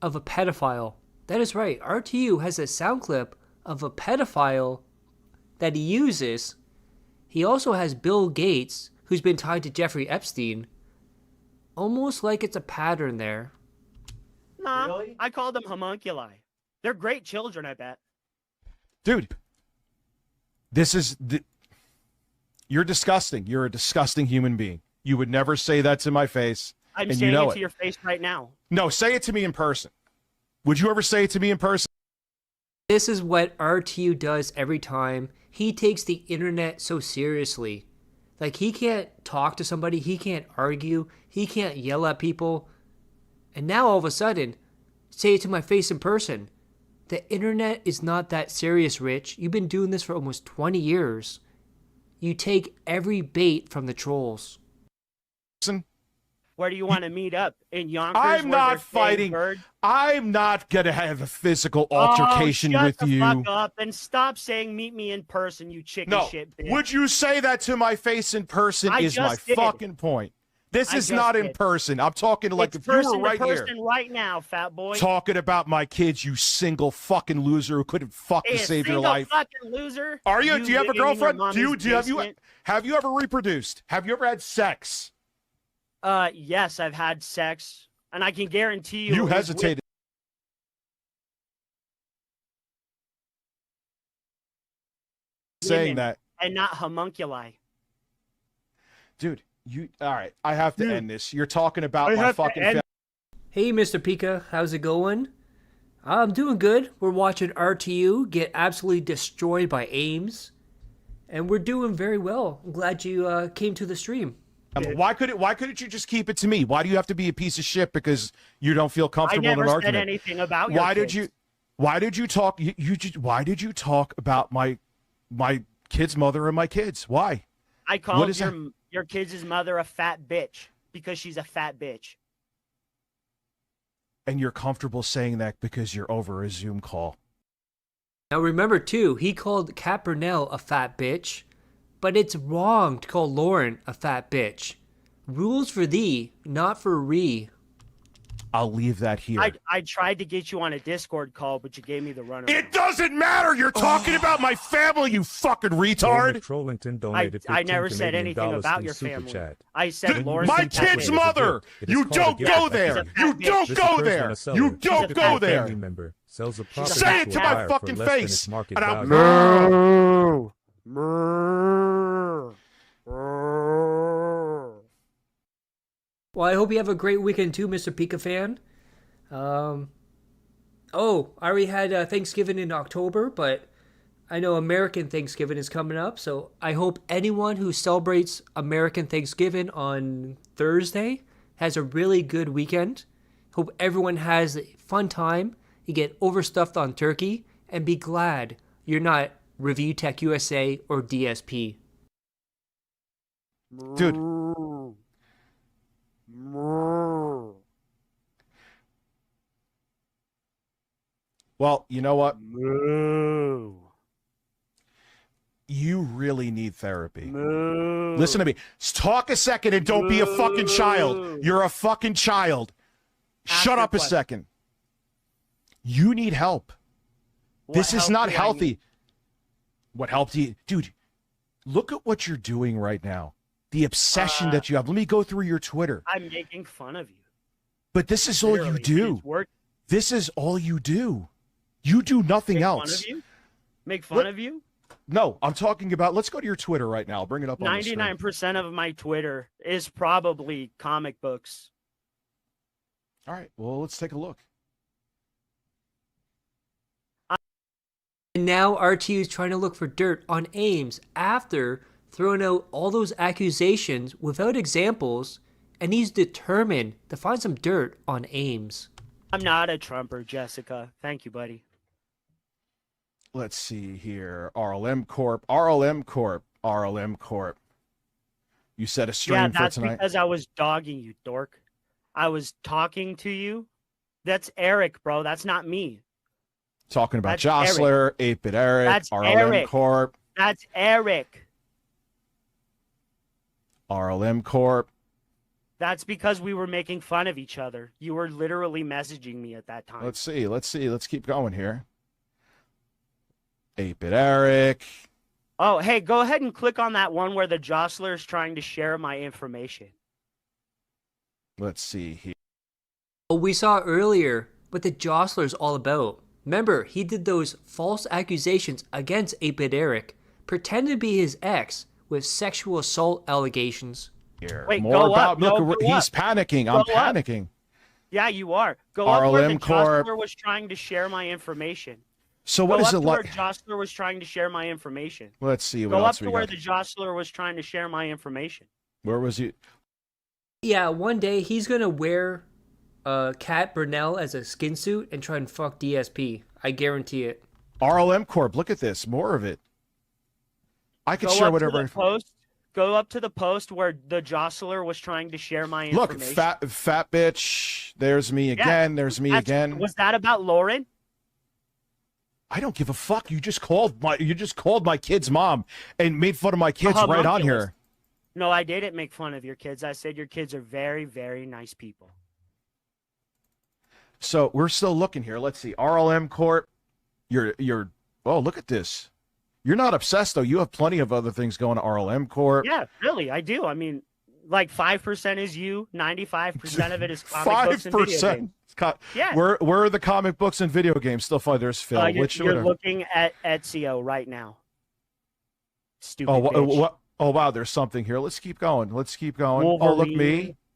of a pedophile. That is right. RTU has a sound clip of a pedophile that he uses. He also has Bill Gates, who's been tied to Jeffrey Epstein. Almost like it's a pattern there. Nah, really? I call them homunculi. They're great children, I bet. Dude, this is. You're disgusting. You're a disgusting human being. You would never say that to my face. I'm and saying you know it to your face right now. No, say it to me in person. Would you ever say it to me in person? This is what RTU does every time. He takes the internet so seriously. Like, he can't talk to somebody, he can't argue, he can't yell at people. And now all of a sudden, say it to my face in person. The internet is not that serious, Rich. You've been doing this for almost 20 years. You take every bait from the trolls. Where do you want to meet up? In Yonkers? I'm where not they're saying fighting. bird? I'm not gonna have a physical altercation oh, with you. Shut the fuck up and stop saying meet me in person, you chicken No. shit bitch. Would you say that to my face in person? I Is my just did. fucking point. This I is just not in did. person. I'm talking like It's if you were person right to here person right now, fat boy. talking about my kids, you single fucking loser who couldn't fucking Hey, save your single life. fucking loser. Are you? Do you have a living in your girlfriend? mommy's Have you ever reproduced? Have you ever had sex? Yes, I've had sex, and I can guarantee you. You it was hesitated. with Saying women that, and not homunculi. dude. You all right? I have to end this. You're talking about I my have to fucking. end- Hey, Mr. Pika, how's it going? I'm doing good. We're watching RTU get absolutely destroyed by Ames, and we're doing very well. I'm glad you came to the stream. Why couldn't you just keep it to me? Why do you have to be a piece of shit because you don't feel comfortable I in never an said argument? anything about your Why kids. did you talk? Why did you talk about my kid's mother and my kids? Why? I What called is your kid's mother a fat bitch because she's a fat bitch. And you're comfortable saying that because you're over a Zoom call. Now remember too, he called Kat Burnell a fat bitch, but it's wrong to call Lauren a fat bitch. Rules for thee, not for re. I'll leave that here. I tried to get you on a Discord call, but you gave me the runaround. It doesn't matter. You're talking about my family, you fucking retard. Trollington donated I never 15 said Canadian anything dollars about through your Super family. Chat. I said Lauren. My kid's mother. You don't go there. You don't go there. You don't go there. Member sells a property Say it to my buyer fucking for less than face. its market And I'll value. Well, I hope you have a great weekend too, Mr. Pika fan. Oh, I already had Thanksgiving in October, but I know American Thanksgiving is coming up, so I hope anyone who celebrates American Thanksgiving on Thursday has a really good weekend. Hope everyone has a fun time. You get overstuffed on turkey, and be glad you're not Review Tech USA or DSP. Dude. Well, you know what? You really need therapy. Listen to me. Talk a second and don't be a fucking child. You're a fucking child. Shut up a second. You need help. This is not healthy. What helped you? Dude, look at what you're doing right now. The obsession that you have. Let me go through your Twitter. I'm making fun of you. But this is all you do. This is all you do. You do nothing else. Make fun of you? No, I'm talking about, let's go to your Twitter right now. I'll bring it up on the screen. 99% of my Twitter is probably comic books. All right, well, let's take a look. And now RTU is trying to look for dirt on Ames after throwing out all those accusations without examples, and he's determined to find some dirt on Ames. I'm not a Trumper, Jessica. Thank you, buddy. Let's see here. RLM Corp. RLM Corp. RLM Corp. You set a stream for tonight? Yeah, that's because I was dogging you, dork. I was talking to you. That's Eric, bro. That's not me. Talking about Jostler, 8-Bit Eric, That's RLM Eric. Corp. That's Eric. RLM Corp. That's because we were making fun of each other. You were literally messaging me at that time. Let's see. Let's keep going here. 8-Bit Eric. Oh, hey, go ahead and click on that one where the Jostler is trying to share my information. Let's see here. Well, we saw earlier what the Jostler's all about. Remember, he did those false accusations against 8-Bit Eric, pretended to be his ex with sexual assault allegations. Here. Wait, More go about up. look, No, go he's up. panicking. Go I'm up. panicking. Yeah, you are. Go up where the RLM Corp. Jostler was trying to share my information. So what is it Go up like? to where Jostler was trying to share my information. Let's see what Go up else to we where got. the Jostler was trying to share my information. Where was he? Yeah, one day he's gonna wear Kat Burnell as a skin suit and try and fuck DSP. I guarantee it. RLM Corp. Look at this. More of it. I could Go share up to whatever. the post. Go up to the post where the Jostler was trying to share my information. Look, fat bitch. There's me again. There's me again. Was that about Lauren? I don't give a fuck. You just called my kid's mom and made fun of my kids right on here. No, I didn't make fun of your kids. I said your kids are very, very nice people. So we're still looking here. Let's see. RLM Corp. You're. Oh, look at this. You're not obsessed though. You have plenty of other things going to RLM Corp. Yeah, really, I do. I mean, like 5% is you, 95% of it is comic books and video games. Yeah. Where are the comic books and video games? Still fine. There's Phil. You're looking at Ezio right now. Stupid. Oh wow. There's something here. Let's keep going. Wolverine. Oh look,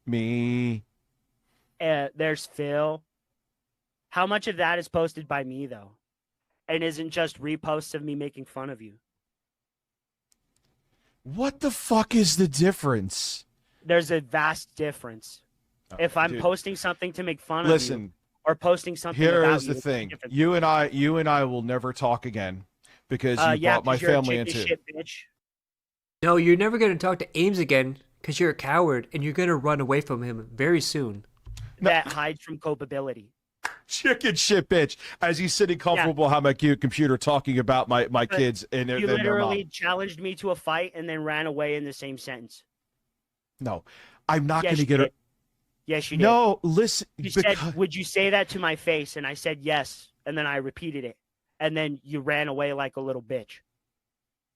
me. There's Phil. How much of that is posted by me though, and isn't just reposts of me making fun of you? What the fuck is the difference? There's a vast difference. If I'm posting something to make fun of you, or posting something about here's you, the thing. You and I will never talk again because you brought my family into shit, bitch. No, you're never going to talk to Ames again because you're a coward and you're going to run away from him very soon. That hides from culpability. chicken shit bitch as he's sitting comfortable behind my cute computer talking about my kids and their You their literally mom. challenged me to a fight and then ran away in the same sentence. No, I'm not Yes, going to you get her. did. Yes, you did. No, listen. You said, "Would you say that to my face?" And I said yes, and then I repeated it, and then you ran away like a little bitch.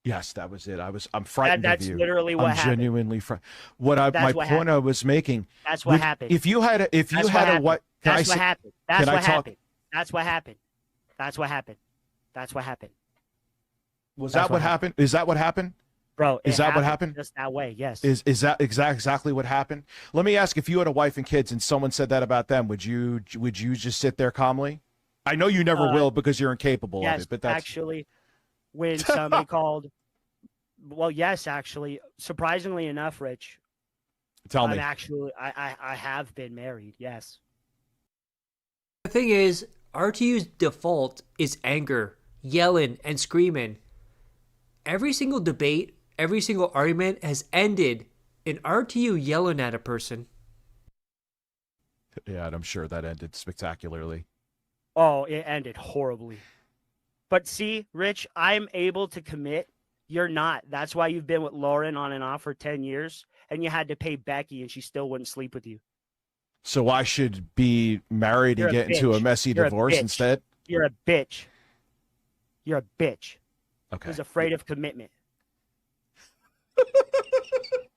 Yes, that was it. I'm frightened that's of you. literally what I'm happened. genuinely frightened. My point happened. I was making. That's what happened. If you had a what? That's what happened. That's what happened. That's what happened. That's what happened. That's what happened. Was that what happened? Is that what happened? Bro, is that what happened? Just that way, yes. Is that exactly what happened? Let me ask: if you had a wife and kids, and someone said that about them, would you just sit there calmly? I know you never will because you're incapable of it. But that's actually when somebody called. Well, yes, actually, surprisingly enough, Rich. Tell me. I'm actually, I have been married. Yes. The thing is, RTU's default is anger, yelling, and screaming. Every single debate, every single argument has ended in RTU yelling at a person. Yeah, and I'm sure that ended spectacularly. Oh, it ended horribly. But see, Rich, I'm able to commit. You're not. That's why you've been with Lauren on and off for 10 years, and you had to pay Becky, and she still wouldn't sleep with you. So I should be married You're and a get into a bitch. messy You're a divorce bitch. instead? You're a bitch. You're a bitch. Okay. Who's afraid of commitment.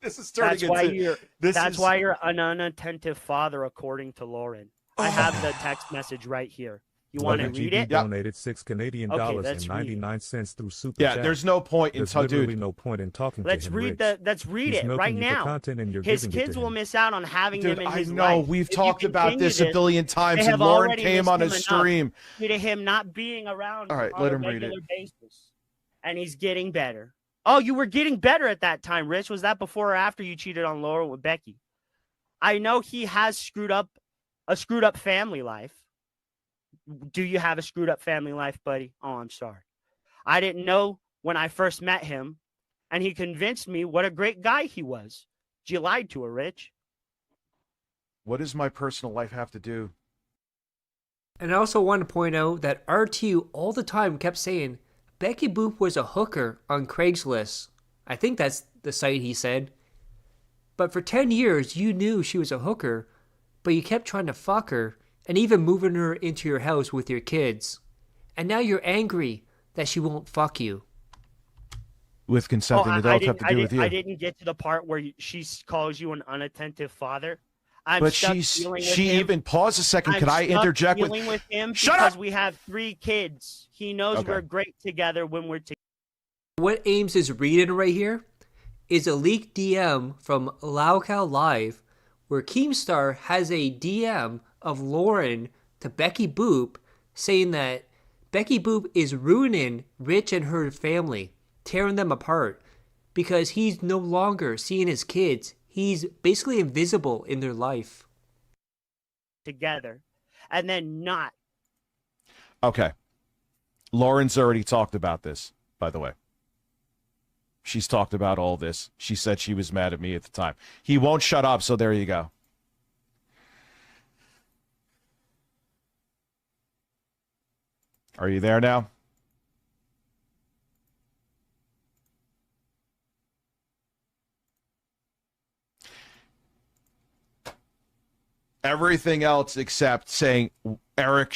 This is turning That's why into. you're. This That's is, why you're an unattentive father, according to Lauren. I have the text message right here. You want to read it? Donated $6 Canadian Okay, dollars let's and read it. 99 cents through super Yeah, chat. there's no point in There's talking, literally dude. no point in talking Let's to him. read Rich. the. Let's read He's it milking right you for now. content and you're His giving it kids to will him. miss out on having Dude, him in I his know life. we've If you talked about continue this a billion times, they and have Lauren already came missed on a him enough stream. due to him not being around All right, on let a him read it. regular basis, and he's getting better. Oh, you were getting better at that time, Rich. Was that before or after you cheated on Laura with Becky? I know he has a screwed up family life. Do you have a screwed up family life, buddy? Oh, I'm sorry. I didn't know when I first met him, and he convinced me what a great guy he was. You lied to her, Rich. What does my personal life have to do? And I also want to point out that RTU all the time kept saying Becky Boop was a hooker on Craigslist. I think that's the site he said. But for 10 years, you knew she was a hooker, but you kept trying to fuck her and even moving her into your house with your kids. And now you're angry that she won't fuck you. With consenting adults have to do with you. I didn't get to the part where she calls you an unattentive father. But she even pause a second. Can I interject with? With him Shut because up! we have 3 kids. He knows Okay. we're great together when we're together. What Ames is reading right here is a leaked DM from LOLCOW Live where Keemstar has a DM of Lauren to Becky Boop saying that Becky Boop is ruining Rich and her family, tearing them apart because he's no longer seeing his kids. He's basically invisible in their life. Together, and then not. Okay. Lauren's already talked about this, by the way. She's talked about all this. She said she was mad at me at the time. He won't shut up, so there you go. Are you there now? Everything else except saying, Eric,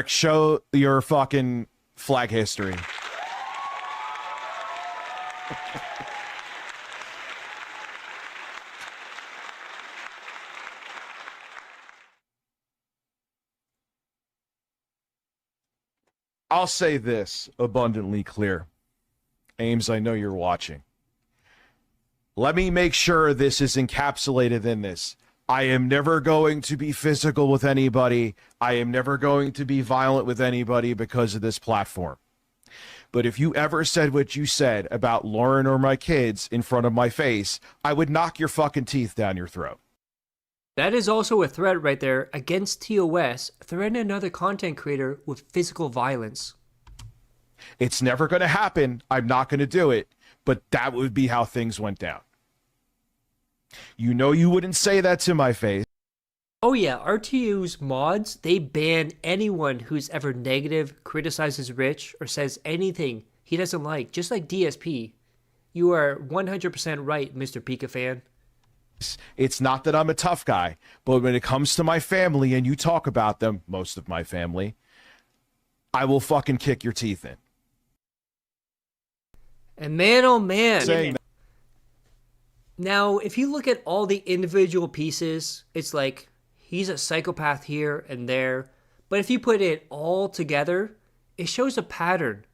show your fucking flag history. I'll say this abundantly clear. Ames, I know you're watching. Let me make sure this is encapsulated in this. I am never going to be physical with anybody. I am never going to be violent with anybody because of this platform. But if you ever said what you said about Lauren or my kids in front of my face, I would knock your fucking teeth down your throat. That is also a threat right there against TOS, threatening another content creator with physical violence. It's never going to happen. I'm not going to do it. But that would be how things went down. You know you wouldn't say that to my face. Oh yeah, RTU's mods, they ban anyone who's ever negative, criticizes Rich, or says anything he doesn't like, just like DSP. You are 100% right, Mr. Pika fan. It's not that I'm a tough guy, but when it comes to my family and you talk about them, most of my family, I will fucking kick your teeth in. And man, oh man. Saying that- Now, if you look at all the individual pieces, it's like he's a psychopath here and there. But if you put it all together, it shows a pattern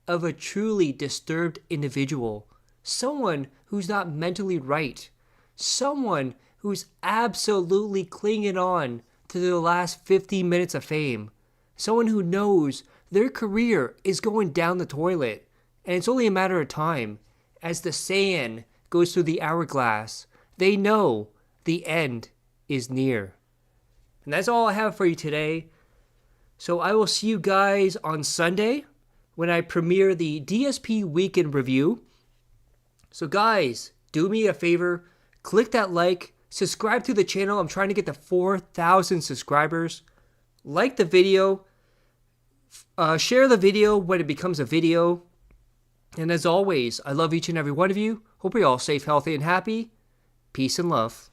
of a truly disturbed individual. Someone who's not mentally right. Someone who's absolutely clinging on to the last 50 minutes of fame. Someone who knows their career is going down the toilet. And it's only a matter of time. As the sand goes through the hourglass, they know the end is near. And that's all I have for you today. So I will see you guys on Sunday when I premiere the DSP Weekend Review. So guys, do me a favor, click that like, subscribe to the channel. I'm trying to get to 4,000 subscribers. Like the video, share the video when it becomes a video. And as always, I love each and every one of you. Hope you're all safe, healthy, and happy. Peace and love.